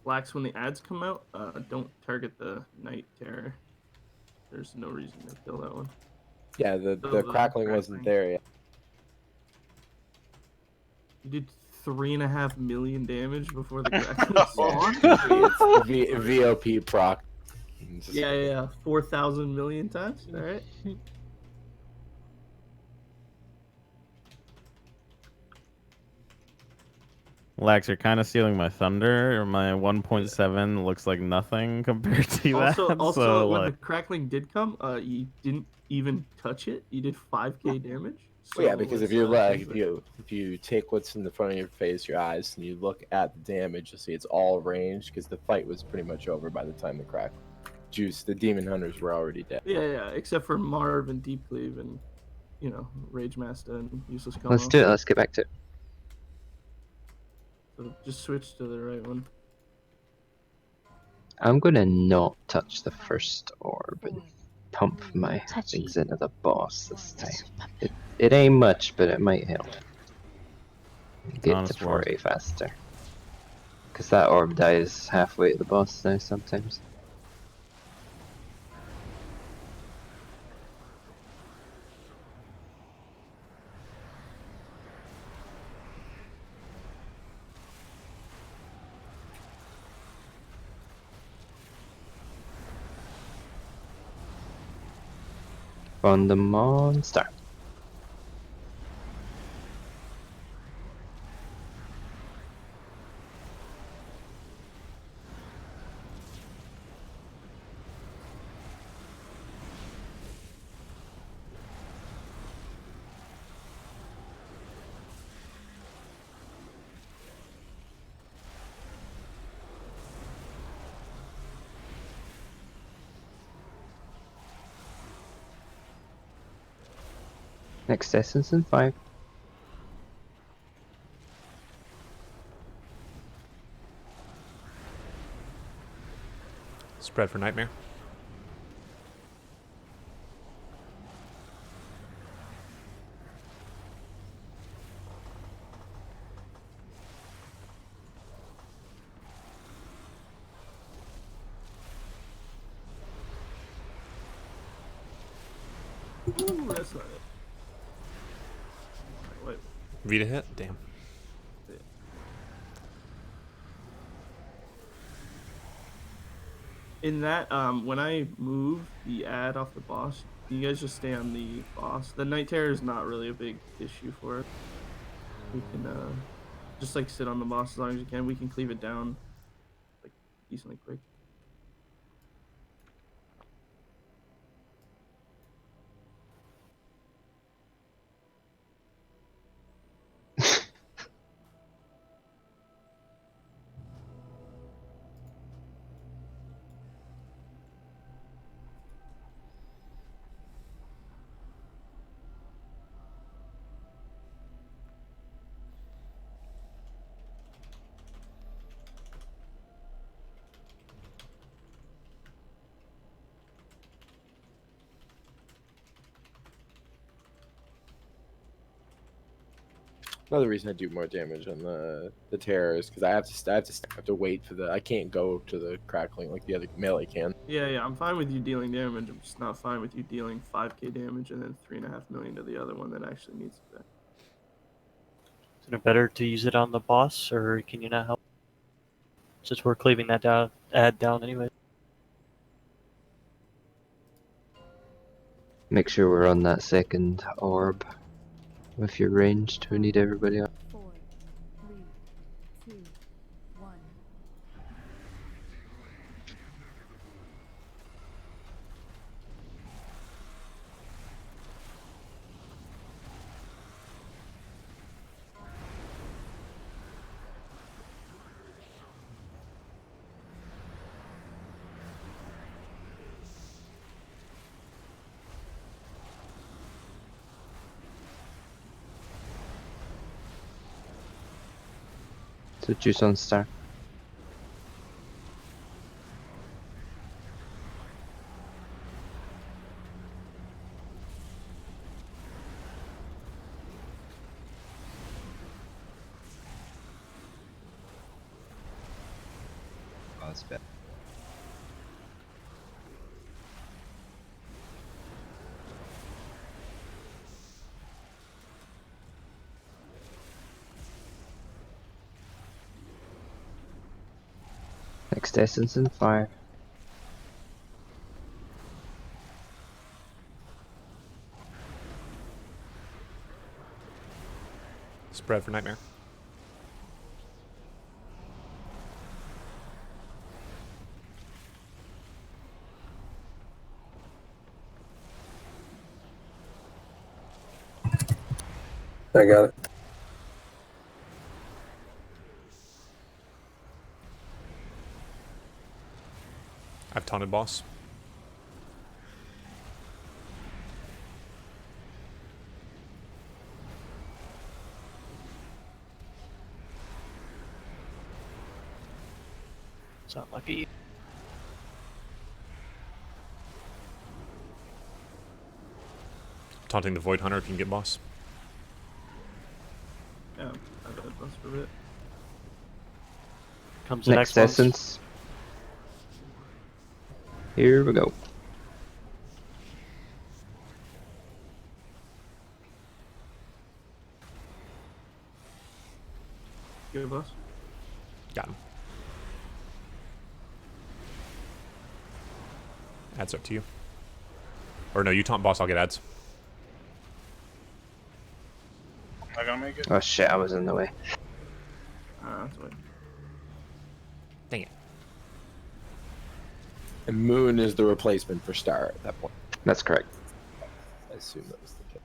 Lax, when the ads come out, don't target the Night Terror. There's no reason to kill that one. Yeah, the crackling wasn't there yet. You did 3.5 million damage before the crackling spawned? It's VOP proc. Yeah, 4,000 million times. All right. Lax, you're kind of stealing my thunder. My 1.7 looks like nothing compared to that. Also, so, when like, the crackling did come, you didn't even touch it. You did 5k damage. Well, yeah, because if you're like, it's, if you take what's in the front of your face, your eyes, and you look at the damage, you'll see it's all ranged because the fight was pretty much over by the time the crack juice, the demon hunters were already dead. yeah, except for Marv and Deep Cleave and Rage Master and Useless Combo. Let's do it. Let's get back to it. So just switch to the right one. I'm gonna not touch the first orb and pump my things into the boss this time. It ain't much, but it might help. Get Honest to work. 4A faster. Because that orb dies halfway to the boss now sometimes. On the monster. Next essence in 5. Spread for Nightmare. Ooh, that's not it. Wait. Vita hit? Damn. In that, when I move the ad off the boss, you guys just stay on the boss. The Night Terror is not really a big issue for it. We can just like sit on the boss as long as you can. We can cleave it down like decently quick. Another reason I do more damage on the terror is because I have to wait for the. I can't go to the crackling like the other melee can. Yeah, I'm fine with you dealing damage. I'm just not fine with you dealing 5k damage and then 3.5 million to the other one that actually needs that. Is it better to use it on the boss, or can you not help? Since we're cleaving that down, ad down anyway. Make sure we're on that second orb. If you're ranged, we need everybody up. 4, 3, 2, 1. So juice on star. Oh, that's bad. Next essence in 5. Spread for Nightmare. I got it. I've taunted boss. It's not lucky. Taunting the Void Hunter if you can get boss. Yeah, I've had boss for a bit. Comes the Next next one. essence. Here we go. Good boss. Got him. Ads up to you. Or no, you taunt boss, I'll get ads. Not gonna make it. Oh shit, I was in the way. That's why. Dang it. And Moon is the replacement for Star at that point. That's correct. I assume that was the case.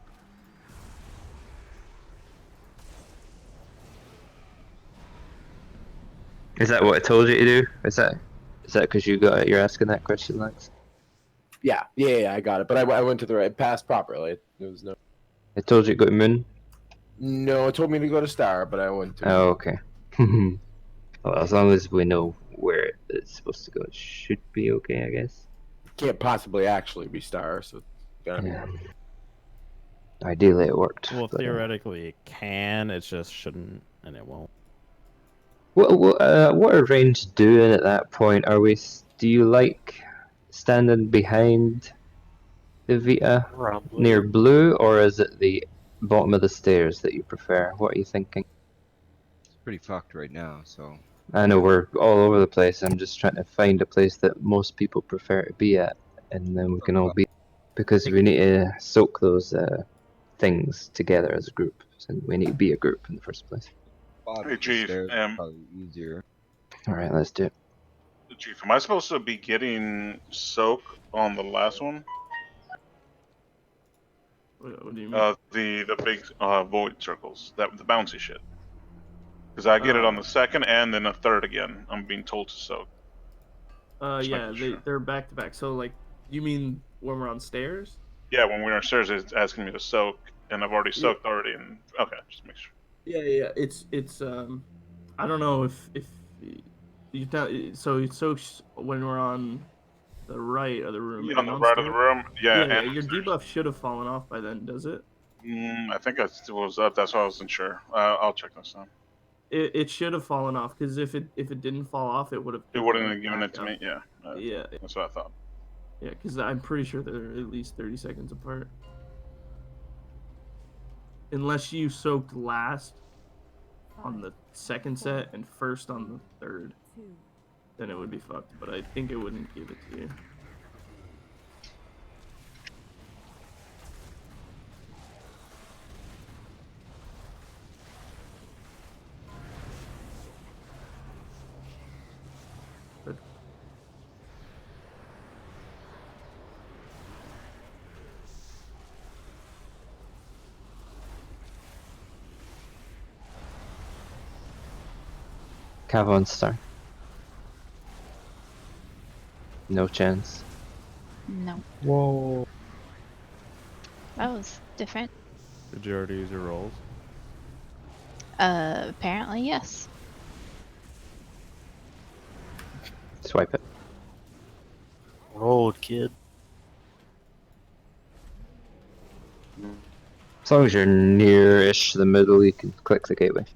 Is that what I told you to do? Is that because you're asking that question, Lex? Yeah, I got it. But I went to the right, passed properly. There was no. I told you to go to Moon. No, it told me to go to Star, but I went to. Oh, okay. Well, as long as we know where it's supposed to go, it should be okay, I guess. Can't possibly actually be Star, so it's gotta be. Yeah. Ideally, it worked. Well, but, theoretically, it can. It just shouldn't, and it won't. what are range doing at that point? Do you like standing behind the Vita near blue, or is it the bottom of the stairs that you prefer? What are you thinking? It's pretty fucked right now, so. I know we're all over the place. I'm just trying to find a place that most people prefer to be at, and then we can all be, because we need to soak those things together as a group. So we need to be a group in the first place. Hey, Chief. Probably easier. All right, let's do it. Chief, am I supposed to be getting soak on the last one? What do you mean? The big void circles, the bouncy shit. Because I get it on the second and then a third again. I'm being told to soak. Yeah, they're back to back. So like, you mean when we're on stairs? Yeah, when we're on stairs, it's asking me to soak, and I've already soaked already. And okay, just make sure. Yeah. It's I don't know if you so it soaks when we're on the right of the room. Yeah, on the right of the room. Yeah. Your debuff should have fallen off by then, does it? I think it was up. That's why I wasn't sure. I'll check this out. It should have fallen off, because if it didn't fall off, it would have. It wouldn't have given it to me. Yeah. Yeah. That's what I thought. Yeah, because I'm pretty sure they're at least 30 seconds apart. Unless you soaked last on the second set and first on the third, then it would be fucked. But I think it wouldn't give it to you. Cav Star. No chance. No. Whoa. That was different. Did you already use your rolls? Apparently, yes. Swipe it. Rolled, kid. As long as you're near-ish the middle, you can click the gateway.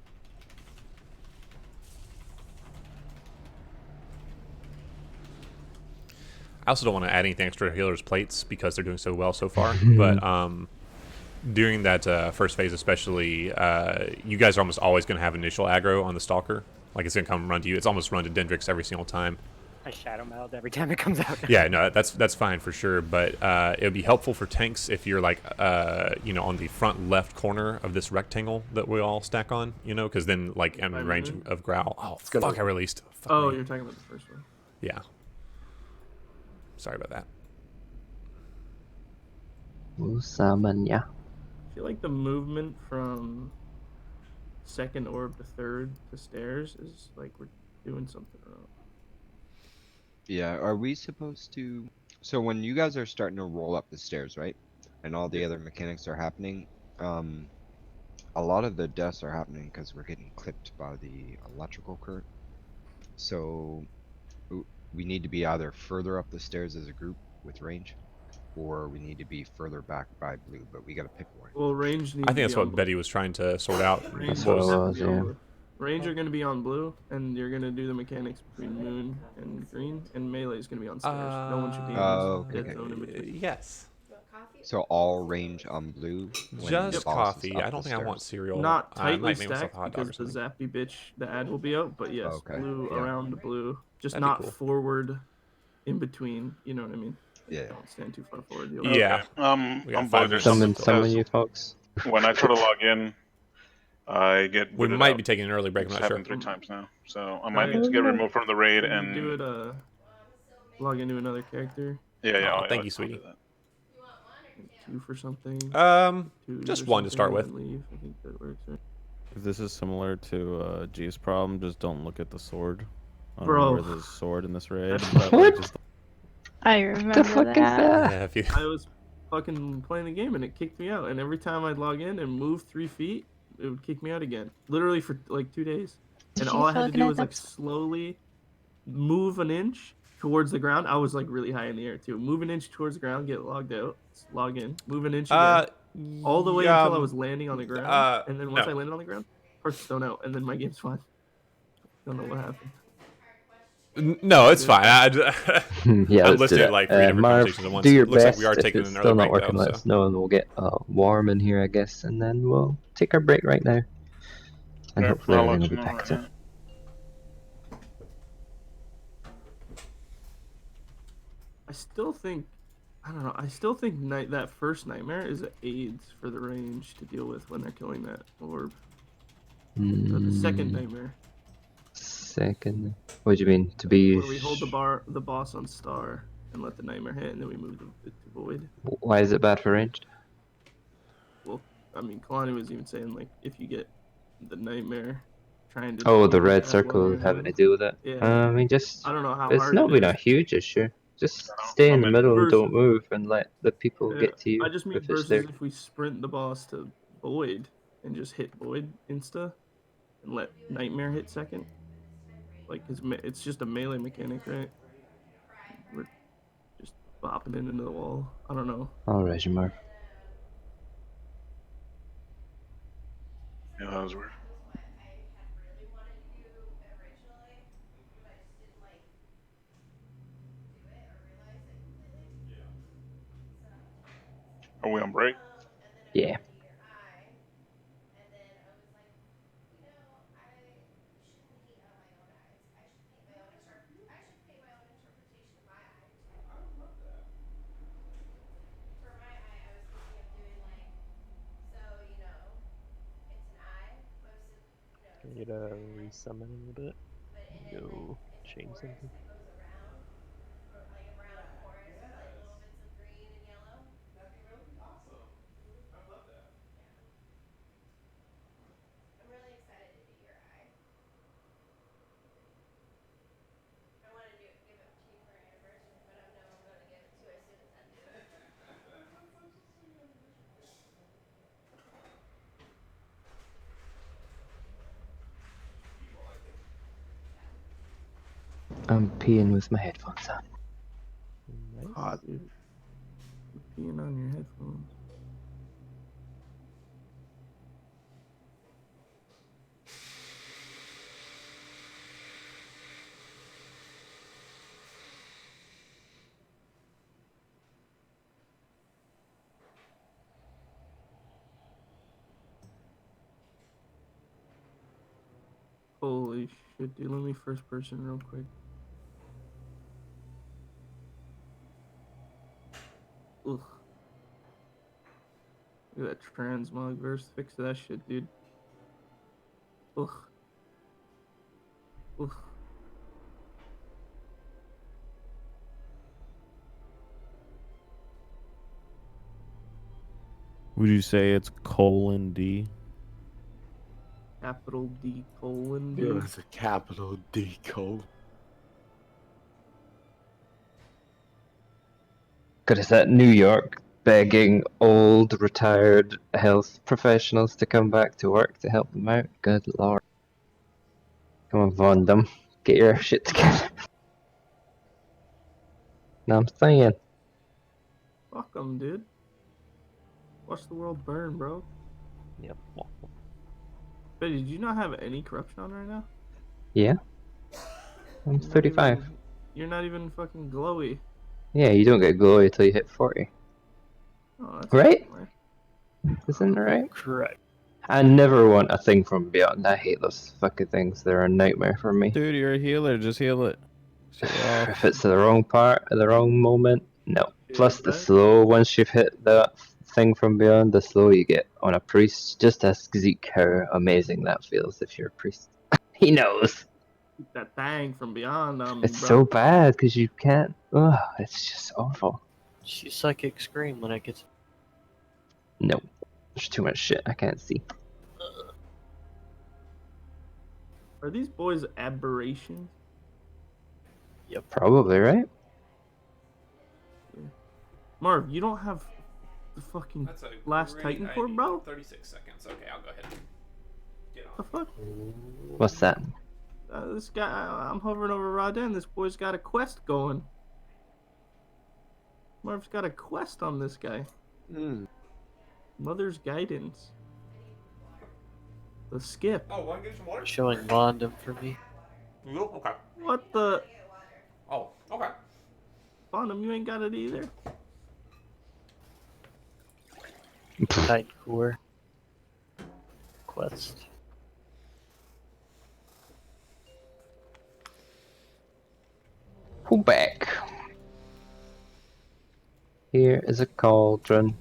I also don't want to add anything extra to healers' plates because they're doing so well so far. But during that first phase especially, you guys are almost always going to have initial aggro on the Stalker. Like, it's going to come run to you. It's almost run to Dendrix every single time. I shadow meld every time it comes out. Yeah, no, that's fine for sure. But it would be helpful for tanks if you're like, on the front left corner of this rectangle that we all stack on, because then like I'm in range of growl. Oh, fuck! I released. Fuck me. You're talking about the first one. Yeah. Sorry about that. Usamanya. I feel like the movement from second orb to third to stairs is like we're doing something wrong. Yeah, are we supposed to... So when you guys are starting to roll up the stairs, right? And all the other mechanics are happening, a lot of the deaths are happening because we're getting clipped by the electrical current. So we need to be either further up the stairs as a group with range, or we need to be further back by blue, but we gotta pick one. Well, range needs I think that's to be what Betty was trying to sort out. Range are going to be on blue, and you're going to do the mechanics between moon and green, and melee is going to be on stairs. No one should be in dead zone in between. Yes. So all range on blue. Just coffee. I don't think I want cereal. Not I tightly might make myself stacked a hot dog or because the something. zappy bitch, the ad will be out. But yes, blue around blue. Just That'd be not cool. forward, in between. You know what I mean? Yeah. Don't stand too far forward. Yeah. I'm bugged or Summon something. you folks. When I try to log in, I get. We booted might out. be taking an early break. I'm It's not sure. happened 3 times now, so I might need to get removed from the raid Can and you do it. Log into another character. Yeah. Oh, thank you, sweetie. 2 for something. Just or 1 to start something, with. and leave. I think that works. Right? If this is similar to G's problem, just don't look at the sword. I don't Bro. know where there's a sword in this raid. But What? just... I remember that. Yeah, if you... fucking playing the game and it kicked me out. And every time I'd log in and move 3 feet, it would kick me out again. Literally for like 2 days. And all I had to do was like slowly move an inch towards the ground. I was like really high in the air too. Move an inch towards the ground, get logged out, log in, move an inch again, all the way until I was landing on the ground. And then once I landed on the ground, first stone out, and then my game's fine. Don't know what happened. No, it's fine. Yeah, I'm let's do listed that. like 3 different Marv, conversations at once. do your It looks best. like we are If taking it's an still early not break working, though. let So. us know, and we'll get warm in here, I guess, and then we'll take our break right now. And hopefully I'll everything let will be you know back right to. now. I still think, I don't know. I still think that first nightmare is AIDS for the range to deal with when they're killing that orb. Or the second nightmare. Second. What do you mean? To be. Where we hold the boss on star and let the nightmare hit, and then we move it to void. Why is it bad for ranged? Well, I mean, Kalani was even saying like if you get the nightmare trying to. Oh, the red that circle while having to you're deal with it. Yeah. I mean, just. I don't know how It's hard not it been is. a huge issue. Just stay in the middle and don't move, and let the people Yeah, get to you I just mean if it's there. versus if we sprint the boss to void and just hit void insta, and let nightmare hit second. Like it's just a melee mechanic, right? We're just bopping it into the wall. I don't know. All right, Marv. Yeah, that was weird. Are we on break? Yeah. Can you get a resummon in a bit? Go change something. I'm peeing with my headphones on. Nice. Hot, dude. Being on your headphones. Holy shit, dude. Let me first person real quick. Ugh. Look at that transmog verse. Fix that shit, dude. Ugh. Ugh. Would you say it's :D? Capital D colon, It dude. was a capital D colon. God, is that New York begging old retired health professionals to come back to work to help them out? Good lord. Come on, Vondum. Get your shit together. No, I'm saying. Fuck them, dude. Watch the world burn, bro. Yep. But did you not have any corruption on right now? Yeah. I'm 35. You're not even fucking glowy. Yeah, you don't get glowy until you hit 40. Oh, that's Right? right. Isn't it right? Correct. I never want a thing from beyond. I hate those fucking things. They're a nightmare for me. Dude, you're a healer. Just heal it. If it's the wrong part at the wrong moment, no. Yeah, Plus the that- slow, once you've hit that thing from beyond, the slow you get on a priest. Just ask Zeke how amazing that feels if you're a priest. He knows. Keep that thing from beyond them, It's bro. so bad because you can't. Ugh, it's just awful. She psychic scream when it gets. No. There's too much shit I can't see. Are these boys aberrations? Probably, right? Marv, you don't have the fucking That's a last great Titan idea. core, bro? 36 seconds. Okay, I'll go ahead and get on. The fuck? What's that? This guy, I'm hovering over Raden. This boy's got a quest going. Marv's got a quest on this guy. Mother's Guidance. The skip. Oh, want to get some water? Showing Bondum for me. Nope. Okay. What the? Oh, okay. Bondum, you ain't got it either. Titan core. Quest. Pull back. Here is a cauldron.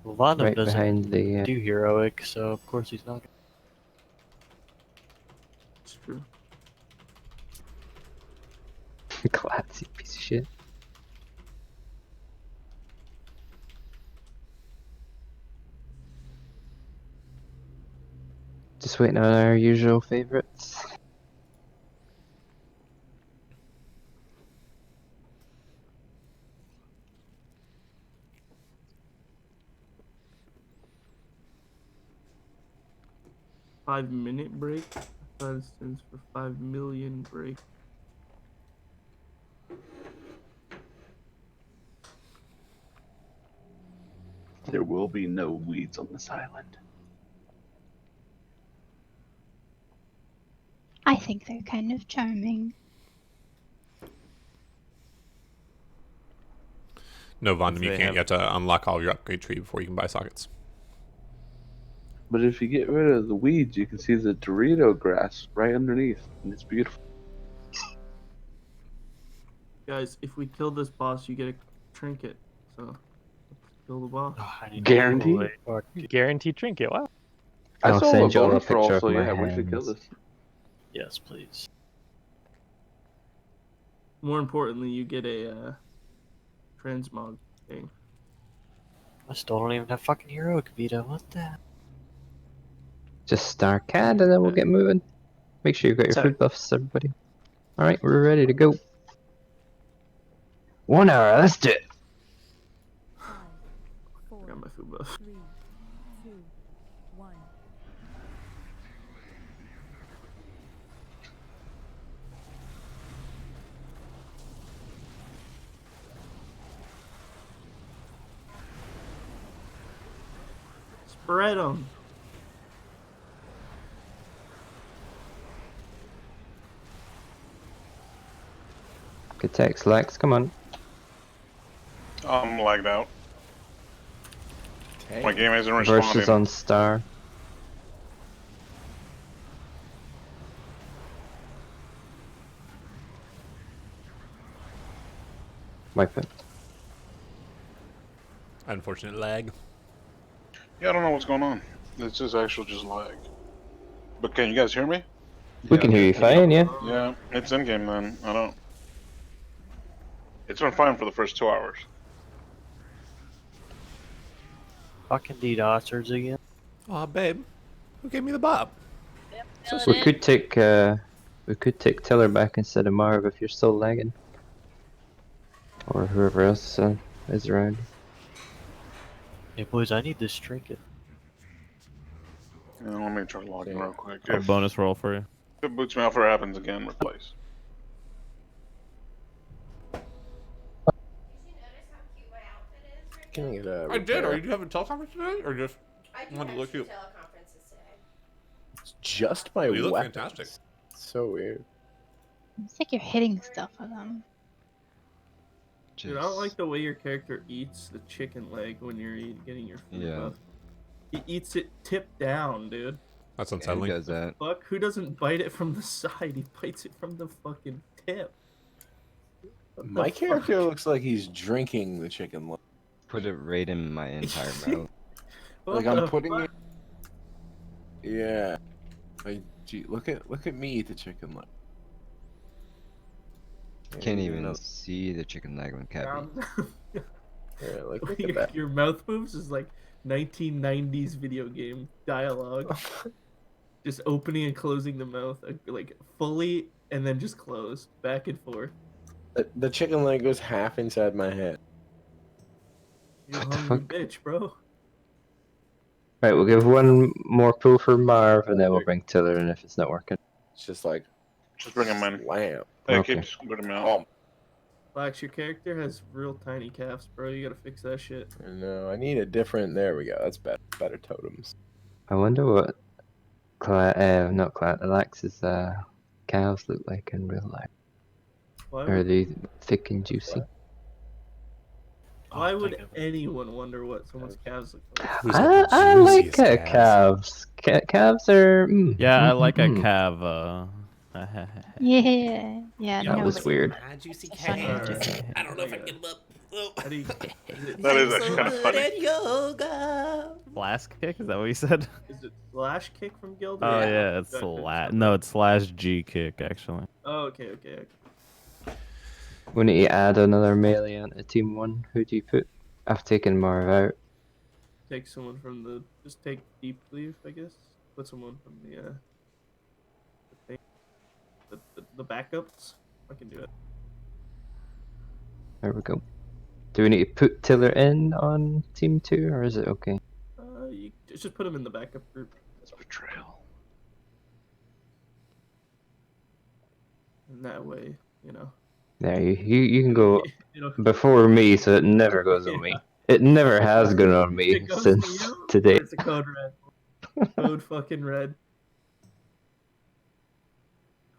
Well, Bondum right doesn't behind the. do heroic, so of course he's not. It's true. Classy piece of shit. Just waiting on our usual favorites. $5-minute break. I thought it stands for 5 million break. There will be no weeds on this island. I think they're kind of charming. No, Vondum, you They can't. have- You have to unlock all your upgrade tree before you can buy sockets. But if you get rid of the weeds, you can see the Dorito grass right underneath, and it's beautiful. Guys, if we kill this boss, you get a trinket. So, let's kill the boss. Guaranteed? Guaranteed trinket. Wow. I I'll saw send a you all a bonus roll, picture of so my yeah, we should kill hands. this. Yes, please. More importantly, you get a transmog thing. I still don't even have fucking heroic Vita. What the hell? Just star CAD and then we'll get moving. Make sure you've got your Sorry. food buffs, everybody. Alright, we're ready to go. 1 hour, let's do it. I got my food buff. 3, 2, 1. Spread them. Good text, Lex, come on. I'm lagged out. Dang. My game isn't Versus responding. on star. Wipe it. Unfortunate lag. Yeah, I don't know what's going on. It's just actual just lag. But can you guys hear me? We can hear you fine, yeah. Yeah, it's in game then. I don't. It's been fine for the first 2 hours. Fucking DDoSers again. Aw, babe. Who gave me the bob? So We sweet. could take Tiller back instead of Marv if you're still lagging. Or whoever else is around. Hey boys, I need this trinket. Yeah, let me try logging real quick. A If bonus roll for you. it boots me off or happens again, replace. Can I get a I did. Are repair? you having a teleconference today, or just wanted to look cute? It's just my You look weapons. fantastic. So weird. It's like you're hitting stuff with them. Dude, I don't like the way your character eats the chicken leg when you're getting your food Yeah. buff. He eats it tip down, dude. That's Who unsettling. does that? Fuck, who doesn't bite it from the side? He bites it from the fucking tip. What the My fuck? character looks like he's drinking the chicken leg. Put it right in my entire mouth. What Like I'm the putting fuck? it. Yeah. Like, gee, look at me eat the chicken leg. Can't Yeah, even you know, see the chicken leg when cat Down. yeah, like The look way at that. your mouth moves is like 1990s video game dialogue. Just opening and closing the mouth, like fully, and then just close, back and forth. The chicken leg goes half inside my head. You What the hungry fuck? bitch, bro. Right, we'll give one more pull for Marv, and then we'll bring Tiller in if it's not working. It's just like Just bring him in. slam. Hey, Okay. keep bringing him out. Oh, Flax, your character has real tiny calves, bro. You gotta fix that shit. no, I need a different. There we go. That's better. Better totems. I wonder what not Alex's calves look like in real life. Why Are would, they thick and juicy? why would anyone wonder what someone's calves look like? Who's got the I like juiciest calves. Calves are. Yeah, I like a cav. Yeah. Yeah. That was weird. Juicy Funny. I don't know if I can get him up. How do you, That is actually kind of funny. Yoga. Flask kick? Is that what you said? is it slash kick from Guild? Oh yeah, it's no, it's slash G kick actually. Oh, okay. We need to add another melee onto Team 1. Who do you put? I've taken Marv out. Take someone from the. Just take deep cleave, I guess. Put someone from the backups. I can do it. There we go. Do we need to put Tiller in on Team 2, or is it okay? You just put him in the backup group. That's betrayal. And that way, you know. There, you can go You know, before me, so it never goes on me. It never has gone on me it goes since to you, today. or it's a code red. Code fucking red.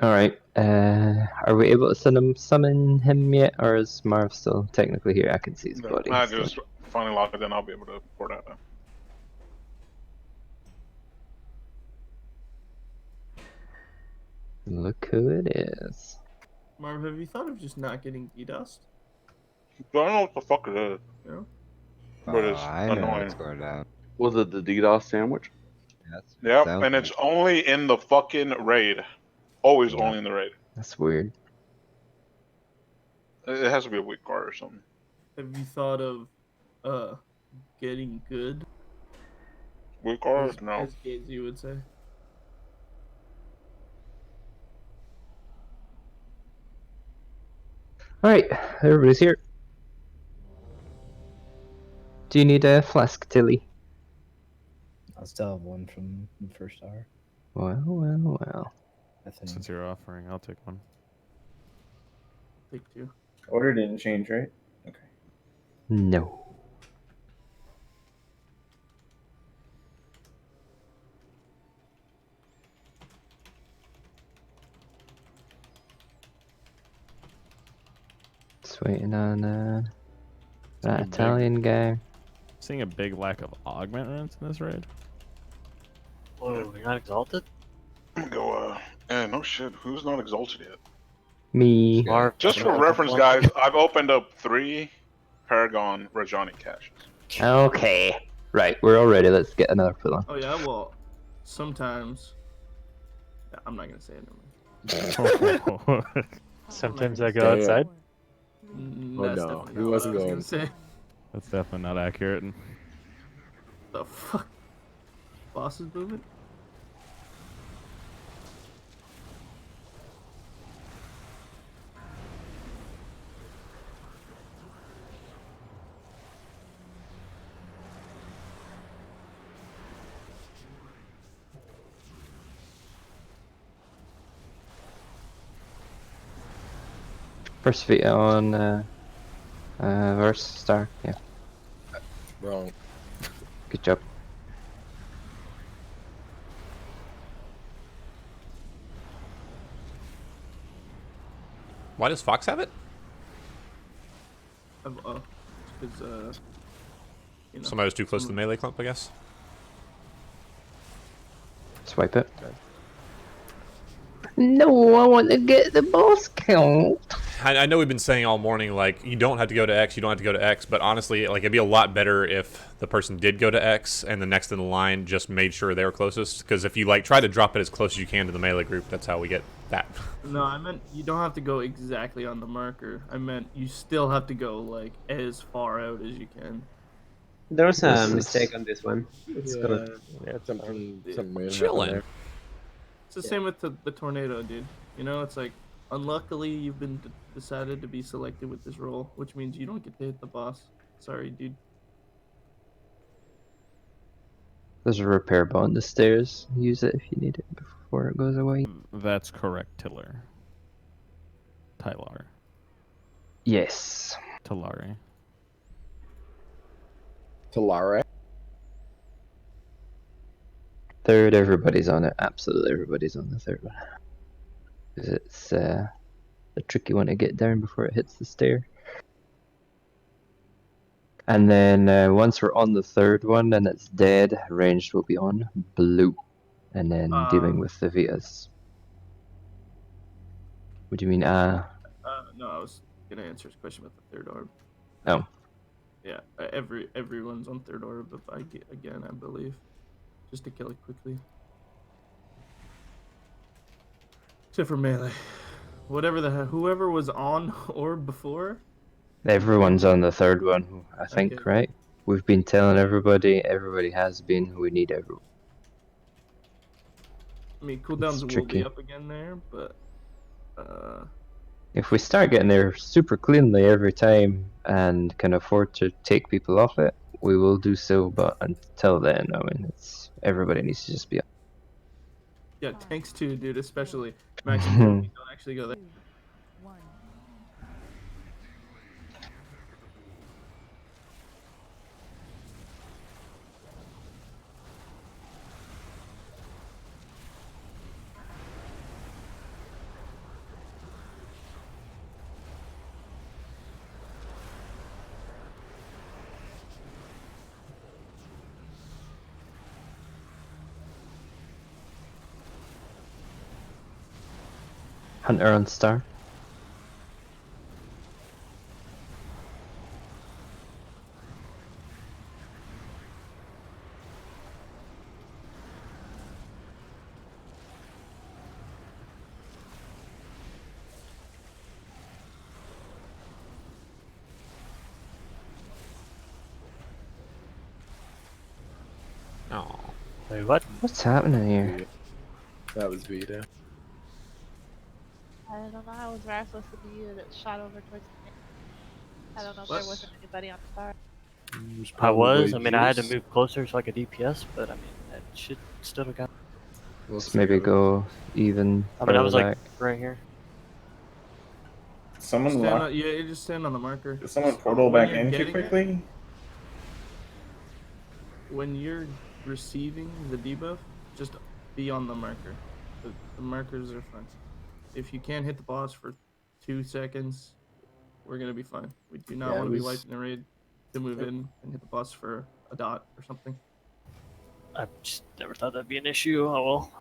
Alright, are we able to summon him yet, or is Marv still technically here? I can see his body. I still. just finally logged in. I'll be able to port out now. Look who it is. Marv, have you thought of just not getting DDoSed? I don't know what the fuck it is. You know? But it's I know annoying. what's going down. Was it the DDoS sandwich? Yep, Sounds and like it's only in the fucking raid. Always Yeah. only in the raid. That's weird. It has to be a weak card or something. Have you thought of getting good? Weak card? No. As Gazy would say. Alright, everybody's here. Do you need a flask, Tilly? I still have one from the first hour. Well. I think. Since you're offering, I'll take one. Take two. Order didn't change, right? Okay. No. Just waiting on that big- Italian guy. Seeing a big lack of augment runes in this raid. Whoa, you're not exalted? Go, no shit. Who's not exalted yet? Me. Marv, Just for reference, guys, I've opened up 3 Paragon Rajani caches. Okay. Right, we're all ready. Let's get another pull on. Oh yeah, well, sometimes. Yeah, I'm not gonna say it. Never mind. Sometimes I go outside. Oh, That's no, definitely he not what wasn't I was going. gonna say. That's definitely not accurate. The fuck? Boss's movement? First feet on verse star. Yeah. Wrong. Good job. Why does Fox have it? Because you know, Somebody was too close to the melee clump, I guess. Swipe it. No, I want to get the boss count. I know we've been saying all morning, like, you don't have to go to X, you don't have to go to X, but honestly, like, it'd be a lot better if the person did go to X and the next in the line just made sure they were closest, because if you, like, try to drop it as close as you can to the melee group, that's how we get that. No, I meant you don't have to go exactly on the marker. I meant you still have to go, like, as far out as you can. There was a mistake on this one. It's gonna. Yeah, something weird. Chilling. It's the same with the tornado, dude. You know, it's like, unluckily, you've been decided to be selected with this role, which means you don't get to hit the boss. Sorry, dude. There's a repair bot on the stairs. Use it if you need it before it goes away. That's correct, Tiller. Tylar. Yes. Talari. Talara. Third, everybody's on it. Absolutely everybody's on the third one. 'Cause it's a tricky one to get down before it hits the stair. And then once we're on the third one and it's dead, ranged will be on blue. And then dealing with the Vitas. What do you mean, No, I was gonna answer his question about the third orb. Oh. Yeah, everyone's on third orb, but again, I believe, just to kill it quickly. Except for melee, whoever was on orb before. Everyone's on the third one, I think, Okay. right? We've been telling everybody has been, we need everyone. I mean, cooldowns will tricky. be up again there, but If we start getting there super cleanly every time and can afford to take people off it, we will do so, but until then, I mean, everybody needs to just be yeah, tanks too, dude. Especially Max and Toby don't actually go there. Hunter on star. Oh. Wait, what? What's happening here? That was Vita. I don't know. I was very supposed to be you that shot over towards the end. I don't know if there wasn't anybody on star. I was. I mean, I had to move closer so I could DPS, but I mean, that should still have got. Let's maybe go even I mean, I was further like back. right here. Someone Stand lock. on, yeah, you just stand on the marker. Did someone portal When back you're in too getting it, quickly? when you're receiving the debuff, just be on the marker. The markers are fine. If you can't hit the boss for 2 seconds, we're gonna be fine. We do not Yeah, want to be it was- wiping the raid to move in and hit the boss for a dot or something. I just never thought that'd be an issue. Oh well.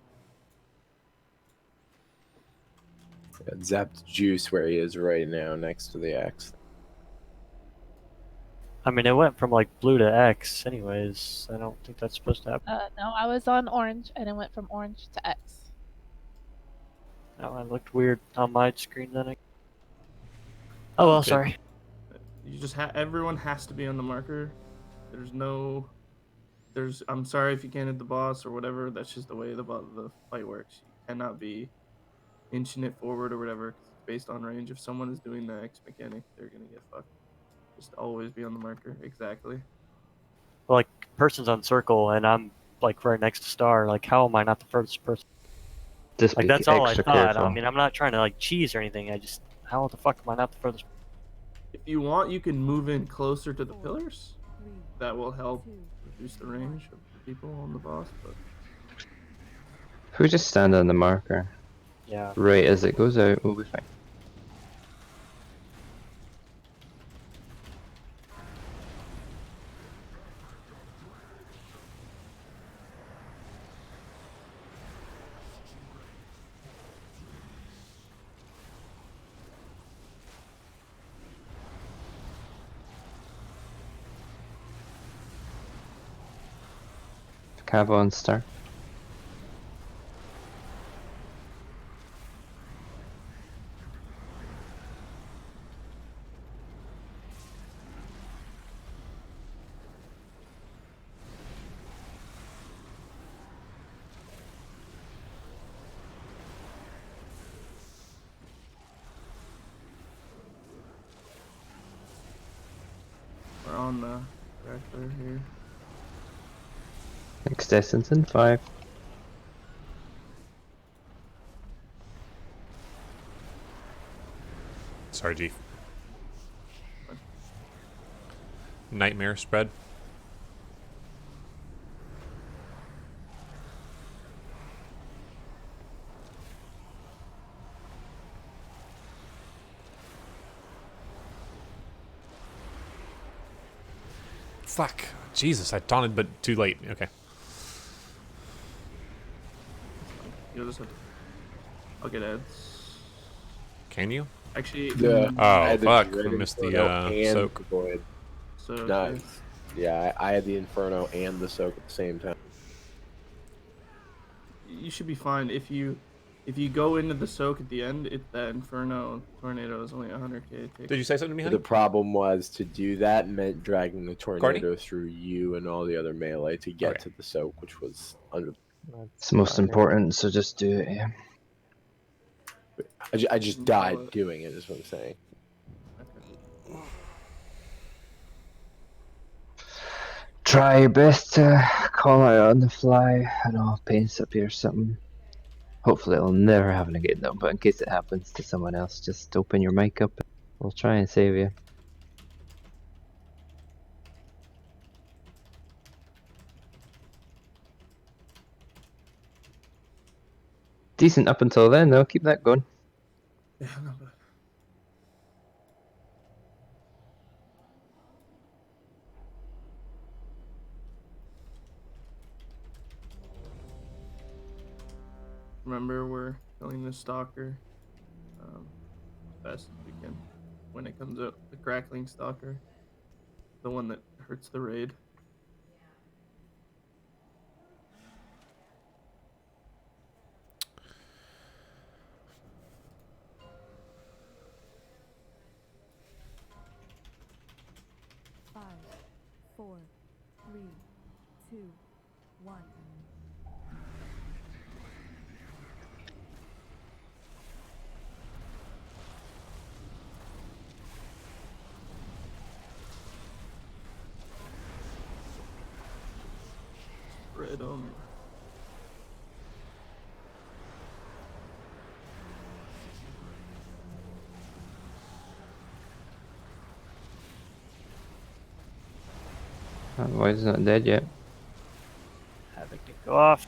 Zapped Juice where he is right now next to the axe. I mean, it went from like blue to X, anyways. I don't think that's supposed to happen. No, I was on orange and it went from orange to X. Oh, it looked weird on my screen then. Oh well, Okay. sorry. You just everyone has to be on the marker. I'm sorry if you can't hit the boss or whatever. That's just the way the fight works. You cannot be inching it forward or whatever, 'cause it's based on range. If someone is doing the X mechanic, they're gonna get fucked. Just always be on the marker. Exactly. Well, like, person's on circle and I'm like right next to star. Like, how am I not the first person? Just Like, be that's all I extra thought. careful. I mean, I'm not trying to like cheese or anything. How the fuck am I not the furthest? If you want, you can move in closer to the pillars. That will help reduce the range of the people on the boss. But If we just stand on the marker, yeah, right as it goes out, we'll be fine. Cav on star. we're on the tractor here. Next distance in 5. Sorry, G. Nightmare spread. Fuck. Jesus, I taunted, but too late. Okay. You'll just have to. I'll get ads. Can you? Actually, Yeah. I Oh, had the fuck. Druid We missed Inferno the and soak. the Void. So Nice. Yeah, I had the Inferno and the Soak at the same time. you should be fine if you go into the soak at the end. That Inferno tornado is only 100k. Did you say something to me, The honey? problem was to do that meant dragging the tornado Courtney? through you and all the other melee to get Okay. to the Soak, which was under. It's most important, so just do it, yeah. I just died doing it, is what I'm saying. Try your best to call out on the fly. I know, paints up here or something. Hopefully it'll never happen again though, but in case it happens to someone else, just open your mic up. We'll try and save you. Decent up until then though, keep that going. Yeah, not bad. Remember, we're killing the stalker as fast as we can when it comes out. The crackling stalker, the one that hurts the raid. Five, 4, 3, 2, 1. Spread on. Why is not dead yet? Having to go off.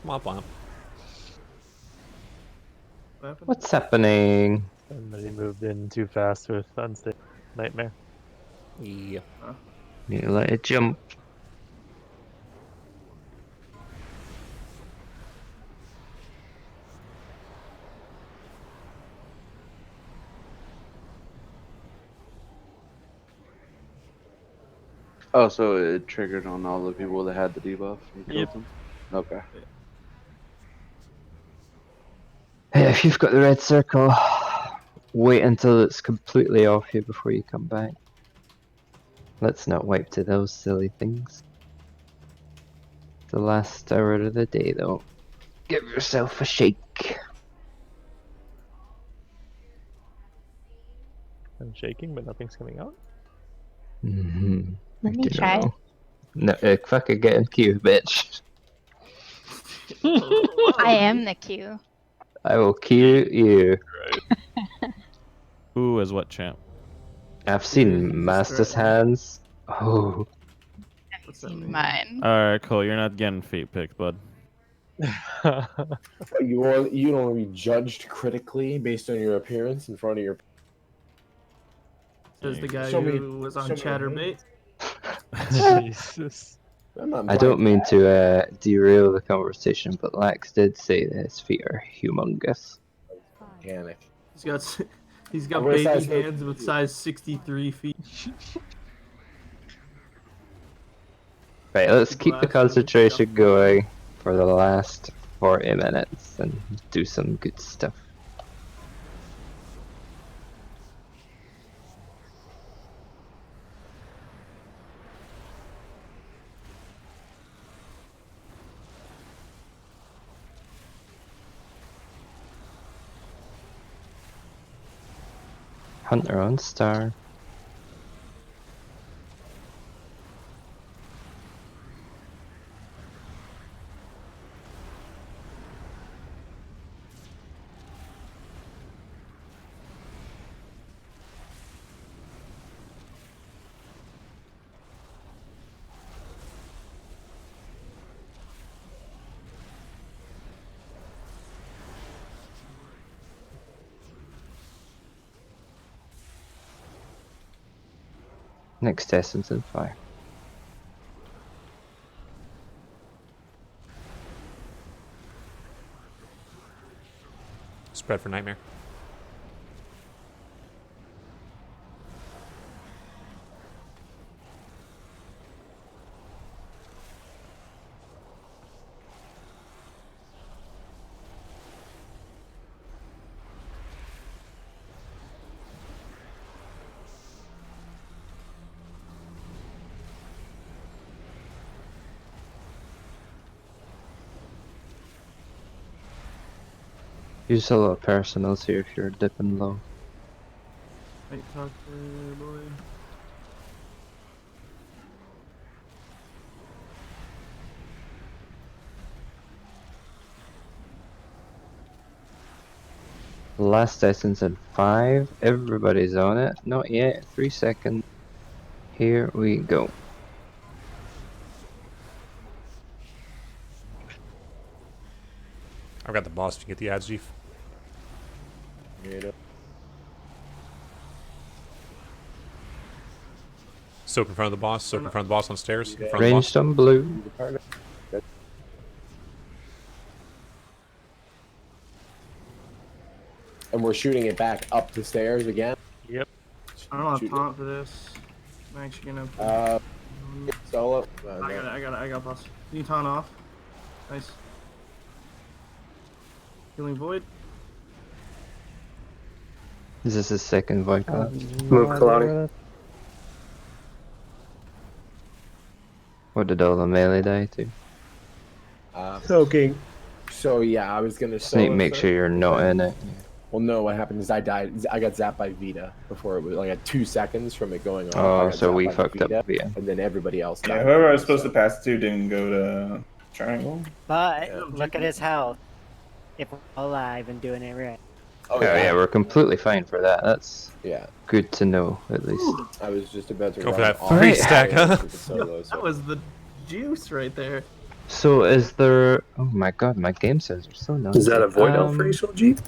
Womp womp. What's happening? Somebody moved in too fast with unstable nightmare. Yeah. You let it jump. Oh, so it triggered on all the people that had the debuff and killed Yep. them? Okay. Hey, if you've got the red circle, wait until it's completely off you before you come back. Let's not wipe to those silly things. The last hour of the day though. Give yourself a shake. I'm shaking, but nothing's coming out. Mm-hmm. Let me try. No, fucking get in queue, bitch. I am the Q. I will queue you. Who is what champ? I've seen Master's Hands. Oh. I've seen mine. Alright, cool. You're not getting feet picked, bud. You don't be judged critically based on your appearance in front of your. Says the guy Show me- who was show on me Chatterbait. Jesus. I don't mean to derail the conversation, but Lax did say that his feet are humongous. Panic. He's got What baby size foot hands do with you? size 63 feet. Right, let's People keep the ask him, concentration going for the last 40 minutes and do some good stuff. Hunter on star. Next essence and fire. Spread for nightmare. Use a lot of personals here if you're dipping low. Wait, talk there, boy. Last essence in 5. Everybody's on it. Not yet. 3 seconds. Here we go. I've got the boss to get the ads, Chief. Soak in front of the boss. Soak in front of the boss on stairs. In front of the boss. Ranged on blue. And we're shooting it back up the stairs again. Yep. I don't have taunt for this. I'm actually gonna. Solo. I got boss. Can you taunt off? Nice. Healing void. Is this his second void class? Move Kalani. What did all the melee die to? Soaking. So yeah, I was gonna Sneak, solo make soak. sure you're not in it. Well, no, what happened is I died. I got zapped by Vita before it was like at 2 seconds from it going off. Oh, I got so zapped we by fucked up Vita, Vita. and then everybody else Yeah, died. whoever I was supposed to pass to didn't go to triangle. But look at his health. If we're alive and doing it right. Oh yeah, we're completely fine for that. That's good to know, at least. I was just about to Go for run that off free the stack, huh? stairs with the solo, so- That was the juice right there. So is there... Oh my god, my game says are so noisy. Is that a void elf racial Jeep?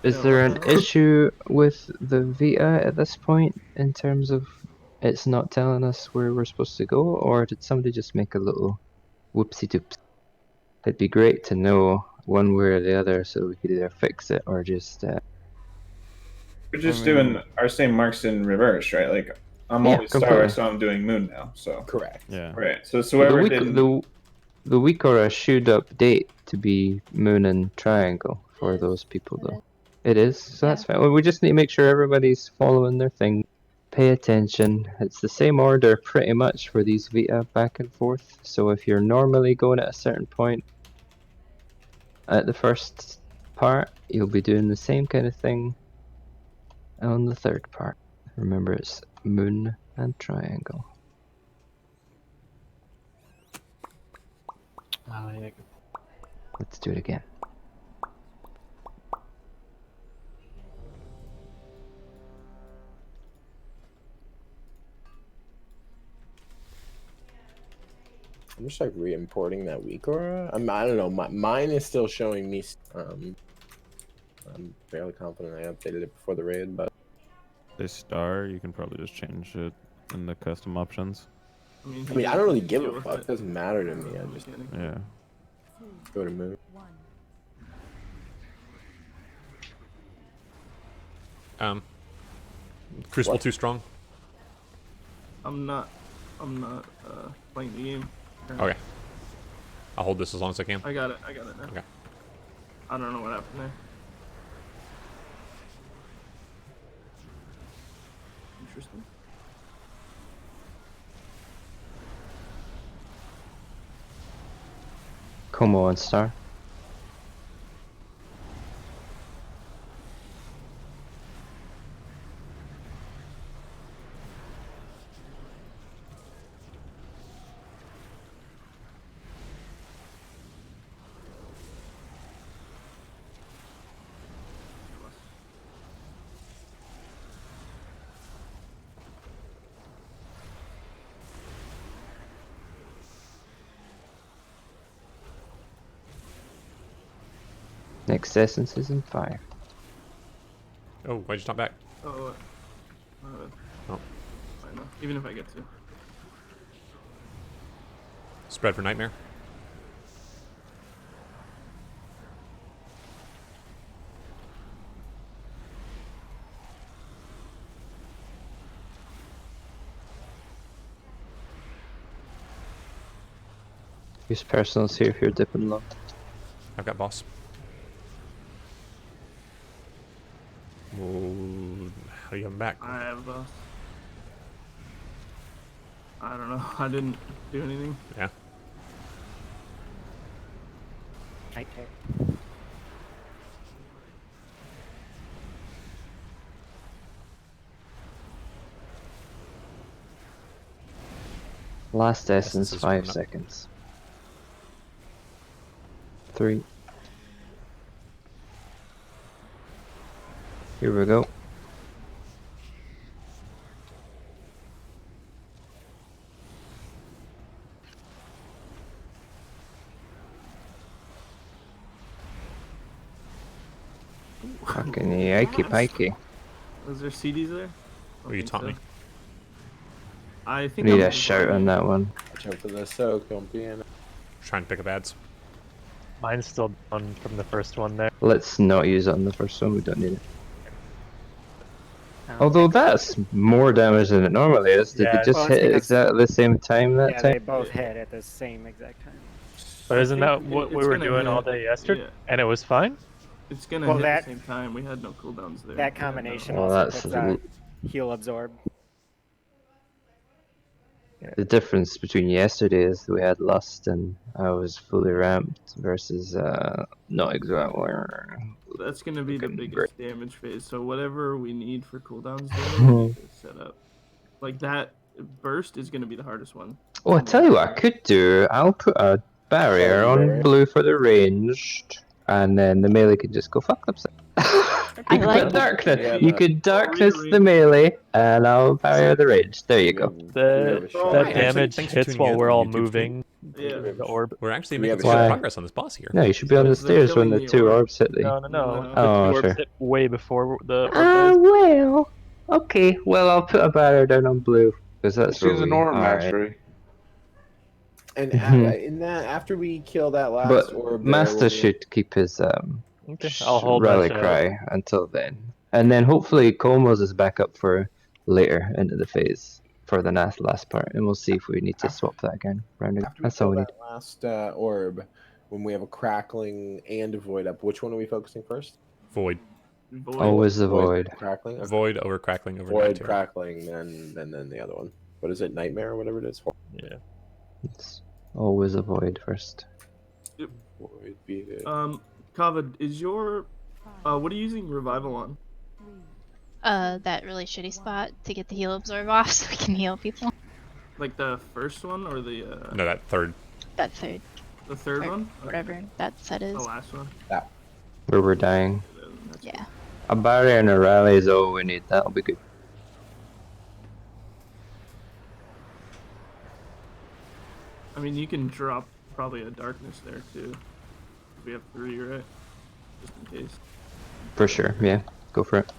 Is there an issue with the Vita at this point in terms of it's not telling us where we're supposed to go, or did somebody just make a little whoopsie doops? It'd be great to know one way or the other so we could either fix it or just... We're just doing our same marks in reverse, right? Like I'm always star, completely. so I'm doing moon now. So correct. Yeah. Right. So whoever didn't. The Weekora should update to be moon and triangle for those people though. It is, so that's fine. Well, we just need to make sure everybody's following their thing. Pay attention. It's the same order pretty much for these Vita back and forth. So if you're normally going at a certain point at the first part, you'll be doing the same kind of thing on the third part. Remember, it's moon and triangle. Oh, yeah. Let's do it again. I'm just like re-importing that weak aura. I don't know. Mine is still showing me. I'm fairly confident I updated it before the raid, but This star, you can probably just change it in the custom options. I mean, I don't really give a fuck. It doesn't matter to me. I just Yeah. go to move. Crucible What? too strong. I'm not playing the game. Okay. I'll hold this as long as I can. I got it now. Okay. I don't know what happened there. Interesting. Como on star. Next essence is in 5. Oh, why'd you stop back? Oh. Oh. I know. Even if I get to. Spread for Nightmare. Use personals here if you're dipping low. I've got boss. Whoa, how do you have him back? I have boss. I don't know. I didn't do anything. Yeah. Night tear. Last essence, is 5 coming up. seconds. 3. Here we go. Fucking yikey pikey. Was there CDs there? Oh, you taught me. I think Need I'm a shout on that one. Watch out for the soak, don't be in it. Trying to pick up ads. Mine's still down from the first one there. Let's not use it on the first one, we don't need it. Although that's more damage than it normally is. Did Yeah, they just well, it's hit at because- exactly the same time that Yeah, time? they both hit at the same exact time. But isn't I that think what we it's were gonna doing hit. all day yesterday? Yeah. And it was fine? It's gonna Well, hit that- at the same time. We had no cooldowns there. That combination Well, also that's puts heal absorb. the difference between yesterday is we had lust and I was fully ramped versus not exactly. That's gonna be the Fucking biggest damage phase. So whatever we need for cooldowns there, we need to set up. Like that burst is gonna be the hardest one. Oh, I tell you what I could do. I'll put a barrier on barrier. blue for the ranged, and then the melee can just go fuck themselves. You could like put darkness. Yeah, You but- could darkness the melee, and I'll barrier the range. There you go. The, shot. that Actually, damage thanks for hits tuning while in we're on all the YouTube moving Yeah. the orb. We're actually We making have some a good shot. progress on this boss here. No, you should be on the Because they're stairs when the killing the 2 orb. orbs hit the. No. No. The Oh, two orbs sure. hit way before the orb Ah, does. well. Okay, well, I'll put a barrier down on blue, because that's She's where an we orb are. mastery. And in that, after we kill that last But orb, there, Master we'll- should keep his Okay, I'll hold rally that cry until then. And then hopefully Komos is back up for later into the phase for the last part, and we'll see if we need to swap that again. after we That's all kill we need. that last orb, when we have a crackling and a void up, which one are we focusing first? Void. Void. Always the void. Crackling. Okay. Void over crackling over Void, Nightmare. crackling, then the other one. What is it? Nightmare or whatever it is. Yeah. It's always a void first. Void, beat it. Kava, is your what are you using revival on? That really shitty spot to get the heal absorb off so we can heal people. Like the first one or the No, that third. That third, the third or one? whatever that set is. The last one. Where we're dying. Yeah. A barrier and a rally is all we need. That'll be good. I mean, you can drop probably a darkness there too. We have 3, right? Just in case. For sure, yeah. Go for it.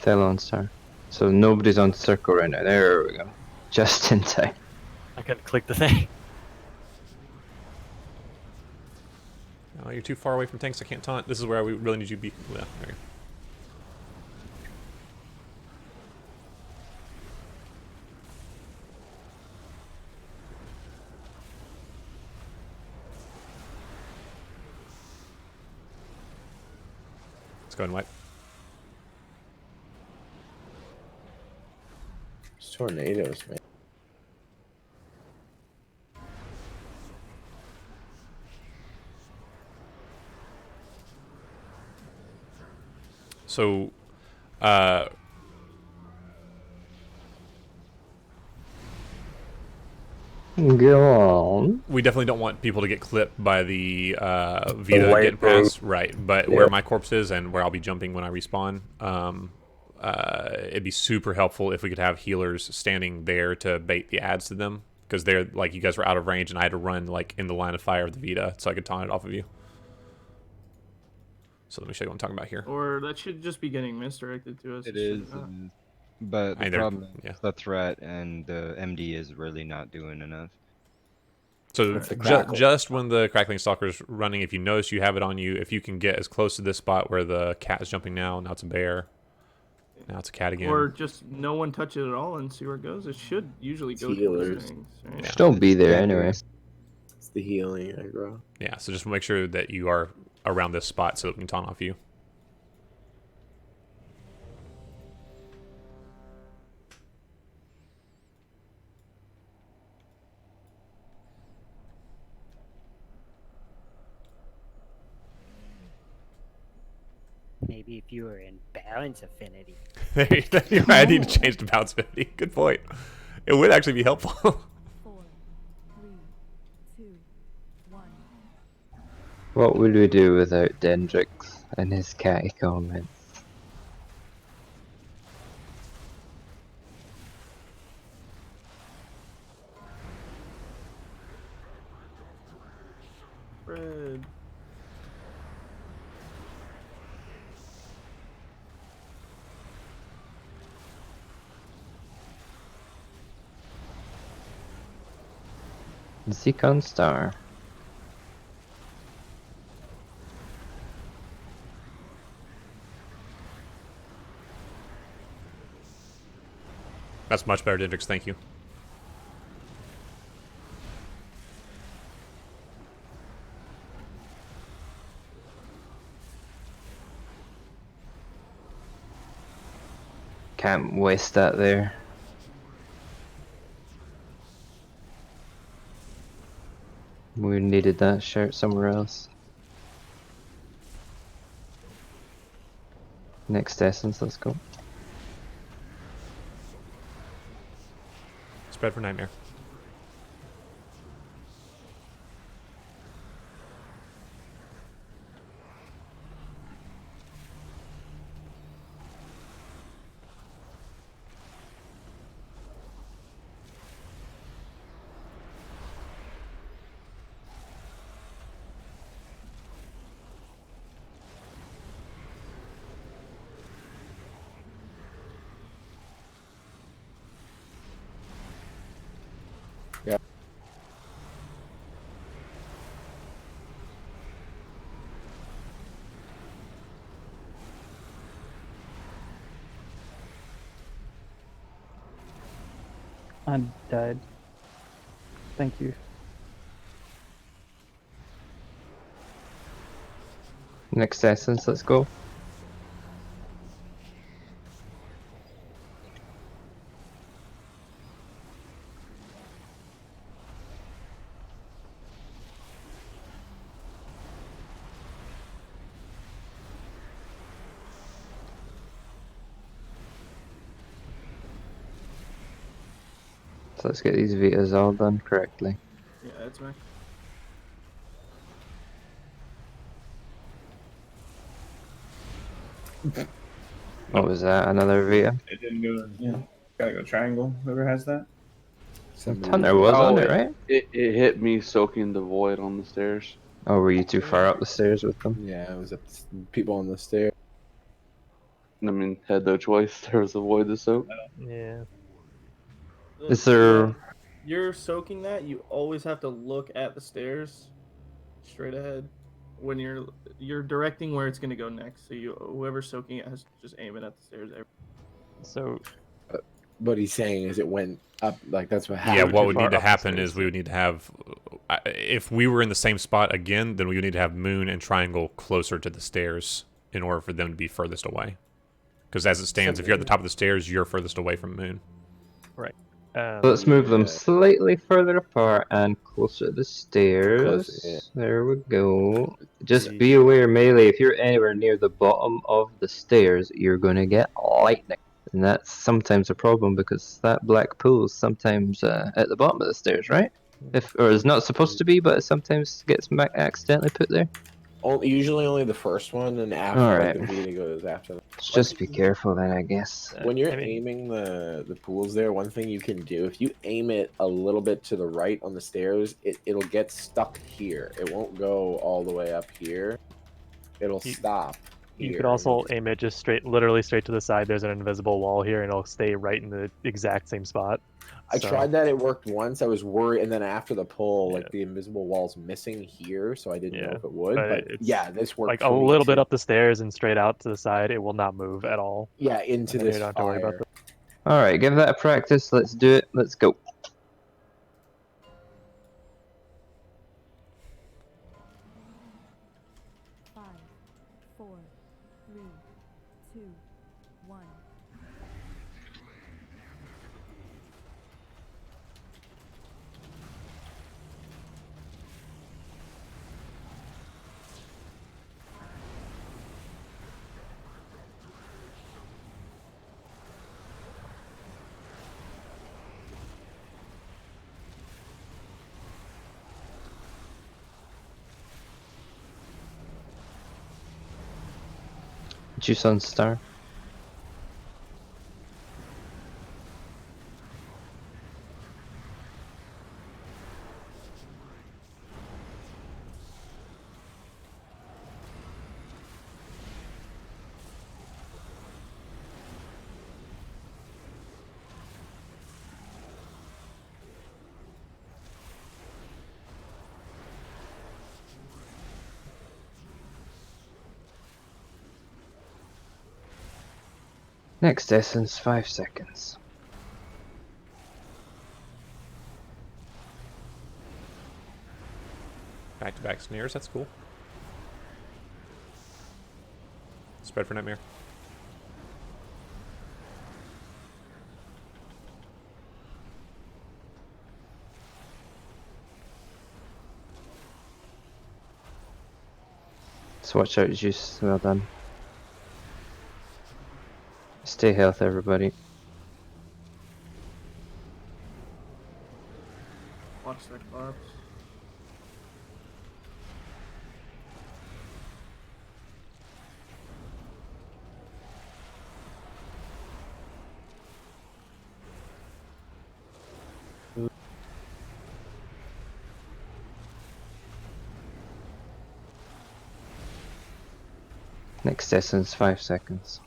Thelon star. So nobody's on circle right now. There we go. Just in time. I couldn't click the thing. Oh, you're too far away from tanks. I can't taunt. This is where we really need you to be. Yeah, there you go. Let's go and wipe. It's tornadoes, man. So, Go on. we definitely don't want people to get clipped by the Vita light getting thing. past, right? But Yeah. where my corpse is and where I'll be jumping when I respawn, it'd be super helpful if we could have healers standing there to bait the ads to them. because they're like you guys were out of range and I had to run like in the line of fire of the Vita so I could taunt it off of you. So let me show you what I'm talking about here. Or that should just be getting misdirected to us. It should is, not. but the Either- problem is yeah. the threat and the MD is really not doing enough. So That's the crackle. just when the Crackling Stalker's running, if you notice you have it on you, if you can get as close to this spot where the cat is jumping now it's a bear. Now it's a cat again. Or just no one touch it at all and see where it goes. It should usually go Healers. towards things. Right? Should all be there anyway. It's the healing aggro. Yeah, so just make sure that you are around this spot so that we can taunt off you. Maybe if you were in balance affinity. I need to change the bounce affinity. Good point. It would actually be helpful. 4, 3, 2, 1. What would we do without Dendrix and his catty comments? Fred. Zecon Star. That's much better, Dendrix. Thank you. Can't waste that there. We needed that shirt somewhere else. Next essence, let's go. Spread for Nightmare. Yeah. I died. Thank you. Next essence, let's go. So let's get these Vitas all done correctly. Yeah, that's right. What was that? Another Vita? It didn't go. Yeah, gotta go triangle. Whoever has that. Thunder was on it, right? It hit me soaking the void on the stairs. Oh, were you too far up the stairs with them? Yeah, it was up people on the stairs. I mean, had no choice. There was a void to soak. Yeah. Is there... You're soaking that, you always have to look at the stairs straight ahead when you're directing where it's going to go next. So whoever's soaking it has to just aim it at the stairs. So what he's saying is it went up, like that's what happened. Yeah, what would need to happen is we would need to have, if we were in the same spot again, then we would need to have Moon and Triangle closer to the stairs in order for them to be furthest away. Because as it stands, if you're at the top of the stairs, you're furthest away from Moon. Right. Let's move them slightly further apart and closer to the stairs. Closer, yeah. There we go. Just be aware, Melee, if you're anywhere near the bottom of the stairs, you're going to get lightning. And that's sometimes a problem because that black pool is sometimes at the bottom of the stairs, right? Or is not supposed to be, but it sometimes gets accidentally put there. Usually only the first one, and after Alright. the Vita goes after that. Just be careful then, I guess. When you're I mean- aiming the pools there, one thing you can do, if you aim it a little bit to the right on the stairs, it'll get stuck here. It won't go all the way up here. It'll stop here. You could also aim it just literally straight to the side. There's an invisible wall here, and it'll stay right in the exact same spot. I So- tried that. It worked once. I was worried, and then after the pull, like the invisible wall's missing here, so I didn't know if it would. But it's yeah, this worked like for a me little bit too. up the stairs and straight out to the side. It will not move at all. Yeah, into You this don't have to worry about fire. that. Alright, give that a practice. Let's do it. Let's go. Five, 4, 3, 2, 1. Juice on star. Next essence, 5 seconds. Back-to-back snares, that's cool. Spread for Nightmare. So watch out, Juice. Well done. Stay healthy, everybody. Watch that corpse. Next essence, 5 seconds.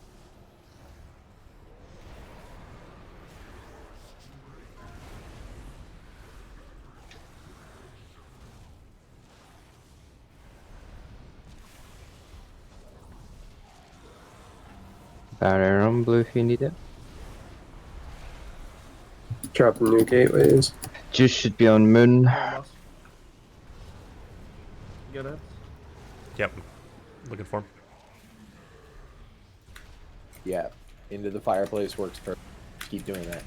Barrier on blue if you need it. Dropping new gateways. Juice should be on moon. You got it? Yep. Looking for him. Yeah, into the fireplace works perfect. Keep doing that.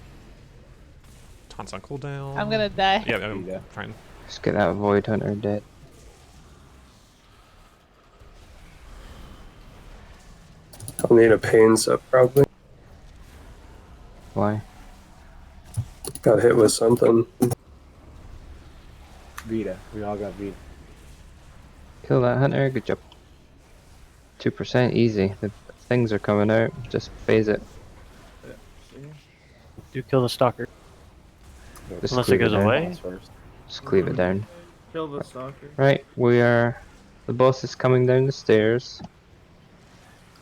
Taunts on cooldown. I'm gonna die. Yeah, I'm fine. Let's get that Void Hunter dead. I'll need a pains up probably. Why? Got hit with something. Vita. We all got Vita. Kill that Hunter, good job. 2% easy. The things are coming out. Just phase it. Do kill the stalker. Just Unless it cleave goes down. away. Just cleave it down. Kill the stalker. Right, we are. The boss is coming down the stairs.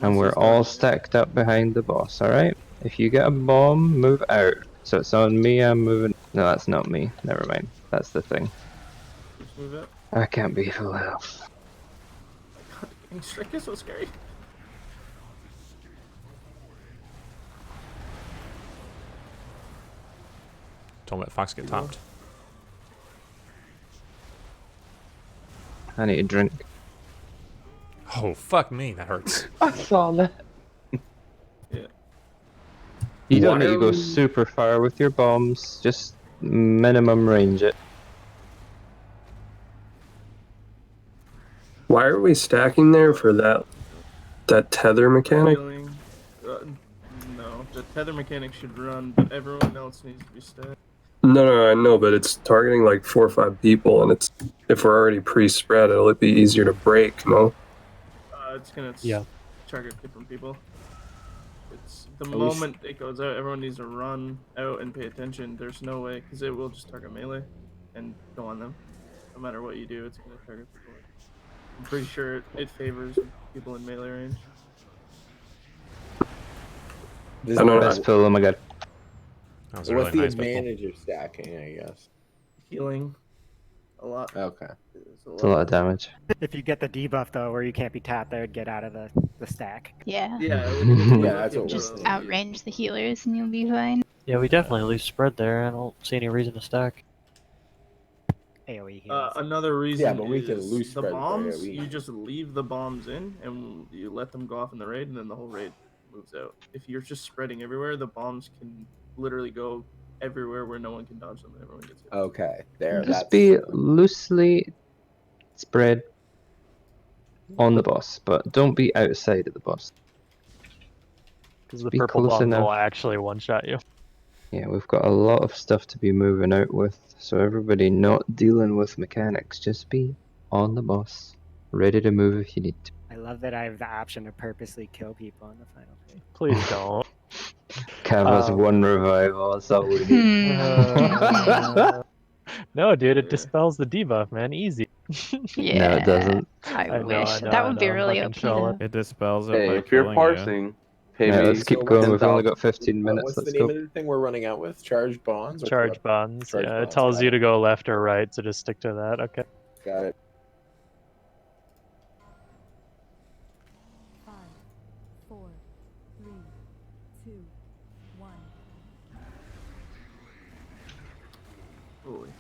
And we're all stacked up behind the boss, alright? If you get a bomb, move out. So it's on me, I'm moving. No, that's not me. Never mind. That's the thing. Just move it. I can't be full health. Getting Strike is so scary. Don't let Fox get topped. I need a drink. Oh, fuck me, that hurts. I saw that. Yeah. You don't Why need to are go we- super far with your bombs. Just minimum range it. Why are we stacking there for that tether mechanic? Feeling, no, the tether mechanic should run, but everyone else needs to be stacked. No, I know, but it's targeting like 4 or 5 people, and it's if we're already pre-spread, it'll be easier to break, no? It's gonna Yeah. target different people. the At least- moment it goes out, everyone needs to run out and pay attention. There's no way, because it will just target melee and go on them. No matter what you do, it's going to target people. I'm pretty sure it favors people in melee range. This I don't know. Best pull, oh my god. That was a What's really the nice best pull. advantage of stacking, I guess? Healing a lot. Okay. It's a lot of damage. If you get the debuff though, where you can't be tapped, they would get out of the stack. Yeah. Yeah, when you get the Yeah, debuff, that's you what have Just to- outrange the healers and you'll be fine. Yeah, we definitely lose spread there. I don't see any reason to stack. AoE heals. Another reason Yeah, but we can is lose the spread for bombs. AoE. You just leave the bombs in, and you let them go off in the raid, and then the whole raid moves out. If you're just spreading everywhere, the bombs can literally go everywhere where no one can dodge them, and everyone gets hit. Okay, there. Just be loosely spread on the boss, but don't be outside of the boss. Because the Be purple close bombs enough. will actually one-shot you. Yeah, we've got a lot of stuff to be moving out with, so everybody not dealing with mechanics, just be on the boss, ready to move if you need to. I love that I have the option to purposely kill people in the final phase. Please don't. Cav has one revival, that's all we need. No, dude, it dispels the debuff, man. Easy. No, it doesn't. I know, wish. I know, That I would be know, really fucking OP trolling. though. It dispels it Hey, by if you're killing parsing, pay Yeah, me. let's keep going. We've only 10,000. got 15 minutes. What's Let's the name go. of the thing we're running out with? Charged bonds? Or Charge corrupt- bonds. Charge Yeah, it bonds, tells got you it. to go left or right, so just stick to that. Okay. Got it. 5, 4, 3, 2, 1. Holy.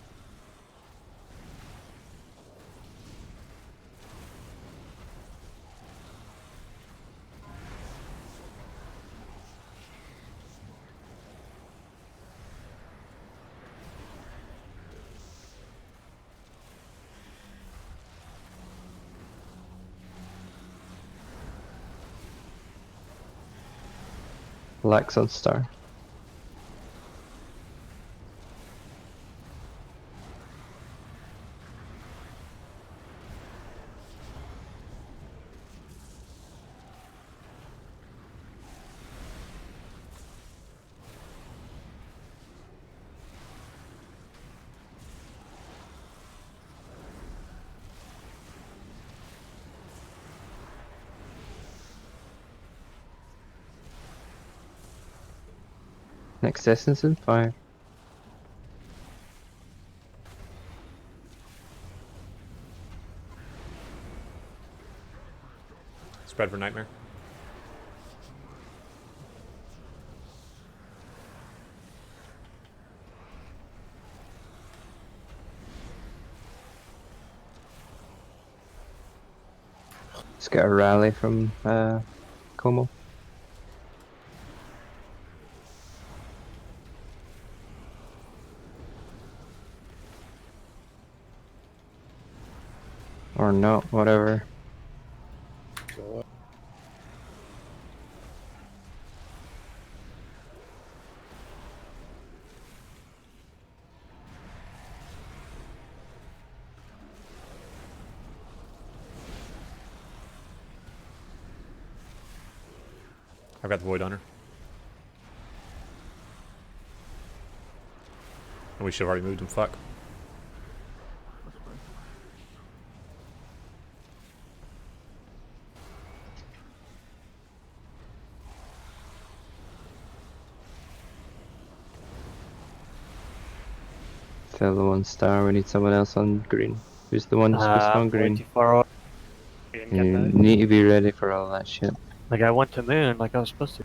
Lax on star. Next essence in 5. Spread for Nightmare. Let's get a rally from Como. Or not, whatever. I've got the Void on her. And we should have already moved him, fuck. Fill the 1 star, we need someone else on green. Who's the one supposed to be on Way green? too far off. You need to be ready for all that shit. Like I went to moon like I was supposed to.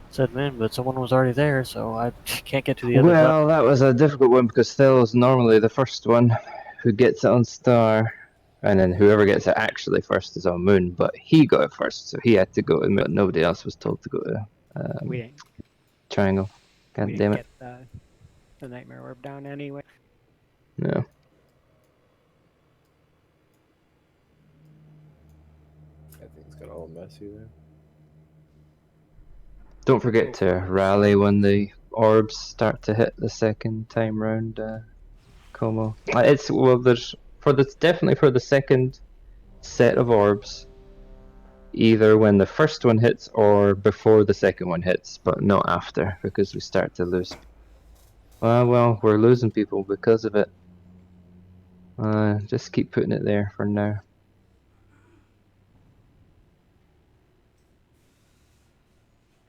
Said moon, but someone was already there, so I can't get to the other. Well, that was a difficult one because Thel's normally the first one who gets it on star, and then whoever gets it actually first is on moon. But he got it first, so he had to go, and nobody else was told to go to We ain't. triangle. God we damn didn't it! get the nightmare orb down anyway. No. That thing's got all messy there. Don't forget to rally when the orbs start to hit the second time round, Como. It's well, there's definitely for the second set of orbs, either when the first one hits or before the second one hits, but not after, because we start to lose. Well, we're losing people because of it. Just keep putting it there for now.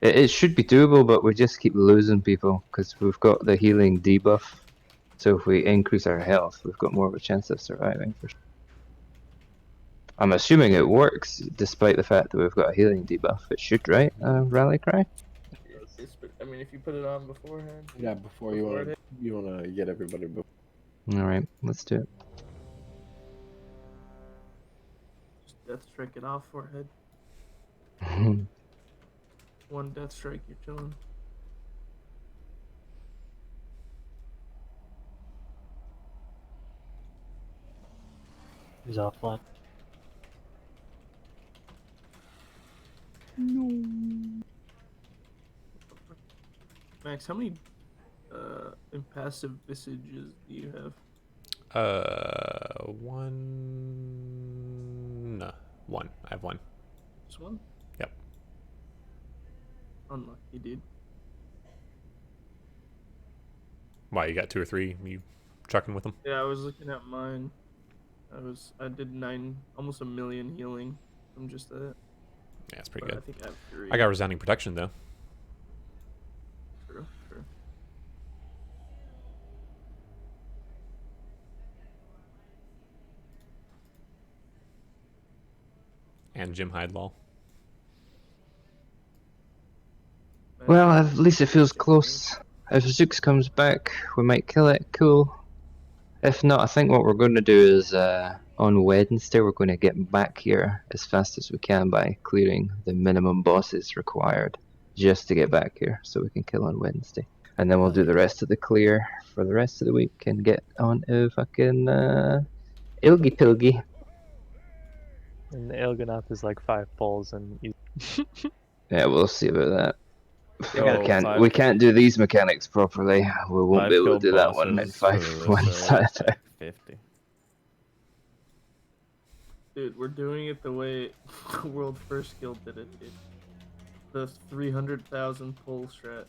It should be doable, but we just keep losing people because we've got the healing debuff. So if we increase our health, we've got more of a chance of surviving. For sure. I'm assuming it works, despite the fact that we've got a healing debuff. It should, right? Rally cry. I mean, if you put it on beforehand. Yeah, before you wanna get everybody. All right, let's do it. Just death strike it off forehead. One death strike, you're chilling. He's offline. No. Max, how many impassive visages do you have? One. No, one. I have one. Just one? Yep. Unlucky, dude. Why, you got 2 or 3? You trucking with them? Yeah, I was looking at mine. I did almost 1 million healing from just that. Yeah, that's pretty But good. I think I have 3. I got resounding protection though. True. And Jim Hydelaw. Well, at least it feels close. If Zooks comes back, we might kill it. Cool. If not, I think what we're going to do is on Wednesday we're going to get back here as fast as we can by clearing the minimum bosses required just to get back here, so we can kill on Wednesday. And then we'll do the rest of the clear for the rest of the week and get on to fucking Ilgy Pilgy. And the Ilganath is like 5 pulls and Yeah, we'll see about that. Oh, We can't do these mechanics properly. We won't be able to do that one in 5 months either. 50. Dude, we're doing it the way the World First Guild did it, dude. The 300,000 pull strat.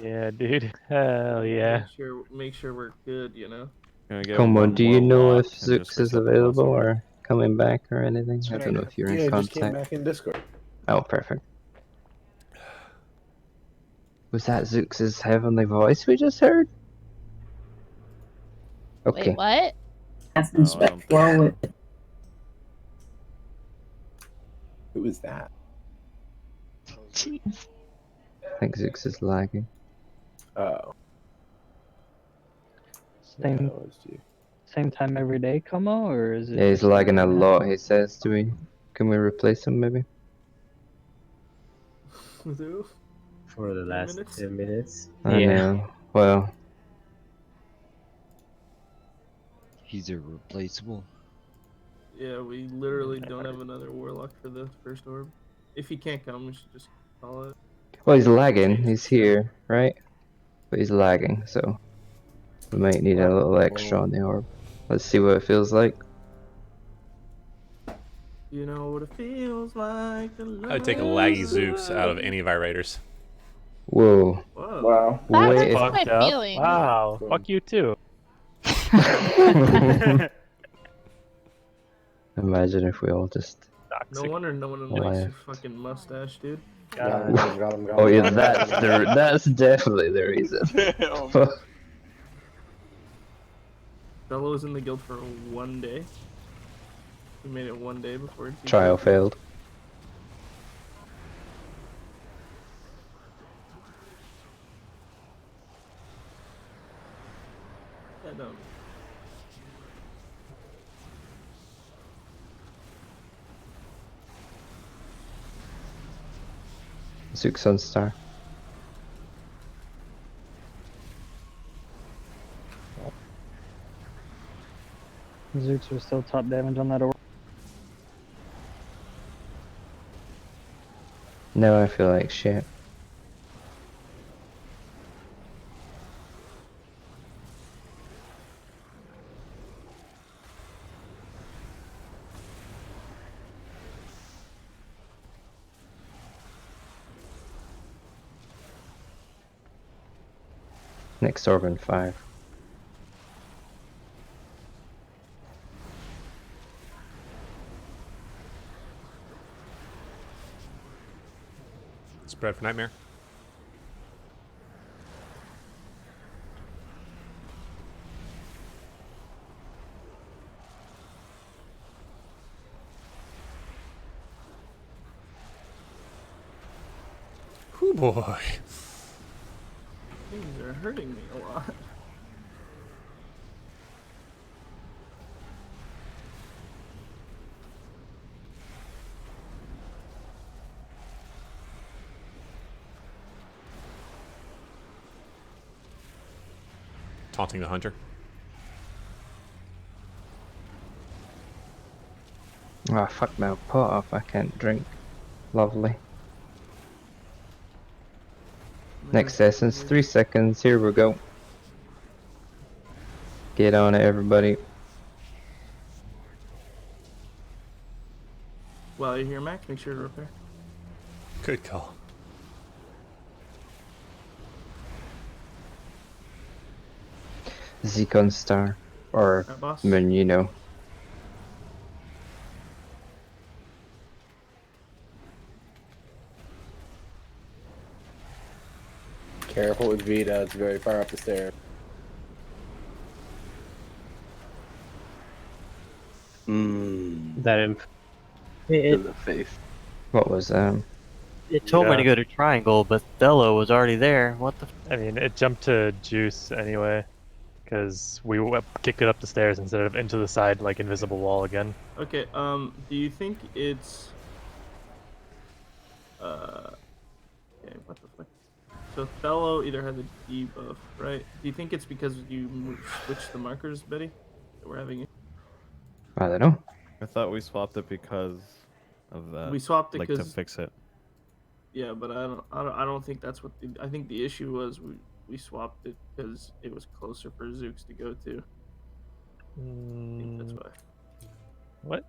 Yeah, dude. Hell yeah. Make sure we're good, you know? Como, do you know if Zooks is available or coming back or anything? I don't know if you're in Yeah, contact. just came back in Discord. Oh, perfect. Was that Zooks' heavenly voice we just heard? Okay. Wait, what? Who is that? Jeez. I think Zooks is lagging. Oh. Same time every day, Como, or is it? Yeah, he's lagging a lot, he says to me. Can we replace him, maybe? For the last 10 minutes. I know. Well. He's irreplaceable. Yeah, we literally don't have another warlock for the first orb. If he can't come, we should just call it. Well, he's lagging. He's here, right? But he's lagging, so we might need a little extra on the orb. Let's see what it feels like. You know what it feels like to I would take a laggy Zooks out of any of our raiders. Whoa. Wow. That Wait, hurts my feelings. Wow. Fuck you too. Imagine if we all just. No wonder no one likes your fucking mustache, dude. Oh yeah, that's definitely the reason. Fellow was in the guild for 1 day. We made it 1 day before Trial failed. I don't. Zook Sunstar. Zooks are still top damage on that orb. Now I feel like shit. Next orb in 5. Spread for Nightmare. Whoo boy. Things are hurting me a lot. Taunting the hunter. Ah, fuck my pot off. I can't drink. Lovely. Next essence, 3 seconds. Here we go. Get on it, everybody. While you're here, Max, make sure to repair. Good call. Zeke on star. Or Right, boss? Moon, you know. Careful with Vita, it's very far up the stairs. That imp. To the face. What was It told me to Yeah. go to triangle, but Thello was already there. What the? I mean, it jumped to juice anyway, because we kicked it up the stairs instead of into the side like invisible wall again. Okay, do you think it's okay, what the fuck? So Thello either has a debuff, right? Do you think it's because you switched the markers, Betty? That we're having I don't know. I thought we swapped it because of that. We swapped it like to 'cause- fix it. Yeah, but I don't think that's what I think the issue was. We swapped it because it was closer for Zooks to go to. I think that's why. What?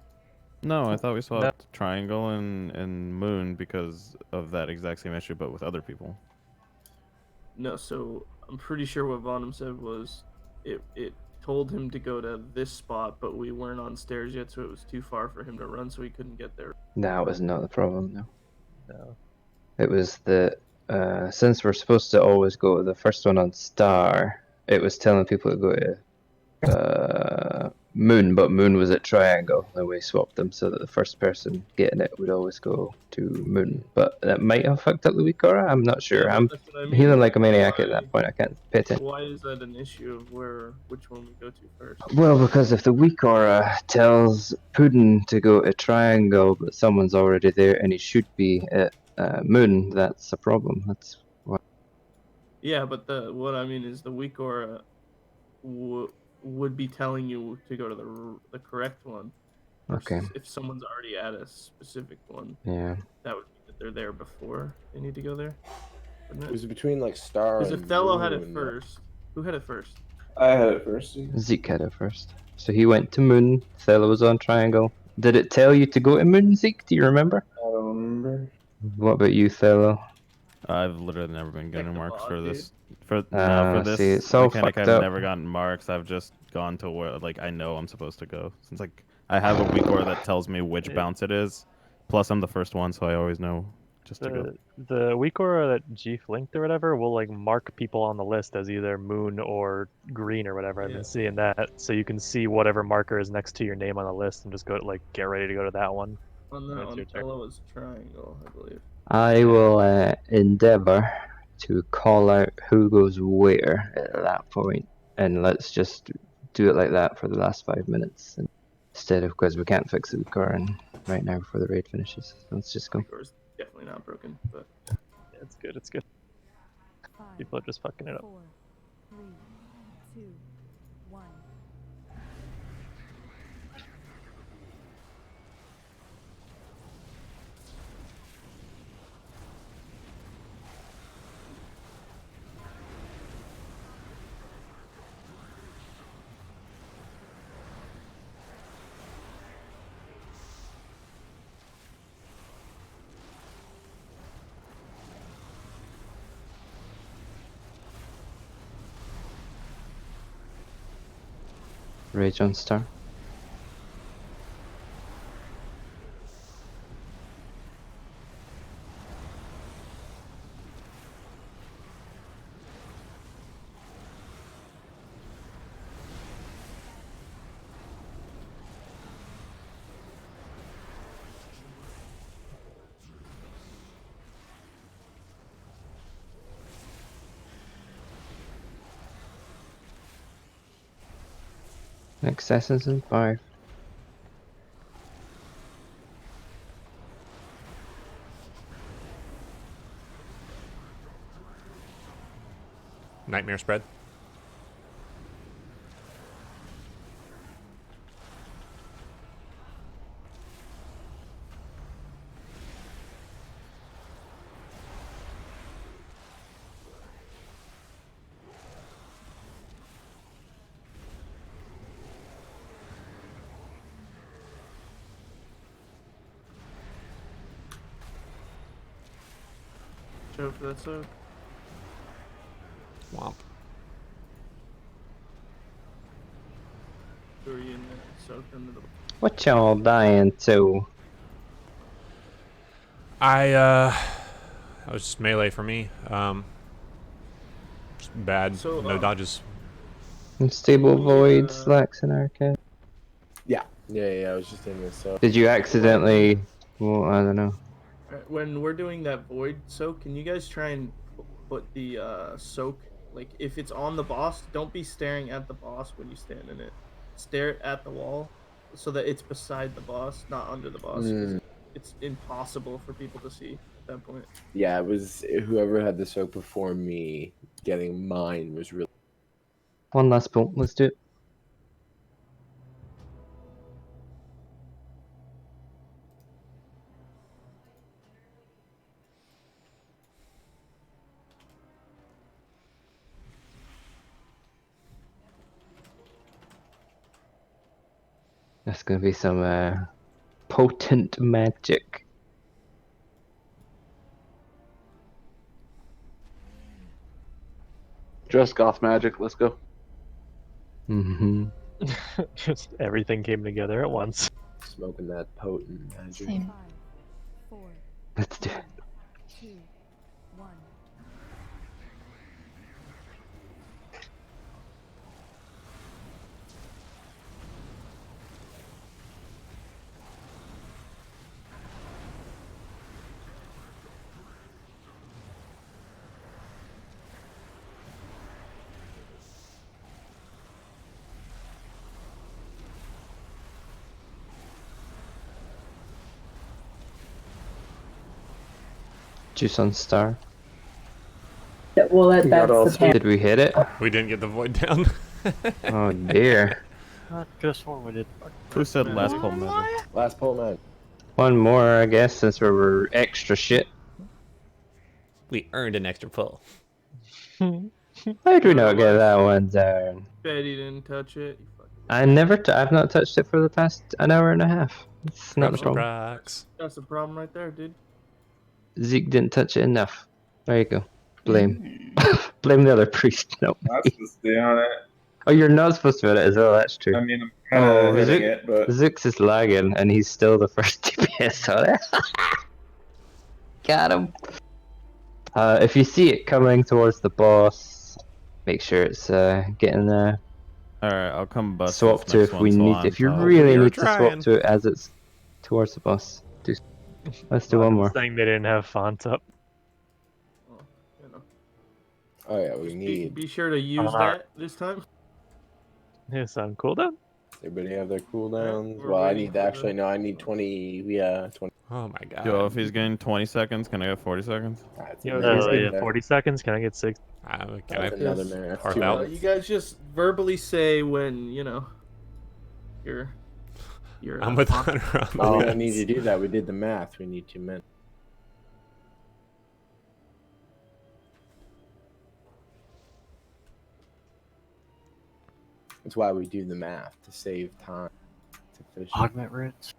No, I thought we swapped triangle and moon because of that exact same issue, but with other people. No, so I'm pretty sure what Vonham said was it told him to go to this spot, but we weren't on stairs yet, so it was too far for him to run, so he couldn't get there. That was not the problem, no. No. It was that since we're supposed to always go to the first one on star, it was telling people to go to moon, but moon was at triangle, and we swapped them so that the first person getting it would always go to moon. But that might have fucked up the weak aura. I'm not sure. Yeah, I'm that's what I mean. healing like a maniac at that point. I can't pay attention. Why is that an issue of which one we go to first? Well, because if the weak aura tells Puddin to go to triangle, but someone's already there and he should be at moon, that's a problem. That's what. Yeah, but what I mean is the weak aura would be telling you to go to the correct one. Okay. Versus if someone's already at a specific one, Yeah. that would mean that they're there before they need to go there. It was between like star Because and if Thello had it moon. first, who had it first? I had it first. Zeke had it first. So he went to moon, Thela was on triangle. Did it tell you to go to moon, Zeke? Do you remember? I don't remember. What about you, Thela? I've literally never been getting marks for this. For See, this it's all mechanic, fucked I've up. never gotten marks. I've just gone to where like I know I'm supposed to go. Since like I have a weak aura that tells me which bounce it is. Plus I'm the first one, so I always know just to go. The weak aura that Jeef linked or whatever will like mark people on the list as either moon or green or whatever. I've been seeing that, so you can see whatever marker is next to your name on the list and just go like get ready to go to that one. On that That's one, your turn. Thello was triangle, I believe. I will endeavor to call out who goes where at that point, and let's just do it like that for the last 5 minutes instead of, because we can't fix the car right now before the raid finishes. Let's just go. Core's definitely not broken, but Yeah, it's good. It's good. People are just fucking it up. 4, 3, 2, 1. Rage on star. Next session's in 5. Nightmare spread. Show for that soak. Womp. Who are you in there? Soak under the. What y'all dying to? That was just melee for me. Just bad. So, No dodges. Unstable void, slacks, and arcade. Yeah. I was just in this. So. Did you accidentally? Well, I don't know. When we're doing that void soak, can you guys try and put the soak, like if it's on the boss, don't be staring at the boss when you stand in it. Stare at the wall so that it's beside the boss, not under the boss. 'Cause it's impossible for people to see at that point. Yeah, it was whoever had the soak before me. Getting mine was really. One last pull. Let's do it. That's gonna be some potent magic. Just goth magic. Let's go. Mm-hmm. Just everything came together at once. Smoking that potent magic. Same. 5, 4, Let's do it. 2, 1. Juice on star. Yeah, well, that's the pan. Did we hit it? We didn't get the void down. Oh dear. I could have sworn we did. Who said last pull magic? Last pull magic. One more, I guess, since we were extra shit. We earned an extra pull. Why do we not get that one down? Betty didn't touch it. I've not touched it for the past an hour and a half. It's not the problem. Rocks. That's the problem right there, dude. Zeke didn't touch it enough. There you go. Blame. Blame the other priest. No. I'm supposed to stay on it. Oh, you're not supposed to hit it as well, that's true. I mean, I'm kind of hitting it, but Zook's is lagging, and he's still the first DPS on it. Got him. If you see it coming towards the boss, make sure it's getting there. Alright, I'll come bust. Swap this to next if we one, so need. on If you top. really You're need to swap trying. to it as it's towards the boss, let's do one more. Saying they didn't have font up. Oh yeah, we need. Be sure to use that this time. It's on cooldown. Everybody have their cooldowns. we're Well, I waiting need for actually no. I need 20. Yeah, 20. Oh my god. Yo, if he's getting 20 seconds, can I get 40 seconds? Yo, Yeah, he's yeah. getting 40 seconds. Can I get 6? Can That's another man. That's Hearth two out? minutes. You guys just verbally say when you're. I'm with Hunter on the Oh, we list. don't need to do that. We did the math. We need 2 minutes. That's why we do the math to save time. To finish. Augment roots.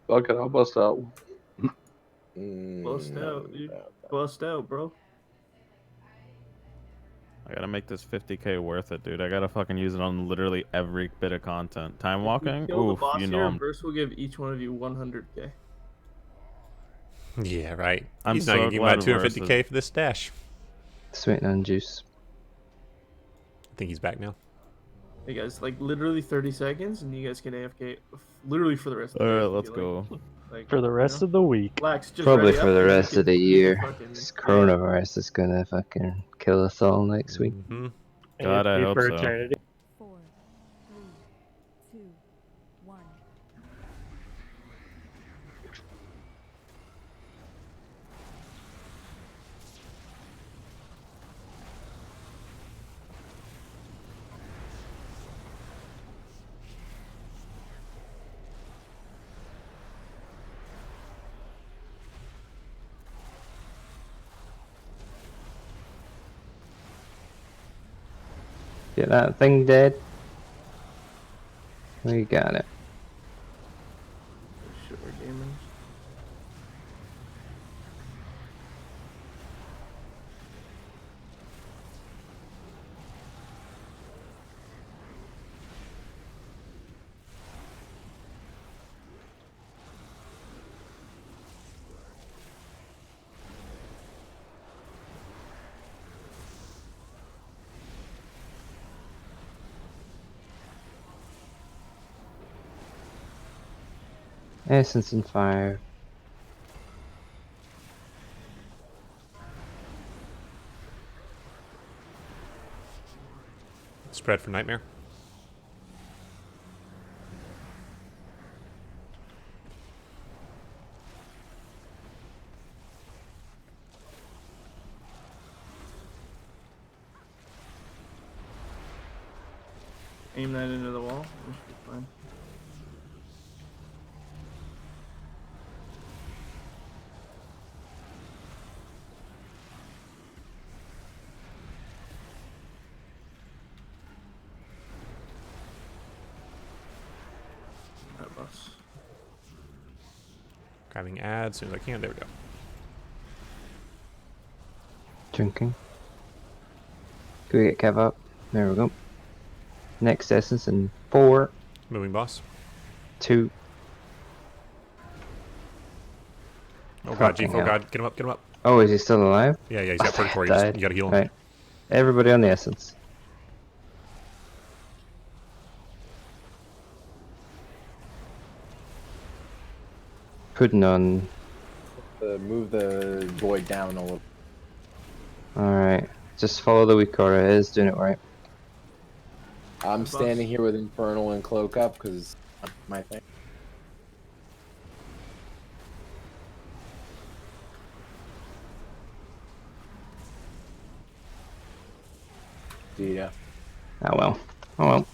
Fuck it, I'll bust out. Bust out, dude. Bust out, bro. I gotta make this 50k worth it, dude. I gotta fucking use it on literally every bit of content. Time walking? Kill the Oof, boss you know here, I'm... Verse will give each one of you 100k. Yeah, right. I'm He's not so gonna give me my glad Verse 250k for this stash. Just waiting on juice. I think he's back now. Hey guys, like literally 30 seconds, and you guys can AFK literally for the rest of the day. Alright, if you let's like. go. Like, For the rest of the week. Flax, just Probably ready for up the and you rest can- of the you can year. fucking- This yeah. coronavirus is gonna fucking kill us all next week. Mm-hmm. God, I hope for so. eternity. 4, 3, 2, 1. Get that thing dead. We got it. Sure, gamers. Essence and fire. Spread for Nightmare. Aim that into the wall. We should be fine. Alright, boss. Grabbing ads as soon as I can. There we go. Drinking. Can we get Kev up? There we go. Next essence in 4, Moving boss. 2. Oh god, Fucking Chief. Oh hell. god. Get him up. Get him up. Oh, is he still alive? Yeah, yeah. He's got purgatory. Died. You gotta heal him. Right. Everybody on the essence. Putting on. Move the void down a little. Alright. Just follow the weak aura. It is doing it right. I'm standing here with Infernal and Cloak up because my thing. Yeah. Oh well. Oh well.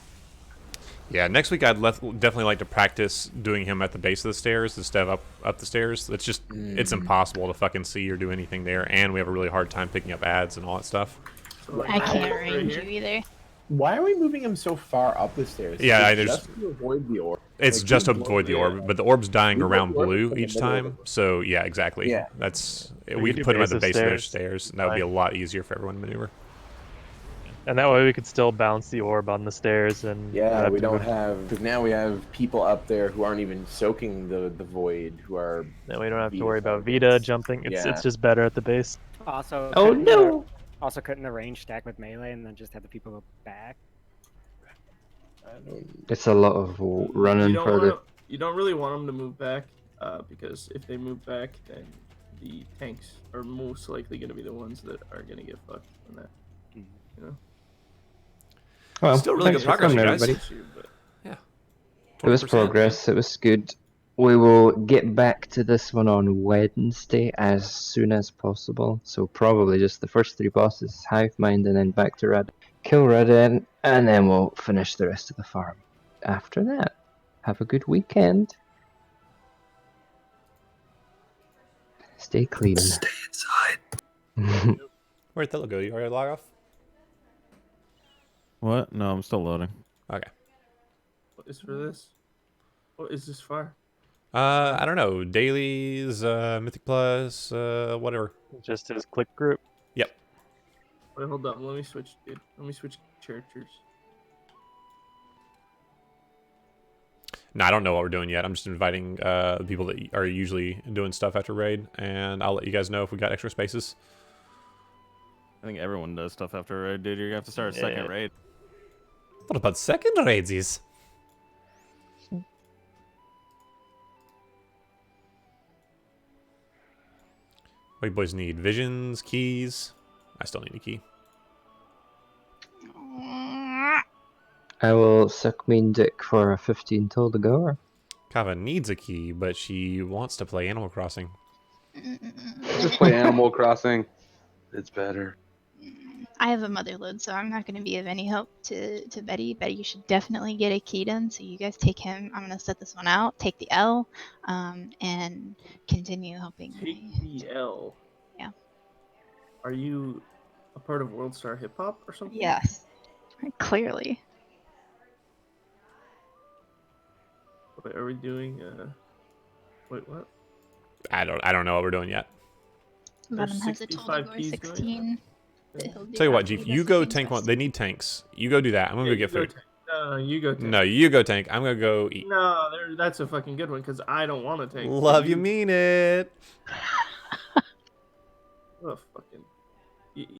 Yeah, next week I'd definitely like to practice doing him at the base of the stairs instead of up the stairs. It's just it's impossible to fucking see or do anything there, and we have a really hard time picking up ads and all that stuff. I can't range you either. Why are we moving him so far up the stairs? Yeah, Is it there's- just to avoid the orb. It's Like, just to we blow avoid the the orb, but the orb's dying We blow around the orb blue in the each middle of time. So yeah, exactly. Yeah. That's We we could can do put him at base the of base of those stairs. stairs, and that would be a lot easier for everyone to maneuver. And that way we could still bounce the orb on the stairs and Yeah, we to don't move- have because now we have people up there who aren't even soaking the void who are. Then we don't have to worry about Vita jumping. It's Yeah. just better at the base. Also, Oh, couldn't no! Also, couldn't the range stack with melee and then just have the people go back? It's a lot of running for the. You don't really want them to move back, because if they move back, then the tanks are most likely going to be the ones that are going to get fucked on that. You know. Well, Still really good thanks for progress, coming, you guys. everybody. Yeah. It was 20%, progress. It was good. We will get back to this one on Wednesday as soon as possible. So probably just the first 3 bosses, Hive Mind, and then back to Red. Kill Redden, and then we'll finish the rest of the farm. After that, have a good weekend. Stay clean. Stay inside. Where'd Thilo go? You already log off? What? No, I'm still loading. Okay. What is for this? What is this for? I don't know. Dailies, Mythic Plus, whatever. Just his click group. Yep. Wait, hold on. Let me switch, dude. Let me switch characters. No, I don't know what we're doing yet. I'm just inviting people that are usually doing stuff after raid, and I'll let you guys know if we got extra spaces. I think everyone does stuff after raid, dude. You're gonna have to start a second raid. What about second raids? What do you boys need? Visions, keys? I still need a key. I will suck mean dick for a 15 till to go. Kava needs a key, but she wants to play Animal Crossing. Just play Animal Crossing. It's better. I have a motherload, so I'm not going to be of any help to Betty. Betty, you should definitely get a Keaton. So you guys take him. I'm going to set this one out, take the L, and continue helping me. Take the L. Yeah. Are you a part of World Star Hip Hop or something? Yes. Clearly. Wait, are we doing? Wait, what? I don't know what we're doing yet. Venom has a total score 16. Tell you what, Jeef, you go tank one. They need tanks. You go do that. I'm gonna go get food. No, you go tank. No, you go tank. I'm gonna go eat. No, that's a fucking good one because I don't want to tank. Love you, mean it. Oh, fucking